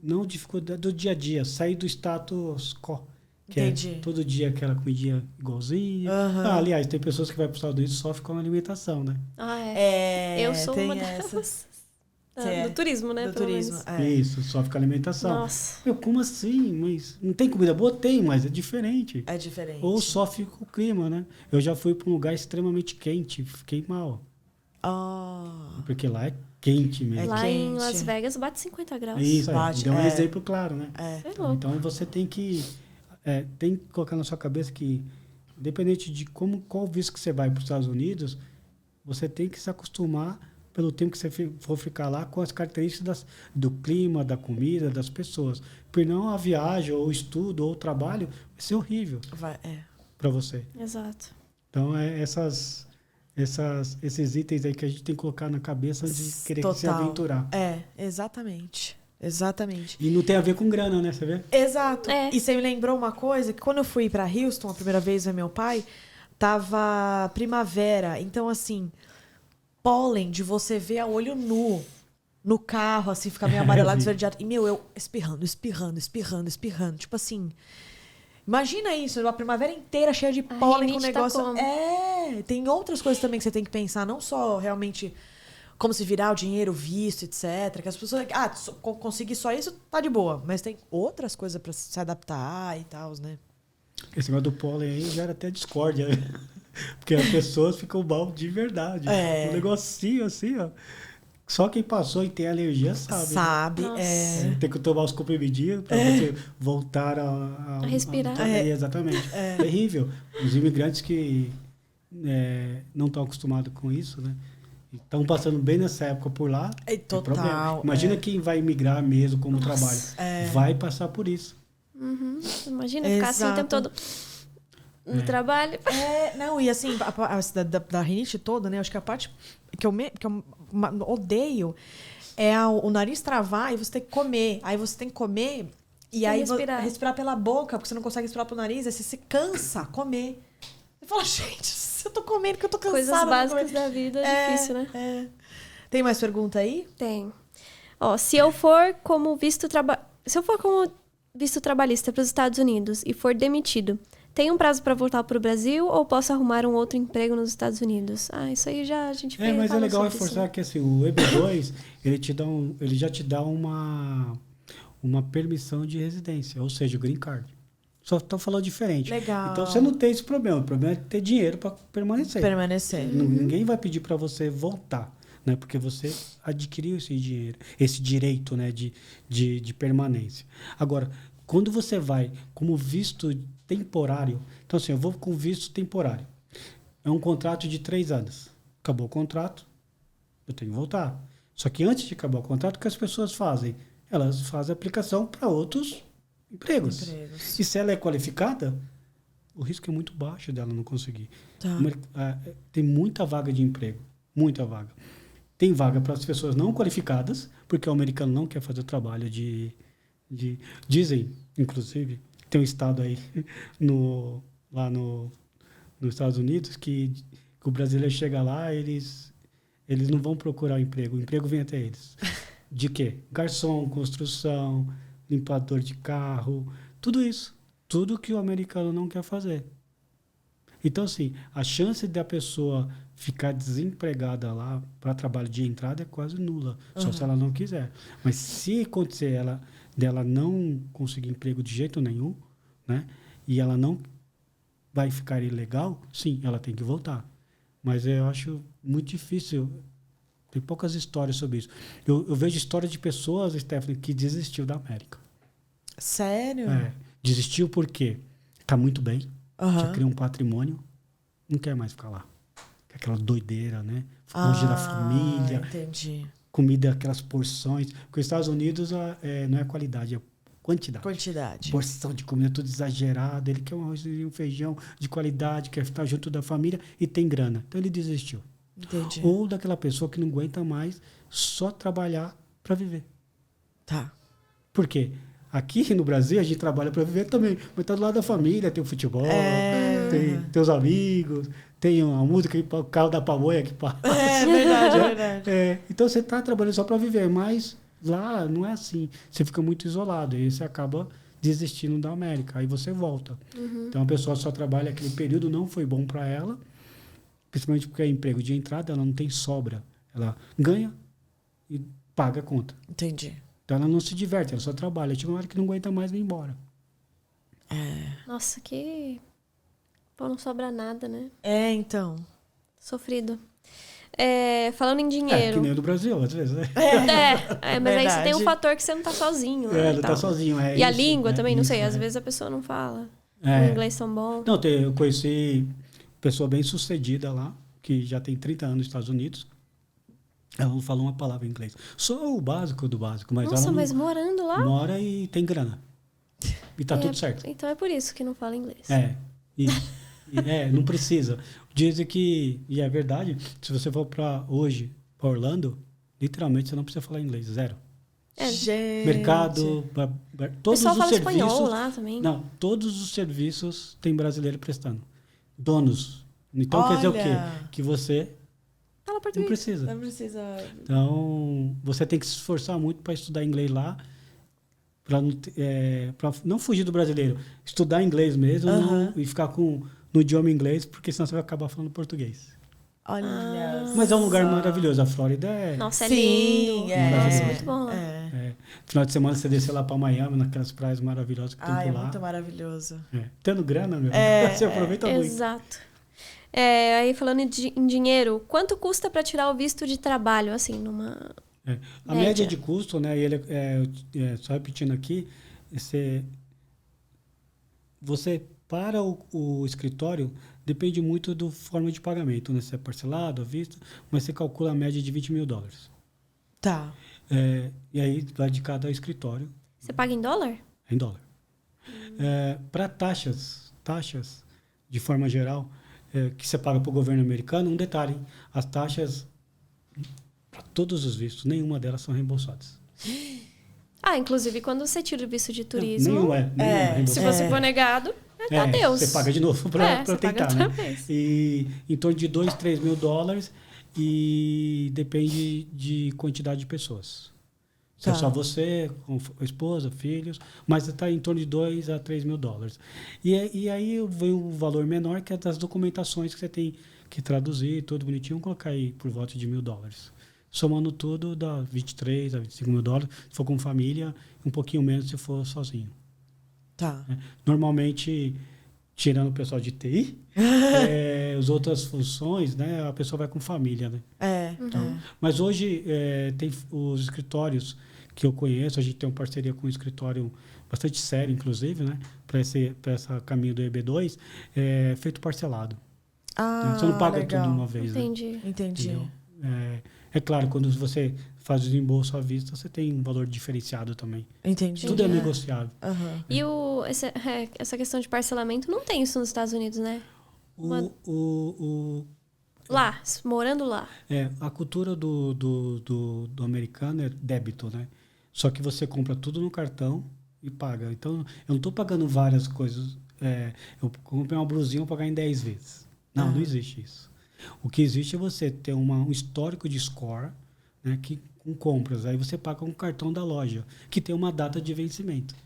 não dificuldade do dia a dia, sair do status quo, que Entendi. é todo dia aquela comidinha igualzinha. Aliás, tem pessoas que vão para os Estados Unidos e sofrem com a alimentação, né? Eu sou tem uma essas. delas. Você é Do turismo, né? do pelo turismo. menos. Isso, sofre com a alimentação. Nossa. Como assim? Mas não tem comida boa? Tem, mas é diferente. É diferente. Ou sofre com o clima, né? Eu já fui para um lugar extremamente quente, fiquei mal. Porque lá é quente mesmo. Lá em quente. Las Vegas bate 50 graus. Isso, Bate, deu um é. exemplo claro, né? É louco. Então você tem que colocar na sua cabeça que, independente de qual visto que você vai para os Estados Unidos, você tem que se acostumar pelo tempo que você for ficar lá com as características do clima, da comida, das pessoas. Porque não a viagem, ou o estudo, ou o trabalho vai ser horrível para você. Exato. Então, esses itens aí que a gente tem que colocar na cabeça antes de querer se aventurar. Exatamente. Exatamente. E não tem a ver com grana, né? Você vê? Exato. É. E você me lembrou uma coisa, que quando eu fui pra Houston a primeira vez ver meu pai, tava primavera. Então, assim, pólen de você ver a olho nu no carro, assim, ficar meio amarelado, esverdeado. E, eu espirrando. Tipo assim... Imagina isso, uma primavera inteira cheia de pólen com rinite negócio. tá como? Tem outras coisas também que você tem que pensar, não só realmente como se virar o dinheiro, visto, etc. Que as pessoas... conseguir só isso, tá de boa. Mas tem outras coisas pra se adaptar e tal, né? Esse negócio do pólen aí gera até discórdia, né? Porque as pessoas ficam mal de verdade. Um negocinho assim, ó. Só quem passou e tem alergia sabe. Nossa. Tem que tomar os comprimidinhos para você voltar a respirar. Exatamente. Terrível. Os imigrantes que não estão acostumados com isso, né? Estão passando bem nessa época por lá. Total. Problema. Imagina quem vai imigrar mesmo como trabalho. Vai passar por isso. Uhum. Imagina ficar assim o tempo todo no trabalho. Não, e assim, da rinite toda, né? Acho que a parte que eu odeio é o nariz travar e você tem que comer. Aí você tem que comer e aí respirar pela boca, porque você não consegue respirar pelo nariz, aí você se cansa comer. Você fala, gente, se eu tô comendo que eu tô cansada. Coisas básicas da vida é difícil, né? Tem mais pergunta aí? Tem. Ó, se eu for como visto trabalhista para os Estados Unidos e for demitido, tem um prazo para voltar para o Brasil ou posso arrumar um outro emprego nos Estados Unidos? Isso aí já a gente fez. Mas é legal reforçar que assim, o EB2 ele já te dá uma permissão de residência, ou seja, o green card. Só estou falando diferente. Legal. Então você não tem esse problema. O problema é ter dinheiro para permanecer. Ninguém vai pedir para você voltar, né? Porque você adquiriu esse direito, né, de permanência. Agora, quando você vai como visto temporário, então assim, eu vou com visto temporário. É um contrato de 3 anos. Acabou o contrato, eu tenho que voltar. Só que antes de acabar o contrato, o que as pessoas fazem? Elas fazem aplicação para outros empregos. E se ela é qualificada, o risco é muito baixo dela não conseguir. Tem muita vaga de emprego. Muita vaga. Tem vaga para as pessoas não qualificadas, porque o americano não quer fazer o trabalho dizem, inclusive, tem um estado aí lá nos Estados Unidos que o brasileiro chega lá, eles não vão procurar o emprego vem até eles. De quê? Garçom, construção, limpador de carro, tudo isso. Tudo que o americano não quer fazer. Então, assim, a chance da pessoa ficar desempregada lá para trabalho de entrada é quase nula, só se ela não quiser. Mas se acontecer dela não conseguir emprego de jeito nenhum, né, e ela não vai ficar ilegal, sim, ela tem que voltar. Mas eu acho muito difícil. Tem poucas histórias sobre isso. Eu vejo histórias de pessoas, Stephanie, que desistiu da América. Sério? Desistiu porque está muito bem, já criou um patrimônio, não quer mais ficar lá. Aquela doideira, né? Longe da família. Entendi. Comida, aquelas porções. Porque os Estados Unidos não é qualidade, é quantidade. Porção de comida tudo exagerado. Ele quer um arroz e um feijão de qualidade, quer estar junto da família e tem grana. Então ele desistiu. Entendi. Ou daquela pessoa que não aguenta mais só trabalhar para viver. Tá. Por quê? Aqui no Brasil a gente trabalha para viver também. Mas tá do lado da família, tem o futebol, tem os amigos, tem a música, o carro da pamonha que passa. Verdade. Então você está trabalhando só para viver, mas lá não é assim. Você fica muito isolado e você acaba desistindo da América. Aí você volta. Então a pessoa só trabalha, aquele período não foi bom para ela, principalmente porque é emprego de entrada, ela não tem sobra. Ela ganha e paga a conta. Entendi. Então ela não se diverte, ela só trabalha. Chega uma hora que não aguenta mais e vai embora. Nossa, que... Pô, não sobra nada, né? Então. Sofrido. Falando em dinheiro... que nem o do Brasil, às vezes, né? Mas aí você tem um fator que você não tá sozinho. Não tá sozinho. E a língua também, não sei. Às vezes a pessoa não fala. O inglês tão bom. Não, eu conheci pessoa bem sucedida lá, que já tem 30 anos nos Estados Unidos. Ela não fala uma palavra em inglês. Só o básico do básico. Mas Nossa, ela mas morando lá? Mora e tem grana. E tá tudo certo. Então é por isso que não fala inglês. Não precisa. Dizem que, e é verdade, se você for hoje para Orlando, literalmente você não precisa falar inglês, zero. Gente. Mercado, todos pessoal os fala serviços. espanhol lá também. Não, todos os serviços tem brasileiro prestando. Donos. Então quer dizer o quê? Que você fala português. Não precisa. Então, você tem que se esforçar muito para estudar inglês lá, para não fugir do brasileiro. Estudar inglês mesmo e ficar no idioma inglês, porque senão você vai acabar falando português. Olha. Mas é um lugar só. maravilhoso. A Flórida é... Nossa, é Sim, lindo. é. Nossa, muito bom lá. Final de semana você descer lá pra Miami, naquelas praias maravilhosas que tem Ai, por é lá. muito maravilhoso. Tendo grana, meu. Você aproveita muito. Exato. Aí falando em dinheiro, quanto custa para tirar o visto de trabalho, assim, numa A média de custo, né? E ele só repetindo aqui, você para o escritório depende muito da forma de pagamento, né? Se é parcelado, à vista, mas você calcula a média de $20 mil. Tá. E aí vai de cada escritório. Você paga em dólar? Em dólar. Para taxas, de forma geral, que você paga para o governo americano, um detalhe, hein? As taxas, para todos os vistos, nenhuma delas são reembolsadas. Inclusive quando você tira o visto de turismo, Nenhuma é se reembolsada. você for negado, adeus. Você paga de novo para tentar, paga né? outra vez. E em torno de $2, $3 mil, e depende de quantidade de pessoas. Se é só você, com a esposa, filhos, mas está em torno de $2 a $3 mil. E aí vem um valor menor, que é das documentações que você tem que traduzir, tudo bonitinho, colocar aí por volta de $1.000. Somando tudo, dá 23 a $25 mil, se for com família, um pouquinho menos se for sozinho. Tá. Normalmente, tirando o pessoal de TI, as outras funções, né, a pessoa vai com família, né? Então, mas hoje tem os escritórios que eu conheço, a gente tem uma parceria com um escritório bastante sério, inclusive, né, para esse caminho do EB2, feito parcelado. Você não paga legal. tudo de uma vez. Entendi. Né? Entendi. É claro, quando você faz o reembolso à vista, você tem um valor diferenciado também. Entendi. Tudo é negociável. Uhum. E essa questão de parcelamento não tem isso nos Estados Unidos, né? Lá, morando lá. A cultura do americano é débito, né? Só que você compra tudo no cartão e paga. Então, eu não estou pagando várias coisas. Eu comprei uma blusinha, eu vou pagar em 10 vezes. Não existe isso. O que existe é você ter um histórico de score, né, com compras. Aí você paga com o cartão da loja, que tem uma data de vencimento.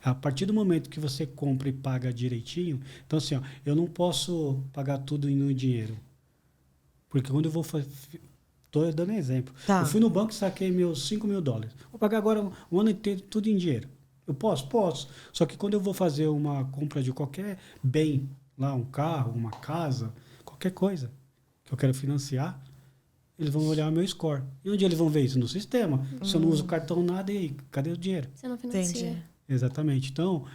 A partir do momento que você compra e paga direitinho, então assim, eu não posso pagar tudo no dinheiro. Porque quando eu vou fazer... Estou dando exemplo. Tá. Eu fui no banco e saquei meus $5 mil. Vou pagar agora um ano inteiro tudo em dinheiro. Eu posso? Posso. Só que quando eu vou fazer uma compra de qualquer bem, lá um carro, uma casa, qualquer coisa que eu quero financiar, eles vão olhar meu score. E onde eles vão ver isso? No sistema. Se eu não uso cartão, nada, e aí? Cadê o dinheiro? Você não financia. Entendi. Exatamente. Então,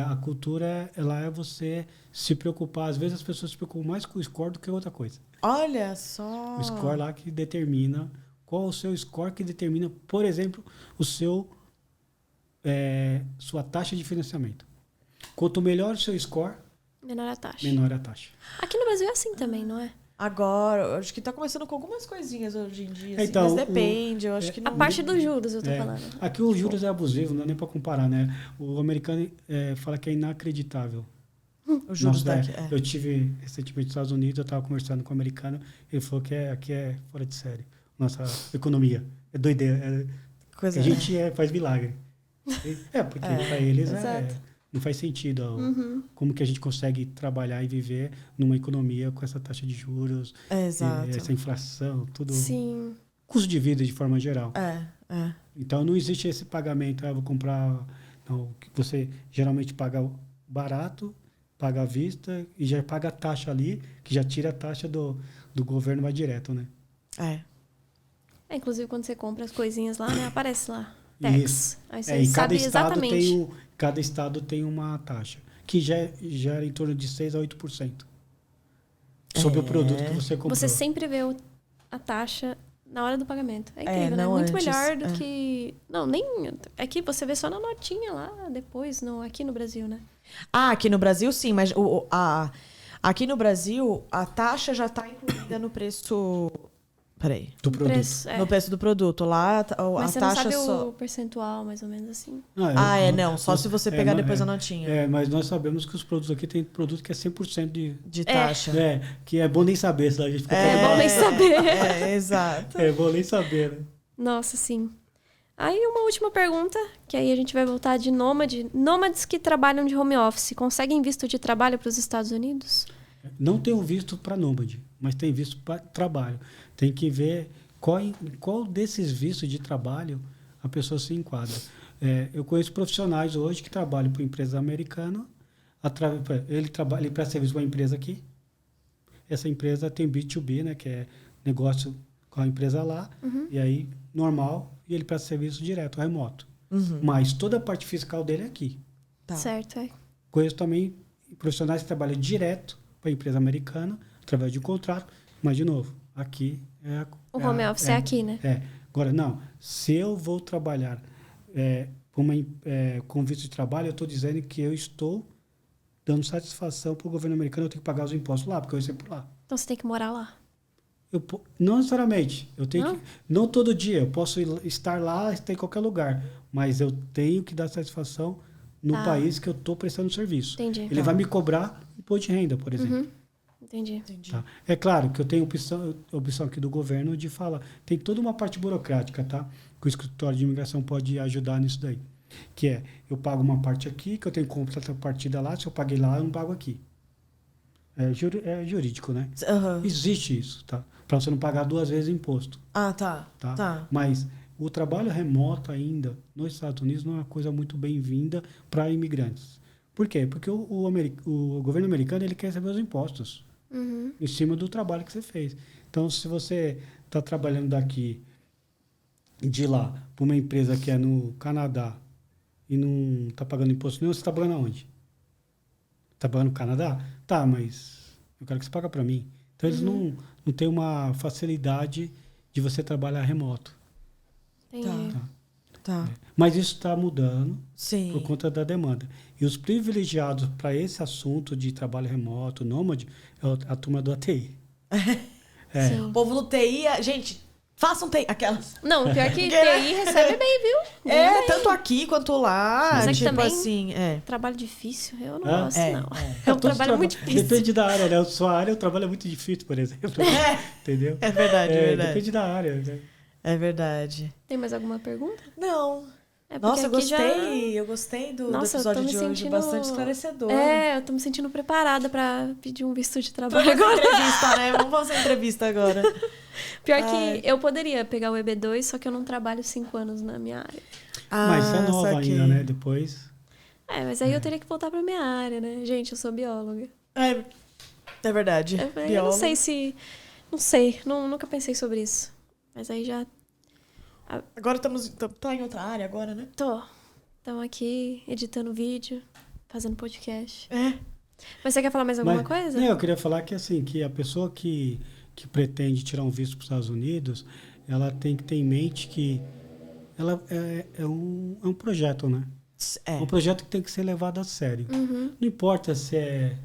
a cultura, ela é você se preocupar. Às vezes as pessoas se preocupam mais com o score do que outra coisa. Olha só. O score lá que determina... Qual o seu score que determina, por exemplo, sua taxa de financiamento. Quanto melhor o seu score, Menor a taxa. menor a taxa. Aqui no Brasil é assim também, não é? Agora, eu acho que tá começando com algumas coisinhas hoje em dia. Assim, Então, mas depende, eu acho que não. A parte dos juros, eu tô falando. Aqui o juros é abusivo, não dá nem para comparar, né? O americano fala que é inacreditável. O juros Nossa, daqui. Eu tive recentemente nos Estados Unidos, eu estava conversando com um americano, ele falou que aqui é fora de série. Nossa economia é doideira. Coisa A gente faz milagre. Porque para eles exato. não faz sentido como que a gente consegue trabalhar e viver numa economia com essa taxa de juros, Exato. essa inflação, tudo. Sim. Custo de vida de forma geral. É. Então não existe esse pagamento, eu vou comprar, não, que você geralmente paga barato, paga à vista e já paga a taxa ali, que já tira a taxa do governo, vai direto, né? Inclusive quando você compra as coisinhas lá, né? Aparece lá. Tax. Aí você E sabe exatamente. cada estado tem uma taxa, que já é em torno de 6% a 8%. Sobre o produto que você comprou. Você sempre vê a taxa na hora do pagamento. É incrível, né? não Muito antes. melhor do que... Não, nem... Aqui você vê só na notinha lá, depois, aqui no Brasil, né? Aqui no Brasil, sim, mas aqui no Brasil, a taxa já está incluída no preço... Peraí. Do produto. No preço do produto. Lá, Mas a você não taxa sabe só... o percentual, mais ou menos assim. Não. Só se você pegar depois a notinha. Mas nós sabemos que os produtos aqui tem produto que é 100% de taxa. Que é bom nem saber, se a gente fica É bom nem saber. Exato. É bom nem saber, né? Nossa, sim. Aí uma última pergunta, que aí a gente vai voltar de nômade. Nômades que trabalham de home office, conseguem visto de trabalho para os Estados Unidos? Não tem o visto para nômade, mas tem visto para trabalho. Tem que ver qual desses vistos de trabalho a pessoa se enquadra. Eu conheço profissionais hoje que trabalham para empresas americanas. Ele presta serviço para uma empresa aqui. Essa empresa tem B2B, né, que é negócio com a empresa lá. E aí, normal, e ele presta serviço direto, remoto. Mas toda a parte fiscal dele é aqui. Tá. Certo, é. Conheço também profissionais que trabalham direto para a empresa americana, através de um contrato. Mas, de novo, aqui O home office é aqui, né? Agora, não. Se eu vou trabalhar com visto de trabalho, eu estou dizendo que eu estou dando satisfação para o governo americano, eu tenho que pagar os impostos lá, porque eu recebo por lá. Então você tem que morar lá. Não necessariamente. Não todo dia. Eu posso estar lá, estar em qualquer lugar. Mas eu tenho que dar satisfação no país que eu estou prestando serviço. Entendi. Ele vai me cobrar imposto de renda, por exemplo. Entendi. Tá? É claro que eu tenho opção aqui do governo de falar. Tem toda uma parte burocrática, tá? Que o escritório de imigração pode ajudar nisso daí. Que eu pago uma parte aqui, que eu tenho que comprar outra partida lá. Se eu paguei lá, eu não pago aqui. É jurídico, né? Existe isso, tá? Para você não pagar 2 vezes imposto. Tá. Mas o trabalho remoto ainda nos Estados Unidos não é uma coisa muito bem-vinda para imigrantes. Por quê? Porque o governo americano ele quer saber os impostos em cima do trabalho que você fez. Então, se você está trabalhando daqui de lá para uma empresa que é no Canadá e não está pagando imposto nenhum, você está pagando aonde? Está pagando no Canadá? Tá, mas eu quero que você pague para mim. Então, eles não têm uma facilidade de você trabalhar remoto. Entendi. Tá. Mas isso está mudando Sim. por conta da demanda. E os privilegiados para esse assunto de trabalho remoto, nômade, é a turma do ATI. Sim. O povo do TI, gente, façam TI. Aquelas. Não, pior que TI recebe bem, viu? Tanto aqui quanto lá. Mas aqui tipo também, assim, trabalho difícil, eu não Ah, gosto, não. É um trabalho muito difícil. Depende da área, né? A sua área, o trabalho é muito difícil, por exemplo. Entendeu? É verdade, é verdade. Depende da área. Né? É verdade. Tem mais alguma pergunta? Não. É porque Nossa, aqui eu gostei do Nossa, eu tô episódio me de hoje, sentindo... bastante esclarecedor. Eu tô me sentindo preparada pra pedir um visto de trabalho Vamos agora. fazer entrevista, né? Vamos fazer entrevista agora. Pior que eu poderia pegar o EB2, só que eu não trabalho 5 anos na minha área. Mas é nova ainda, né? Depois... Mas aí eu teria que voltar pra minha área, né? Gente, eu sou bióloga. É verdade. Eu não sei se... Não sei, nunca pensei sobre isso. Mas aí já... Agora tá em outra área agora, né? Estamos aqui editando vídeo, fazendo podcast. Mas você quer falar mais alguma coisa? Não, eu queria falar que assim, que a pessoa que pretende tirar um visto para os Estados Unidos, ela tem que ter em mente que ela é um projeto, né? É um projeto que tem que ser levado a sério. Não importa se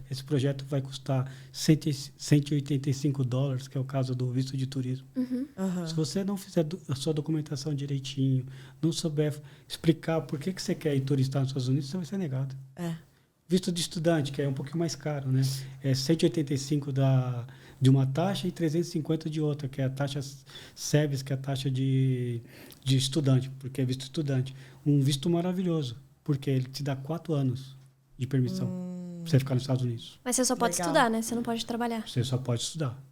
esse projeto vai custar $185, que é o caso do visto de turismo. Se você não fizer a sua documentação direitinho, não souber explicar por que você quer ir turistar nos Estados Unidos, você vai ser negado. Visto de estudante, que é um pouquinho mais caro, né? É 185 de uma taxa e 350 de outra, que é a taxa SEVES, que é a taxa de estudante, porque é visto estudante. Um visto maravilhoso, porque ele te dá 4 anos de permissão para você ficar nos Estados Unidos. Mas você só pode estudar, né? Você não pode trabalhar. Você só pode estudar.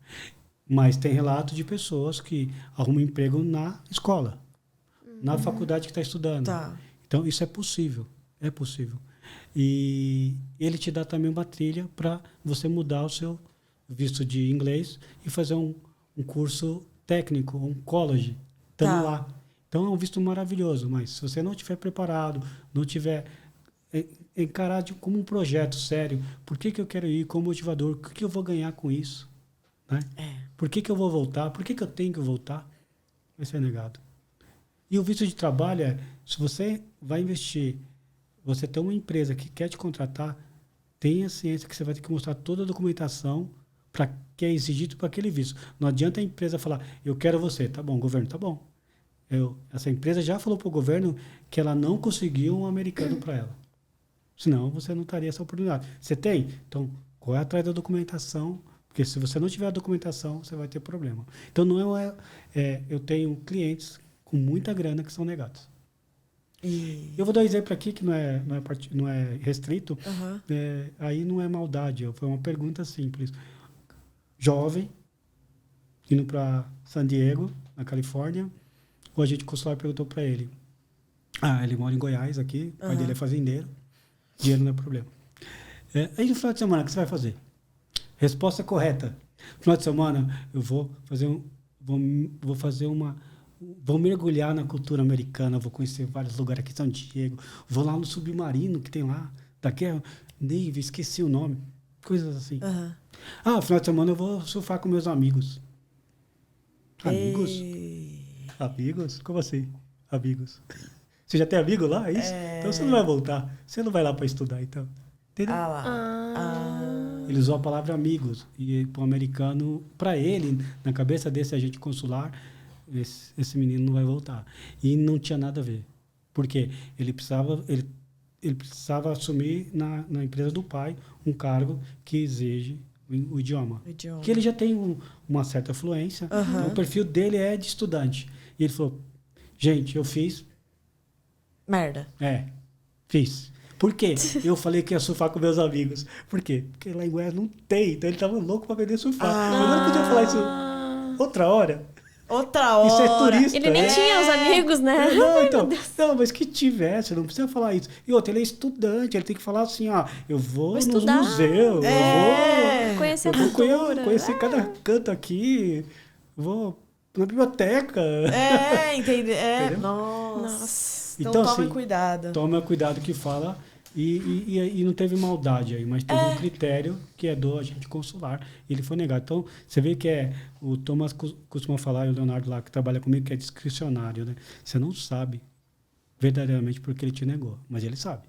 Mas tem relato de pessoas que arrumam emprego na escola, na faculdade que está estudando. Então, isso é possível. É possível. E ele te dá também uma trilha para você mudar o seu visto de inglês e fazer um curso técnico, um college, estando lá. Então, é um visto maravilhoso, mas se você não estiver preparado, não tiver encarado como um projeto sério, por que eu quero ir como motivador, o que eu vou ganhar com isso? Né? Por que eu vou voltar? Por que eu tenho que voltar? Vai ser negado. E o visto de trabalho se você vai investir, você tem uma empresa que quer te contratar, tenha ciência que você vai ter que mostrar toda a documentação que é exigido para aquele visto. Não adianta a empresa falar, eu quero você. Tá bom, governo, tá bom. Essa empresa já falou para o governo que ela não conseguiu um americano para ela. Senão, você não teria essa oportunidade. Você tem? Então, corre atrás da documentação, porque se você não tiver a documentação, você vai ter problema. Então, não eu tenho clientes com muita grana que são negados. Eu vou dar um exemplo aqui que não é restrito. Aham. Aí não é maldade, foi uma pergunta simples. Jovem, indo para San Diego, na Califórnia, o agente consular perguntou para ele. Ele mora em Goiás aqui, o pai dele é fazendeiro, dinheiro não é problema. Aí no final de semana, o que você vai fazer? Resposta correta. No final de semana, eu vou mergulhar na cultura americana, vou conhecer vários lugares aqui em São Diego, vou lá no submarino que tem lá, Navy, esqueci o nome, coisas assim. Uhum. No final de semana eu vou surfar com meus amigos. Amigos? Amigos? Como assim? Amigos. Você já tem amigo lá, é isso? Então você não vai voltar, você não vai lá para estudar, então. Entendeu? Ele usou a palavra amigos. E para o americano, para ele, na cabeça desse agente consular, esse menino não vai voltar. E não tinha nada a ver. Por quê? Ele precisava assumir na empresa do pai um cargo que exige o idioma. Que ele já tem uma certa fluência. Então, o perfil dele é de estudante. E ele falou, gente, eu fiz... Merda. Fiz. Por quê? Eu falei que ia surfar com meus amigos. Por quê? Porque lá em Goiás não tem. Então ele tava louco para aprender a surfar. Eu não podia falar isso outra hora. Isso é turista. Ele nem tinha os amigos, né? Não, mas que tivesse, não precisa falar isso. E outro, ele é estudante, ele tem que falar assim, eu vou nos museus, eu vou conhecer a cultura. Conhecer cada canto aqui, vou na biblioteca. Entendeu? Nossa. Então tome cuidado. Toma cuidado que fala. E não teve maldade aí, mas teve um critério que é do agente consular. E ele foi negado. Então, você vê que o Thomas costuma falar, e o Leonardo lá, que trabalha comigo, que é discricionário, né? Você não sabe verdadeiramente porque ele te negou, mas ele sabe.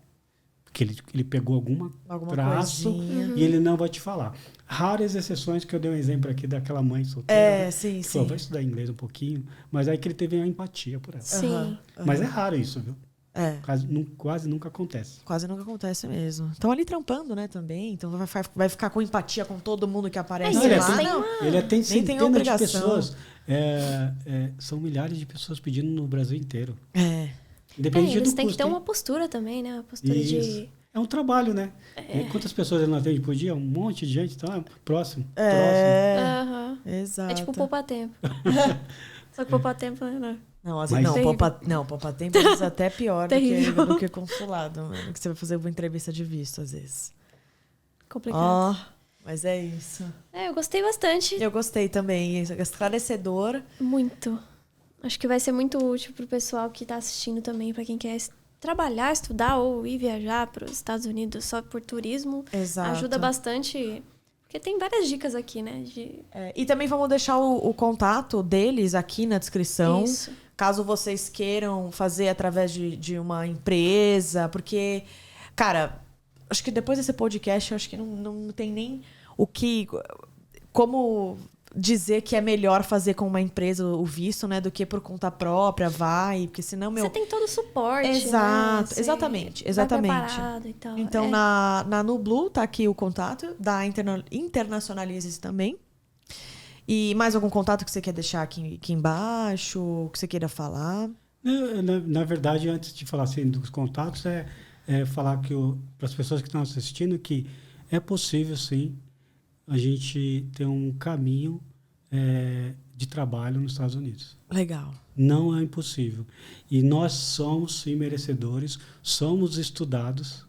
Porque ele pegou alguma traço coisinha. E ele não vai te falar. Raras exceções, que eu dei um exemplo aqui daquela mãe solteira. Sim. Falou, vai estudar inglês um pouquinho, mas aí que ele teve uma empatia por ela. Sim. Mas é raro isso, viu? Quase nunca acontece. Quase nunca acontece mesmo. Estão ali trampando, né, também. Então vai ficar com empatia com todo mundo que aparece lá. Ele tem centenas de pessoas. São milhares de pessoas pedindo no Brasil inteiro. Independente eles do têm custo, que ter uma postura também, né? Uma postura de... É um trabalho, né? Quantas pessoas ele atende por dia? Um monte de gente. Então, próximo. Exato. É tipo poupa-tempo. Só que poupa-tempo, né? Poupa-tempo é até pior do que consulado, mano. Que você vai fazer uma entrevista de visto, às vezes. Complicado. Mas é isso. Eu gostei bastante. Eu gostei também. É esclarecedor. Muito. Acho que vai ser muito útil pro pessoal que tá assistindo também, para quem quer trabalhar, estudar ou ir viajar para os Estados Unidos só por turismo. Exato. Ajuda bastante... Porque tem várias dicas aqui, né? E também vamos deixar o contato deles aqui na descrição. Isso. Caso vocês queiram fazer através de uma empresa. Porque, cara, acho que depois desse podcast, eu acho que não tem nem como dizer que é melhor fazer com uma empresa o visto, né? Do que por conta própria, porque senão, Você tem todo o suporte, Exato, né? exatamente. Vai preparado e tal. Então, na Nublu tá aqui o contato, da Internacionalize também. E mais algum contato que você quer deixar aqui embaixo, que você queira falar? Na verdade, antes de falar assim dos contatos, falar para as pessoas que estão assistindo que é possível, sim, a gente ter um caminho de trabalho nos Estados Unidos. Legal. Não é impossível. E nós somos, sim, merecedores, somos estudados.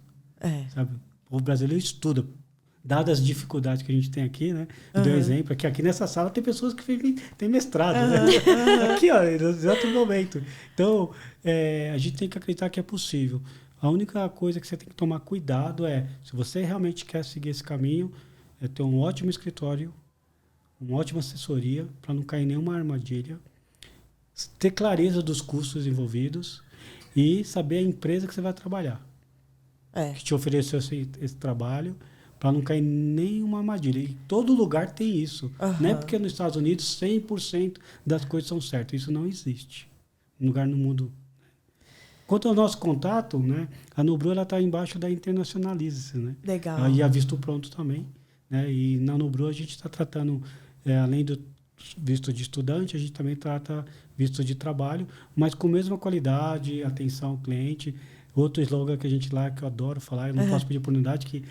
Sabe? O brasileiro estuda. Dadas as dificuldades que a gente tem aqui, né? Eu dei um exemplo, que aqui nessa sala tem pessoas que têm mestrado, né? Aqui, ó, no exato momento. Então, a gente tem que acreditar que é possível. A única coisa que você tem que tomar cuidado se você realmente quer seguir esse caminho, ter um ótimo escritório, uma ótima assessoria, para não cair em nenhuma armadilha, ter clareza dos custos envolvidos e saber a empresa que você vai trabalhar. Que te ofereceu esse trabalho, para não cair em nenhuma armadilha. E todo lugar tem isso. Não é porque nos Estados Unidos 100% das coisas são certas. Isso não existe. Um lugar no mundo. Quanto ao nosso contato, né, a Nublu está embaixo da Internacionalize, né? Legal. E a Visto Pronto também. Né? E na Nublu a gente está tratando, além visto de estudante, a gente também trata visto de trabalho, mas com a mesma qualidade, atenção ao cliente. Outro slogan que a gente lá, que eu adoro falar, eu não posso pedir oportunidade, que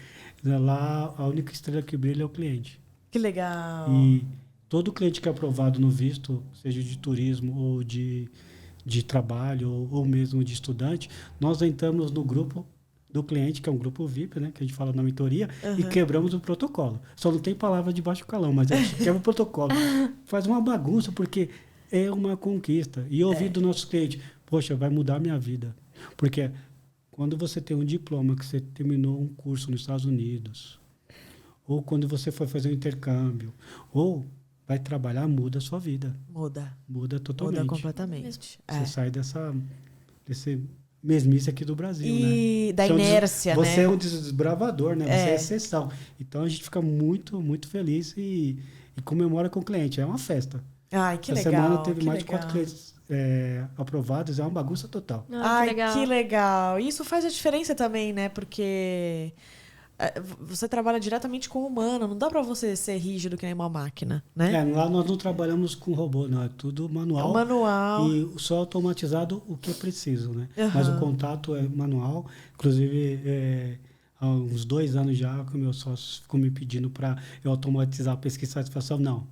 lá a única estrela que brilha é o cliente. Que legal. E todo cliente que é aprovado no visto, seja de turismo ou de trabalho ou mesmo de estudante, nós entramos no grupo do cliente, que é um grupo VIP, né, que a gente fala na mentoria, e quebramos o protocolo. Só não tem palavra de baixo calão, mas a gente quebra o protocolo. Faz uma bagunça, porque é uma conquista. E ouvir do nosso cliente, poxa, vai mudar a minha vida. Porque quando você tem um diploma, que você terminou um curso nos Estados Unidos, ou quando você foi fazer um intercâmbio, ou vai trabalhar, muda a sua vida. Muda totalmente. Muda completamente. Você sai desse mesmice aqui do Brasil, e né? da inércia, você né? é um desbravador, né? Você é exceção. Então, a gente fica muito, muito feliz e comemora com o cliente. É uma festa. Ai, que Essa legal. semana teve que mais legal. de 4 clientes aprovados. É uma bagunça total. Ai, que legal. que legal. E isso faz a diferença também, né? Porque você trabalha diretamente com o humano. Não dá pra você ser rígido que nem uma máquina, né? Lá nós não trabalhamos com robô, não. É tudo manual. É um manual. E só automatizado o que é preciso, né? Mas o contato é manual. Inclusive, há uns 2 anos já que meus sócios ficam me pedindo para eu automatizar a pesquisa de satisfação. Não.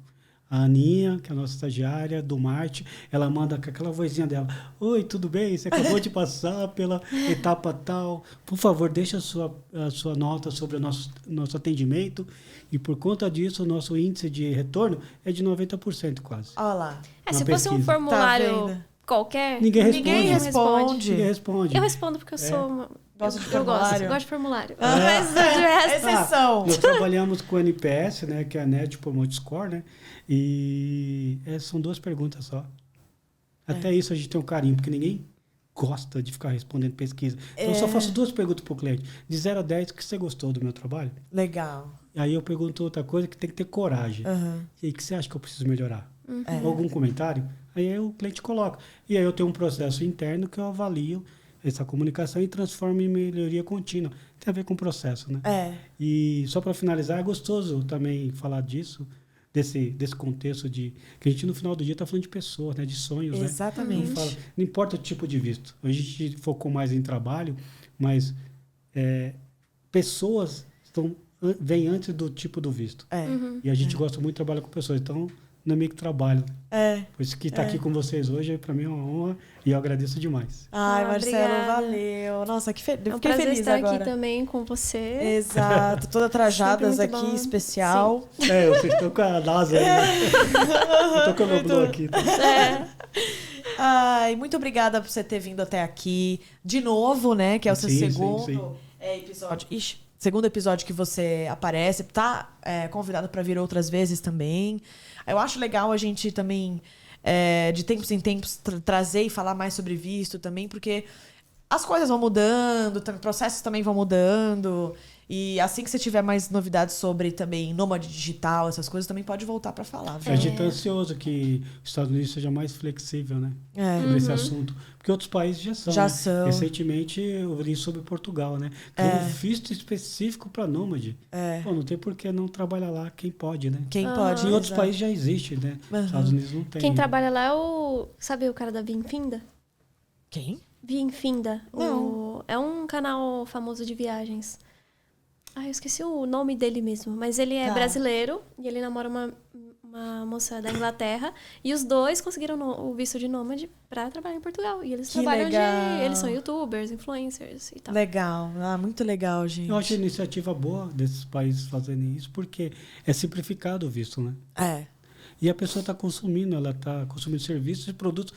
A Aninha, que é a nossa estagiária do Marte, ela manda com aquela vozinha dela: oi, tudo bem? Você acabou de passar pela etapa tal. Por favor, deixa a sua nota sobre o nosso atendimento. E por conta disso, o nosso índice de retorno é de 90% quase. Olha lá. Se Uma fosse um pesquisa. formulário Tá vendo? qualquer, Ninguém Ninguém responde. Ninguém responde. Eu respondo porque eu sou uma... Gosta de eu formulário? gosto de formulário. Mas de resto... Exceção. Nós trabalhamos com o NPS, né, que é a Net Promote Score, né? E são 2 perguntas só. Até isso a gente tem um carinho, porque ninguém gosta de ficar respondendo pesquisa. Então eu só faço 2 perguntas para o cliente. De 0 a 10, o que você gostou do meu trabalho? Legal. Aí eu pergunto outra coisa que tem que ter coragem. E aí, o que você acha que eu preciso melhorar? Algum comentário? Aí o cliente coloca. E aí eu tenho um processo interno que eu avalio essa comunicação e transformo em melhoria contínua. Tem a ver com o processo, né? E só para finalizar, é gostoso também falar disso, desse contexto de que a gente no final do dia está falando de pessoas, né? De sonhos, Exatamente. né? Não importa o tipo de visto. Hoje a gente focou mais em trabalho, mas pessoas vêm antes do tipo do visto. E a gente gosta muito de trabalhar com pessoas. Então, não é meio que trabalho. Por isso que estar aqui com vocês hoje, para mim é uma honra e eu agradeço demais. Ai, Marcelo, obrigada. valeu. Nossa, que eu É um fiquei prazer feliz estar agora. aqui também com você. Exato. Toda trajadas Sempre aqui, muito bom. especial. Vocês estão com a NASA aí, né? Estou com o meu blog aqui. Ai, muito obrigada por você ter vindo até aqui de novo, né? Que é o seu Sim, segundo sim. episódio. Segundo episódio que você aparece. Tá convidado para vir outras vezes também. Eu acho legal a gente também, de tempos em tempos, trazer e falar mais sobre visto também, porque as coisas vão mudando, processos também vão mudando. E assim que você tiver mais novidades sobre também nômade digital, essas coisas, também pode voltar para falar. Viu? A gente está ansioso que os Estados Unidos seja mais flexível, né? É. Nesse assunto. Porque outros países já são. Já né? são. Recentemente eu li sobre Portugal, né? Tem um visto específico para nômade. Pô, não tem por que não trabalhar lá quem pode, né? Quem pode. Em outros exato. países já existe, né? Estados Unidos não tem. Quem trabalha lá é o... Sabe o cara da Vinfinda? Quem? Vinfinda. Não. É um canal famoso de viagens. Eu esqueci o nome dele mesmo. Mas ele é brasileiro e ele namora uma moça da Inglaterra. E os dois conseguiram o visto de nômade pra trabalhar em Portugal. E eles Que trabalham legal. Eles são youtubers, influencers e tal. Legal. Muito legal, gente. Eu acho a iniciativa boa desses países fazerem isso, porque é simplificado o visto, né? E a pessoa está consumindo, ela está consumindo serviços e produtos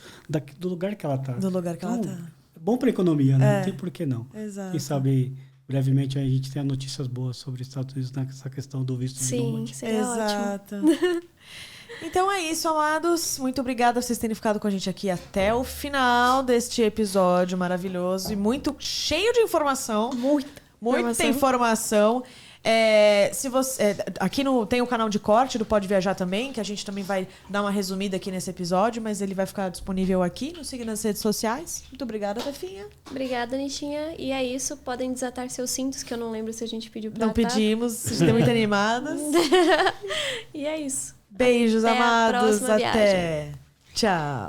do lugar que ela está. Do lugar que ela tá. É bom para a economia, né? Não tem por que não. Exato. Quem sabe, brevemente, a gente tenha notícias boas sobre os Estados Unidos nessa questão do visto de Sim, nômade. seria ótimo. Exato. Então é isso, amados. Muito obrigada por vocês terem ficado com a gente aqui até o final deste episódio maravilhoso e muito cheio de informação. Muita informação. Se você, aqui tem o canal de corte do Pode Viajar também, que a gente também vai dar uma resumida aqui nesse episódio, mas ele vai ficar disponível aqui. Nos siga nas redes sociais. Muito obrigada, Tefinha. Obrigada, Nichinha. E é isso. Podem desatar seus cintos, que eu não lembro se a gente pediu pra Não pedimos, vocês estão muito animadas. E é isso. Beijos, Até a amados. próxima viagem. Até. Tchau.